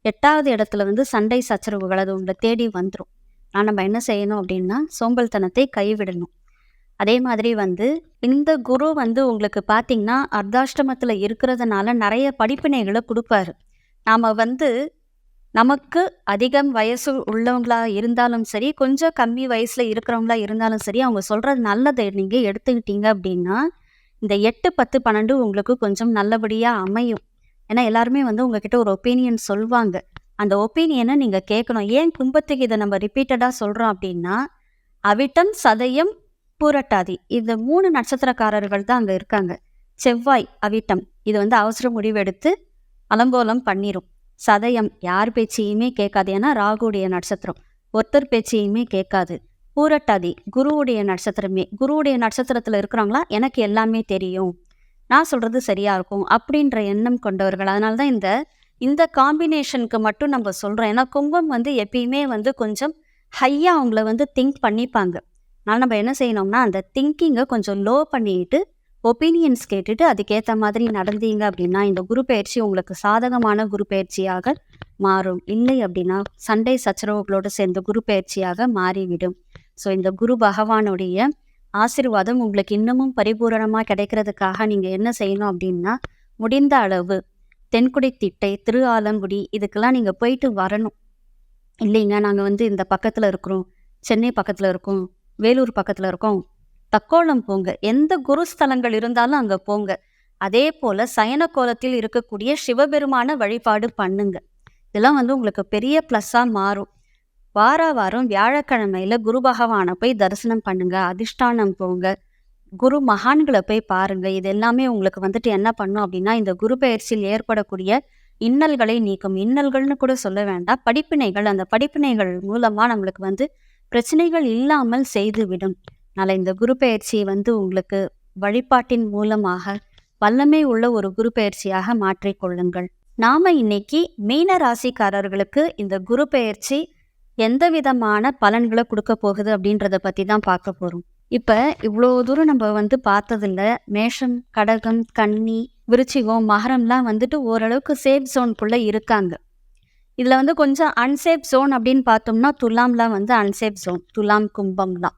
8வது இடத்துல வந்து சண்டை சச்சரவுகள் அது உங்கள தேடி வந்துரும். ஆனா நம்ம என்ன செய்யணும் அப்படின்னா, சோம்பல்தனத்தை கைவிடணும். அதே மாதிரி வந்து இந்த குரு வந்து உங்களுக்கு பார்த்தீங்கன்னா, அர்த்தாஷ்டமத்துல இருக்கிறதுனால நெறைய படிப்பினைகள குடுப்பாரு. நாம வந்து நமக்கு அதிகம் வயசு உள்ளவங்களா இருந்தாலும் சரி, கொஞ்சம் கம்மி வயசுல இருக்கிறவங்களா இருந்தாலும் சரி, அவங்க சொல்றது நல்லத நீங்க எடுத்துக்கிட்டீங்க அப்படின்னா, இந்த 8, 10, 12 உங்களுக்கு கொஞ்சம் நல்லபடியா அமையும். ஏன்னா எல்லாருமே வந்து உங்ககிட்ட ஒரு ஒப்பீனியன் சொல்வாங்க. அந்த ஒப்பீனியன நீங்க கேட்கணும். ஏன் கும்பத்துக்கு இத நம்ம ரிப்பீட்டடா சொல்றோம் அப்படின்னா, அவிட்டம், சதயம், பூரட்டாதி இந்த 3 நட்சத்திரக்காரர்கள் தான் அங்க இருக்காங்க. செவ்வாய், அவிட்டம் இது வந்து அவசர முடிவெடுத்து அலங்கோலம் பண்ணிரும். சதயம் யார் பேச்சையுமே கேட்காது. ஏன்னா ராகுடைய நட்சத்திரம். ஒருத்தர் பேச்சையுமே கேட்காது. பூரட்டாதி குருவுடைய நட்சத்திரமே. குருவுடைய நட்சத்திரத்துல இருக்கிறவங்களா எனக்கு எல்லாமே தெரியும். நான் சொல்றது சரியா இருக்கும். அப்படின்ற எண்ணம் கொண்டவர்கள். அதனால தான் இந்த காம்பினேஷனுக்கு மட்டும் நம்ம சொல்றோம். ஏன்னா கும்பம் வந்து எப்பயுமே வந்து கொஞ்சம் ஹையா அவங்கள வந்து திங்க் பண்ணிப்பாங்க. அதனால் நம்ம என்ன செய்யணும்னா அந்த திங்கிங்கை கொஞ்சம் லோ பண்ணிட்டு ஒப்பீனியன்ஸ் கேட்டுட்டு அதுக்கேற்ற மாதிரி நடந்தீங்க அப்படின்னா இந்த குரு பயிற்சி உங்களுக்கு சாதகமான குரு பயிற்சியாக மாறும். இல்லை அப்படின்னா சண்டை சச்சரவுகளோடு சேர்ந்த குரு பயிற்சியாக மாறிவிடும். ஸோ இந்த குரு பகவானுடைய ஆசீர்வாதம் உங்களுக்கு இன்னமும் பரிபூரணமாக கிடைக்கிறதுக்காக நீங்கள் என்ன செய்யணும் அப்படின்னா முடிந்த அளவு தென்குடி திட்டை, திரு ஆலங்குடி இதுக்கெல்லாம் நீங்கள் போயிட்டு வரணும். இல்லைங்க நாங்கள் இந்த பக்கத்தில் இருக்கிறோம், சென்னை பக்கத்தில் இருக்கோம், வேலூர் பக்கத்தில் இருக்கோம், தக்கோலம் போங்க. எந்த குருஸ்தலங்கள் இருந்தாலும் அங்கே போங்க. அதே போல் சயன கோலத்தில் இருக்கக்கூடிய சிவபெருமான வழிபாடு பண்ணுங்க. இதெல்லாம் உங்களுக்கு பெரிய ப்ளஸ்ஸாக மாறும். வாரம் வியாழக்கிழமையில குரு பகவானை போய் தரிசனம் பண்ணுங்க, அதிஷ்டானம் போங்க, குரு மகான்களை போய் பாருங்க. இது எல்லாமே உங்களுக்கு என்ன பண்ணும் அப்படின்னா இந்த குரு பயிற்சியில் ஏற்படக்கூடிய இன்னல்களை நீக்கும். இன்னல்கள்னு கூட சொல்ல வேண்டாம், படிப்பினைகள். அந்த படிப்பினைகள் மூலமா நம்மளுக்கு பிரச்சனைகள் இல்லாமல் செய்து விடும். அதனால இந்த குரு பயிற்சி உங்களுக்கு வழிபாட்டின் மூலமாக வல்லமை உள்ள ஒரு குரு பயிற்சியாக மாற்றிக்கொள்ளுங்கள். நாம இன்னைக்கு மீன ராசிக்காரர்களுக்கு இந்த குரு பயிற்சி எந்த விதமான பலன்களை கொடுக்க போகுது அப்படின்றத பத்தி தான் பார்க்க போறோம். இப்ப இவ்வளோ தூரம் நம்ம பார்த்ததில்ல. மேஷம், கடகம், கன்னி, விருச்சிகம், மகரம்லாம் ஓரளவுக்கு சேஃப் ஜோனுக்குள்ள இருக்காங்க. இதுல கொஞ்சம் அன்சேஃப் ஜோன் அப்படின்னு பார்த்தோம்னா துலாம்லாம் அன்சேஃப் ஜோன், துலாம், கும்பம்லாம்.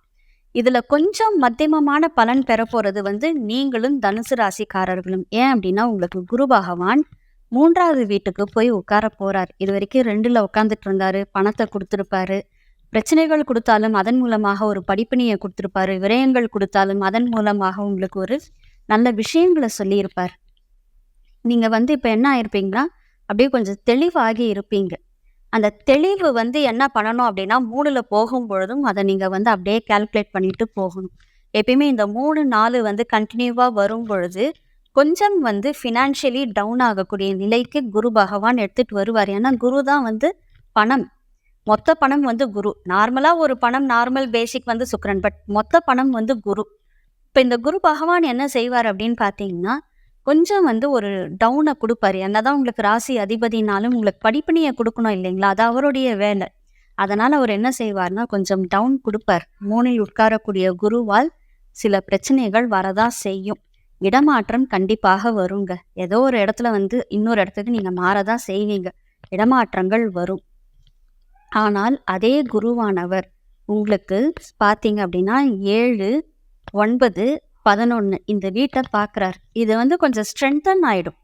இதுல கொஞ்சம் மத்தியமமான பலன் பெற போறது நீங்களும் தனுசு ராசிக்காரர்களும். ஏன் அப்படின்னா உங்களுக்கு குரு பகவான் 3வது வீட்டுக்கு போய் உட்கார போறார். இது வரைக்கும் 2ல் உட்காந்துட்டு இருந்தாரு, பணத்தை கொடுத்துருப்பாரு. பிரச்சனைகள் கொடுத்தாலும் அதன் மூலமாக ஒரு படிப்பினையை கொடுத்துருப்பாரு. விரயங்கள் கொடுத்தாலும் அதன் மூலமாக உங்களுக்கு ஒரு நல்ல விஷயங்களை சொல்லியிருப்பார். நீங்க இப்ப என்ன ஆயிருப்பீங்கன்னா அப்படியே கொஞ்சம் தெளிவாகி இருப்பீங்க. அந்த தெளிவு என்ன பண்ணணும் அப்படின்னா 3ல் போகும் பொழுதும் அதை நீங்க அப்படியே கால்குலேட் பண்ணிட்டு போகணும். எப்பயுமே இந்த 3, 4 கண்டினியூவா வரும் பொழுது கொஞ்சம் ஃபினான்ஷியலி டவுன் ஆகக்கூடிய நிலைக்கு குரு பகவான் எடுத்துட்டு வருவார். ஏன்னா குரு தான் பணம், மொத்த பணம் குரு. நார்மலா ஒரு பணம் நார்மல் பேசிக் சுக்கிரன், பட் மொத்த பணம் குரு. இப்போ இந்த குரு பகவான் என்ன செய்வார் அப்படின்னு பார்த்தீங்கன்னா கொஞ்சம் ஒரு டவுனை கொடுப்பாரு. என்னதான் உங்களுக்கு ராசி அதிபதினாலும் உங்களுக்கு படிப்பினையை கொடுக்கணும் இல்லைங்களா, அது அவருடைய வேலை. அதனால அவர் என்ன செய்வார்னா கொஞ்சம் டவுன் கொடுப்பார். 3ல் உட்காரக்கூடிய குருவால் சில பிரச்சனைகள் வரதா செய்யும். இடமாற்றம் கண்டிப்பாக வருங்க. ஏதோ ஒரு இடத்துல இன்னொரு இடத்துக்கு நீங்க மாறதான் செய்வீங்க. இடமாற்றங்கள் வரும். ஆனால் அதே குருவானவர் உங்களுக்கு பார்த்தீங்க அப்படின்னா 7, 9, 11 இந்த வீட்டை பார்க்குறார். இது கொஞ்சம் ஸ்ட்ரென்தன் ஆயிடும்.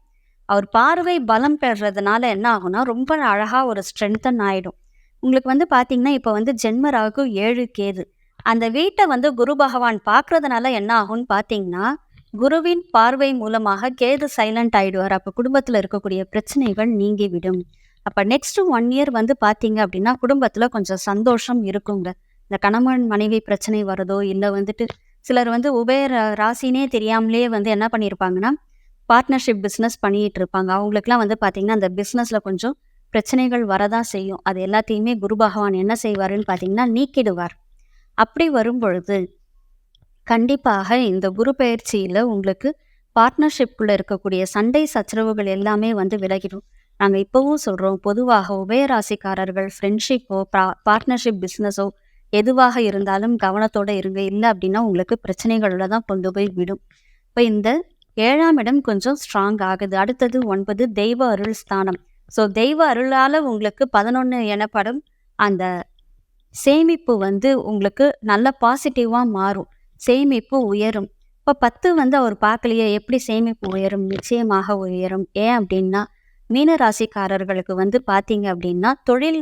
அவர் பார்வை பலம் பெறதுனால என்ன ஆகும்னா ரொம்ப அழகா ஒரு ஸ்ட்ரென்தன் ஆயிடும். உங்களுக்கு பார்த்தீங்கன்னா இப்போ ஜென்ம ராகு 7 கேது அந்த வீட்டை குரு பகவான் பார்க்கறதுனால என்ன ஆகும்னு பார்த்தீங்கன்னா குருவின் பார்வை மூலமாக கேது சைலண்ட் ஆயிடுவார். அப்போ குடும்பத்தில் இருக்கக்கூடிய பிரச்சனைகள் நீங்கிவிடும். அப்போ நெக்ஸ்ட் 1 இயர் பார்த்தீங்க அப்படின்னா குடும்பத்தில் கொஞ்சம் சந்தோஷம் இருக்குங்க. இந்த கணவன் மனைவி பிரச்சனை வரதோ இல்லை சிலர் உபய ராசினே தெரியாமலே என்ன பண்ணியிருப்பாங்கன்னா பார்ட்னர்ஷிப் பிஸ்னஸ் பண்ணிட்டு இருப்பாங்க. அவங்களுக்குலாம் பார்த்தீங்கன்னா அந்த பிஸ்னஸில் கொஞ்சம் பிரச்சனைகள் வரதான் செய்யும். அது எல்லாத்தையுமே குரு பகவான் என்ன செய்வாருன்னு பார்த்தீங்கன்னா நீக்கிடுவார். அப்படி வரும் பொழுது கண்டிப்பாக இந்த குரு பயிற்சியில் உங்களுக்கு பார்ட்னர்ஷிப்புக்குள்ள இருக்கக்கூடிய சண்டை சச்சரவுகள் எல்லாமே விலகிடும். நாங்கள் இப்போவும் சொல்கிறோம், பொதுவாக உபயராசிக்காரர்கள் ஃப்ரெண்ட்ஷிப்போ பார்ட்னர்ஷிப் பிஸ்னஸோ எதுவாக இருந்தாலும் கவனத்தோடு இருங்க. இல்லை அப்படின்னா உங்களுக்கு பிரச்சனைகளில் தான் கொண்டு போய் விடும். இப்போ இந்த 7ஆம் இடம் கொஞ்சம் ஸ்ட்ராங் ஆகுது. அடுத்தது 9 தெய்வ அருள் ஸ்தானம். ஸோ தெய்வ அருளால் உங்களுக்கு 11 எனப்படும் அந்த சேமிப்பு உங்களுக்கு நல்ல பாசிட்டிவாக மாறும். சேமிப்பு உயரும். இப்போ 10 அவர் பார்க்கலையே, எப்படி சேமிப்பு உயரும்? நிச்சயமாக உயரும். ஏன் அப்படின்னா மீன ராசிக்காரர்களுக்கு பார்த்தீங்க அப்படின்னா தொழில்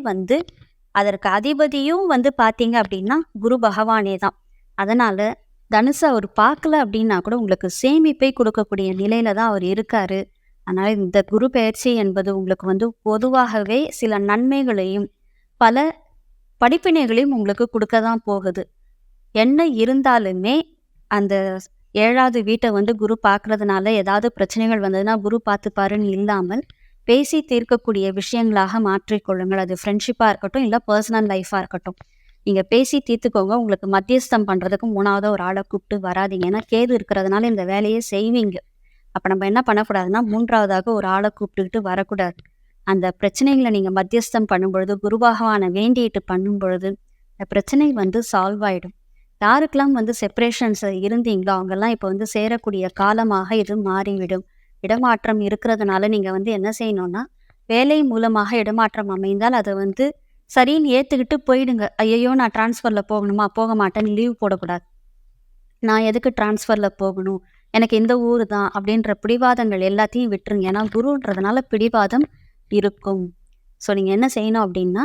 அதற்கு அதிபதியும் பார்த்தீங்க அப்படின்னா குரு பகவானே தான். அதனால தனுசு அவர் பார்க்கல அப்படின்னா கூட உங்களுக்கு சேமிப்பை கொடுக்கக்கூடிய நிலையில தான் அவர் இருக்காரு. அதனால இந்த குரு பயிற்சி என்பது உங்களுக்கு பொதுவாகவே சில நன்மைகளையும் பல படிப்பினைகளையும் உங்களுக்கு கொடுக்க தான் போகுது. என்ன இருந்தாலுமே அந்த 7வது வீட்டை குரு பார்க்கறதுனால ஏதாவது பிரச்சனைகள் வந்ததுன்னா குரு பார்த்துப்பாருன்னு இல்லாமல் பேசி தீர்க்கக்கூடிய விஷயங்களாக மாற்றிக்கொள்ளுங்கள். அது ஃப்ரெண்ட்ஷிப்பாக இருக்கட்டும், இல்லை பர்சனல் லைஃபாக இருக்கட்டும், நீங்கள் பேசி தீர்த்துக்கோங்க. உங்களுக்கு மத்தியஸ்தம் பண்ணுறதுக்கு 3வது ஒரு ஆளை கூப்பிட்டு வராதிங்க. ஏன்னா கேது இருக்கிறதுனால இந்த வேலையை செய்வீங்க. அப்போ நம்ம என்ன பண்ணக்கூடாதுன்னா 3வதாக ஒரு ஆளை கூப்பிட்டுக்கிட்டு வரக்கூடாது. அந்த பிரச்சனைகளை நீங்கள் மத்தியஸ்தம் பண்ணும் பொழுது, குரு பகவானை வேண்டிட்டு பண்ணும் பொழுது அந்த பிரச்சனை சால்வ் ஆகிடும். யாருக்கெல்லாம் வந்து செப்பரேஷன்ஸ் இருந்தீங்களோ அவங்கெல்லாம் இப்போ வந்து சேரக்கூடிய காலமாக இது மாறிவிடும். இடமாற்றம் இருக்கிறதுனால நீங்க வந்து என்ன செய்யணும்னா, வேலை மூலமாக இடமாற்றம் அமைந்தால் அத வந்து சரின்னு ஏத்துக்கிட்டு போயிடுங்க. ஐயையோ! நான் ட்ரான்ஸ்ஃபர்ல போகணுமா? போக மாட்டேன்னு லீவ் போடக்கூடாது. நான் எதுக்கு ட்ரான்ஸ்ஃபர்ல போகணும்? எனக்கு இந்த ஊரு தான் அப்படின்ற பிடிவாதங்கள் எல்லாத்தையும் விட்டுருங்க. ஏன்னா குருன்றதுனால பிடிவாதம் இருக்கும். ஸோ நீங்க என்ன செய்யணும் அப்படின்னா,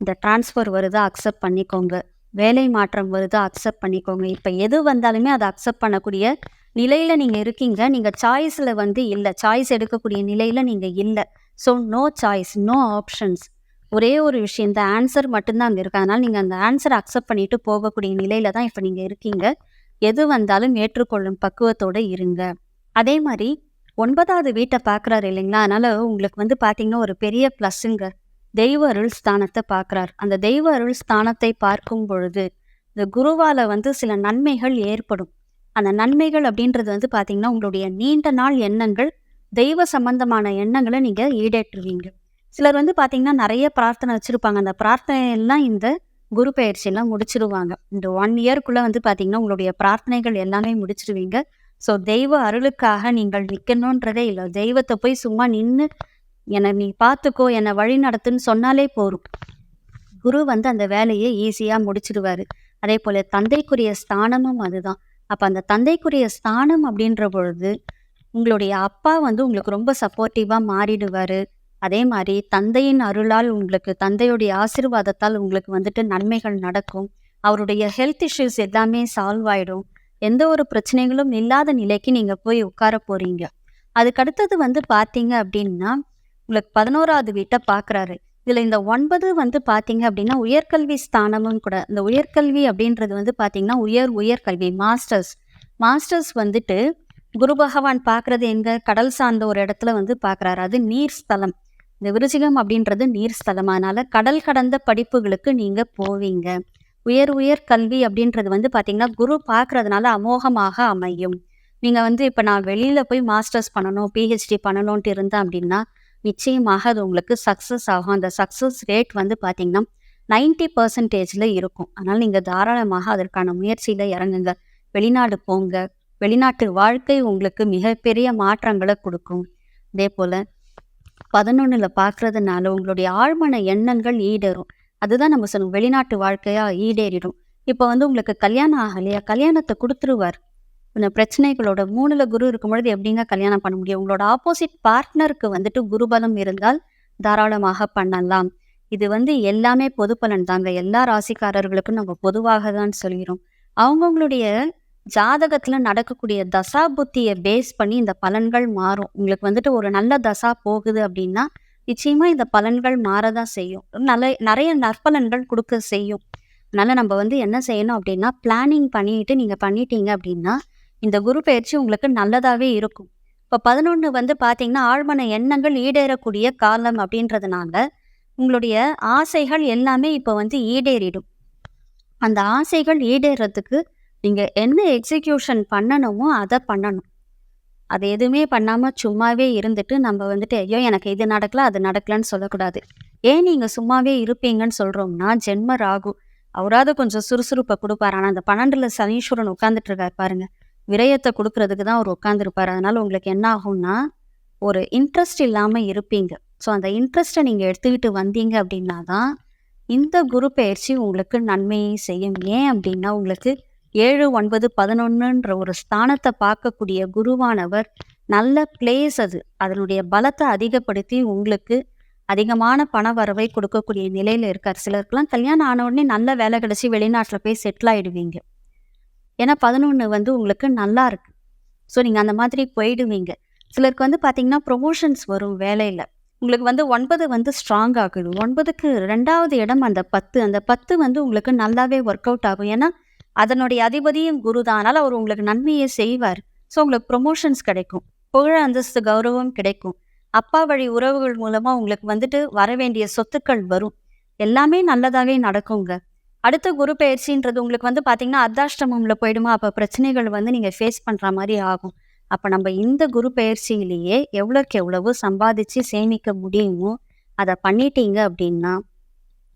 இந்த ட்ரான்ஸ்ஃபர் வருதா அக்செப்ட் பண்ணிக்கோங்க. வேலை மாற்றம் வருதா அக்செப்ட் பண்ணிக்கோங்க. இப்ப எது வந்தாலுமே அத அக்செப்ட் பண்ணக்கூடிய நிலையில நீங்க இருக்கீங்க. நீங்க சாய்ஸ்ல வந்து இல்ல. சாய்ஸ் எடுக்கக்கூடிய நிலையில நீங்க இல்ல. So no choice, no options. ஒரே ஒரு விஷயம் தான் ஆன்சர் மட்டும் தான் அங்க இருக்கு. அதனால நீங்க அந்த ஆன்சர அக்செப்ட் பண்ணிட்டு போகக்கூடிய நிலையில தான் இப்ப நீங்க இருக்கீங்க. எது வந்தாலும் ஏற்றுக்கொள்ளும் பக்குவத்தோட இருங்க. அதே மாரி 9வது வீட்ட பார்க்குறாரு இல்லைங்களா? அதனால உங்களுக்கு வந்து பார்த்தீங்கன்னா, ஒரு பெரிய ப்ளஸ்ஸுங்க. தெய்வ அருள் ஸ்தானத்த பார்க்குறார். அந்த தெய்வ அருள் ஸ்தானத்தை பார்க்கும் பொழுது, இந்த குருவால வந்து சில நன்மைகள் ஏற்படும். அந்த நன்மைகள் அப்படின்றது வந்து பார்த்தீங்கன்னா, உங்களுடைய நீண்ட நாள் எண்ணங்கள், தெய்வ சம்பந்தமான எண்ணங்கள நீங்க ஈடேற்றுவீங்க. சிலர் வந்து பார்த்தீங்கன்னா, நெறைய பிரார்த்தனை வச்சிருப்பாங்க. அந்த பிரார்த்தனையெல்லாம் இந்த குரு பெயர்ச்சியெல்லாம் முடிச்சிருவாங்க. இந்த 1 இயர்க்குள்ள வந்து பார்த்தீங்கன்னா, உங்களுடைய பிரார்த்தனைகள் எல்லாமே முடிச்சிருவீங்க. ஸோ தெய்வ அருளுக்காக நீங்கள் நிக்கணுன்றதே இல்ல. தெய்வத்த போய் சும்மா நின்னு, "என்ன நீ பார்த்துக்கோ, என்ன வழி நடத்துன்னு" சொன்னாலே போரும். குரு வந்து அந்த வேலைய ஈஸியா முடிச்சிடுவாரு. அதேபோல தந்தைக்குரிய ஸ்தானமும் அதுதான். அப்ப அந்த தந்தைக்குரிய ஸ்தானம் அப்படின்ற பொழுது, உங்களுடைய அப்பா வந்து உங்களுக்கு ரொம்ப சப்போர்ட்டிவா மாறிடுவாரு. அதே மாரி தந்தையின் அருளால் உங்களுக்கு தந்தையுடைய ஆசீர்வாதத்தால் உங்களுக்கு வந்துட்டு நன்மைகள் நடக்கும். அவருடைய ஹெல்த் இஷ்யூஸ் எல்லாமே சால்வ் ஆயிடும். எந்த ஒரு பிரச்சனைகளும் இல்லாத நிலைக்கு நீங்க போய் உட்கார போறீங்க. அதுக்கடுத்தது வந்து பார்த்தீங்க அப்படின்னா, உங்களுக்கு 11வது வீட்ட பார்க்குறாரு. இதுல இந்த 9 வந்து பார்த்தீங்க அப்படின்னா, உயர்கல்வி ஸ்தானமும் கூட. இந்த உயர்கல்வி அப்படின்றது வந்து பார்த்தீங்கன்னா, உயர்கல்வி மாஸ்டர்ஸ். மாஸ்டர்ஸ் வந்துட்டு குரு பகவான் பார்க்குறது எங்க? கடல் சார்ந்த ஒரு இடத்துல வந்து பார்க்குறாரு. அது நீர் ஸ்தலம். இந்த விருச்சிகம் அப்படின்றது நீர் ஸ்தலம். அதனால கடல் கடந்த படிப்புகளுக்கு நீங்க போவீங்க. உயர் கல்வி அப்படின்றது வந்து பார்த்தீங்கன்னா, குரு பார்க்குறதுனால அமோகமாக அமையும். நீங்க வந்து இப்ப நான் வெளியில போய் மாஸ்டர்ஸ் பண்ணணும், பிஹெச்டி பண்ணணுன்ட்டு இருந்தேன் அப்படின்னா, நிச்சயமாக அது உங்களுக்கு சக்சஸ் ஆகும். அந்த சக்சஸ் ரேட் வந்து பார்த்தீங்கன்னா, 90% இருக்கும். அதனால நீங்க தாராளமாக அதற்கான முயற்சியில இறங்குங்க. வெளிநாடு போங்க. வெளிநாட்டு வாழ்க்கை உங்களுக்கு மிகப்பெரிய மாற்றங்கள குடுக்கும். அதேபோல 11ல பார்க்கறதுனால உங்களுடைய ஆழ்மன எண்ணங்கள் ஈடேறும். அதுதான் நம்ம சொல்லுவோம். வெளிநாட்டு வாழ்க்கையா ஈடேறிடும். இப்ப வந்து உங்களுக்கு கல்யாணம் ஆகலையா? கல்யாணத்த குடுத்துருவார். இந்த பிரச்சனைகளோட 3ல குரு இருக்கும்பொழுது எப்படிங்க கல்யாணம் பண்ண முடியும்? உங்களோட ஆப்போசிட் பார்ட்னருக்கு வந்துட்டு குருபலம் இருந்தால் தாராளமாக பண்ணலாம். இது வந்து எல்லாமே பொது பலன் தாங்க. எல்லா ராசிக்காரர்களுக்கும் நம்ம பொதுவாக தான் சொல்கிறோம். அவங்கவங்களுடைய ஜாதகத்துல நடக்கக்கூடிய தசா புத்திய பேஸ் பண்ணி இந்த பலன்கள் மாறும். உங்களுக்கு வந்துட்டு ஒரு நல்ல தசா போகுது அப்படின்னா, நிச்சயமா இந்த பலன்கள் மாறதான் செய்யும். நெறைய நற்பலன்கள் குடுக்க செய்யும். அதனால நம்ம வந்து என்ன செய்யணும் அப்படின்னா, பிளானிங் பண்ணிட்டு நீங்க பண்ணிட்டீங்க அப்படின்னா, இந்த குரு பெயர்ச்சி உங்களுக்கு நல்லதாவே இருக்கும். இப்ப 11 வந்து பார்த்தீங்கன்னா, ஆழ்மன எண்ணங்கள் ஈடேறக்கூடிய காலம் அப்படின்றதுனால, உங்களுடைய ஆசைகள் எல்லாமே இப்ப வந்து ஈடேறிடும். அந்த ஆசைகள் ஈடேறதுக்கு நீங்க என்ன எக்ஸிக்யூஷன் பண்ணணுமோ அத பண்ணணும். அது எதுவுமே பண்ணாம சும்மாவே இருந்துட்டு நம்ம வந்துட்டு, ஐயோ! எனக்கு இது நடக்கல, அது நடக்கலன்னு சொல்லக்கூடாது. ஏன் நீங்க சும்மாவே இருப்பீங்கன்னு சொல்றோம்னா, ஜென்ம ராகு. அவராவது கொஞ்சம் சுறுசுறுப்ப குடுப்பாரு. ஆனா அந்த 12ல சனீஸ்வரன் உட்கார்ந்துட்டு இருக்காரு பாருங்க. விரயத்த குடுக்குறதுக்கு தான் அவர் உட்கார்ந்துருப்பாரு. அதனால உங்களுக்கு என்ன ஆகும்னா, ஒரு இன்ட்ரெஸ்ட் இல்லாம இருப்பீங்க. ஸோ அந்த இன்ட்ரெஸ்ட்ட நீங்க எடுத்துக்கிட்டு வந்தீங்க அப்படின்னா தான், இந்த குரு பெயர்ச்சி உங்களுக்கு நன்மையை செய்யும். ஏன் அப்படின்னா, உங்களுக்கு 7, 9, 11ன்ற ஒரு ஸ்தானத்த பார்க்கக்கூடிய குருவானவர் நல்ல பிளேஸ் அது. அதனுடைய பலத்த அதிகப்படுத்தி உங்களுக்கு அதிகமான பண வரவை கொடுக்கக்கூடிய நிலையில இருக்கார். சிலருக்குலாம் கல்யாணம் ஆன உடனே நல்ல வேலை கிடைச்சு வெளிநாட்டுல போய் செட்டில் ஆயிடுவீங்க. ஏன்னா 11 வந்து உங்களுக்கு நல்லா இருக்கு. ஸோ நீங்க அந்த மாதிரி போயிடுவீங்க. சிலருக்கு வந்து பார்த்தீங்கன்னா, ப்ரொமோஷன்ஸ் வரும் வேலையில. உங்களுக்கு வந்து 9 வந்து ஸ்ட்ராங் ஆகுது. 9க்கு 2வது இடம் அந்த 10. அந்த 10 வந்து உங்களுக்கு நல்லாவே ஒர்க் அவுட் ஆகும். ஏன்னா, அதனுடைய அதிபதியும் குரு தான். அதனால அவர் உங்களுக்கு நன்மையை செய்வார். ஸோ உங்களுக்கு ப்ரொமோஷன்ஸ் கிடைக்கும். புகழ், அந்தஸ்து, கௌரவம் கிடைக்கும். அப்பா வழி உறவுகள் மூலமா உங்களுக்கு வந்துட்டு வரவேண்டிய சொத்துக்கள் வரும். எல்லாமே நல்லதாவே நடக்குங்க. அடுத்த குரு பெயர்ச்சின்றது உங்களுக்கு வந்து பார்த்தீங்கன்னா, அர்த்தாஷ்டமம்ல போயிடுமா, அப்ப பிரச்சனைகள் வந்து நீங்க ஃபேஸ் பண்ற மாரி ஆகும். அப்ப நம்ம இந்த குரு பெயர்ச்சியிலேயே எவ்வளோக்கு எவ்வளவு சம்பாதிச்சு சேமிக்க முடியுமோ, அத பண்ணிட்டீங்க அப்படின்னா,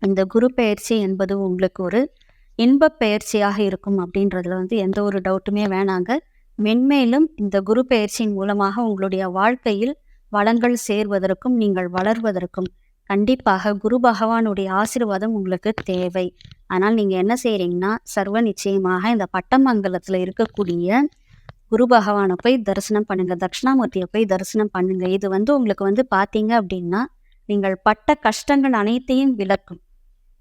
இந்த குரு பெயர்ச்சி என்பது உங்களுக்கு ஒரு இன்பப் பெயர்ச்சியாக இருக்கும் அப்படின்றதுல வந்து எந்த ஒரு டவுட்டுமே வேணாங்க. மென்மேலும் இந்த குரு பெயர்ச்சியின் மூலமாக உங்களுடைய வாழ்க்கையில் வளங்கள் சேர்வதற்கும், நீங்கள் வளர்வதற்கும் கண்டிப்பாக குரு பகவானுடைய ஆசீர்வாதம் உங்களுக்கு தேவை. ஆனால் நீங்க என்ன செய்றீங்கன்னா, சர்வ நிச்சயமாக இந்த பட்டமங்கலத்துல இருக்கக்கூடிய குரு பகவான போய் தரிசனம் பண்ணுங்க. தட்சிணாமூர்த்திய போய் தரிசனம் பண்ணுங்க. இது வந்து உங்களுக்கு வந்து பார்த்தீங்க அப்படின்னா, நீங்கள் பட்ட கஷ்டங்கள் அனைத்தையும் விலக்கும்.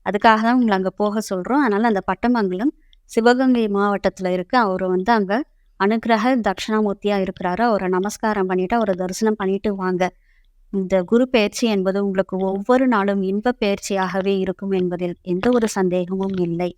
அதுக்காக தான் உங்கள அங்க போக சொல்றோம். அதனால அந்த பட்டமங்கலம் சிவகங்கை மாவட்டத்துல இருக்கு. அவரு வந்து அங்க அனுக்கிரக தட்சிணாமூர்த்தியா இருக்கிறாரு. அவர நமஸ்காரம் பண்ணிட்டு, அவர தரிசனம் பண்ணிட்டு வாங்க. இந்த குரு பெயர்ச்சி என்பது உங்களுக்கு ஒவ்வொரு நாளும் இன்பப் பெயர்ச்சியாகவே இருக்கும் என்பதில் எந்த ஒரு சந்தேகமும் இல்லை.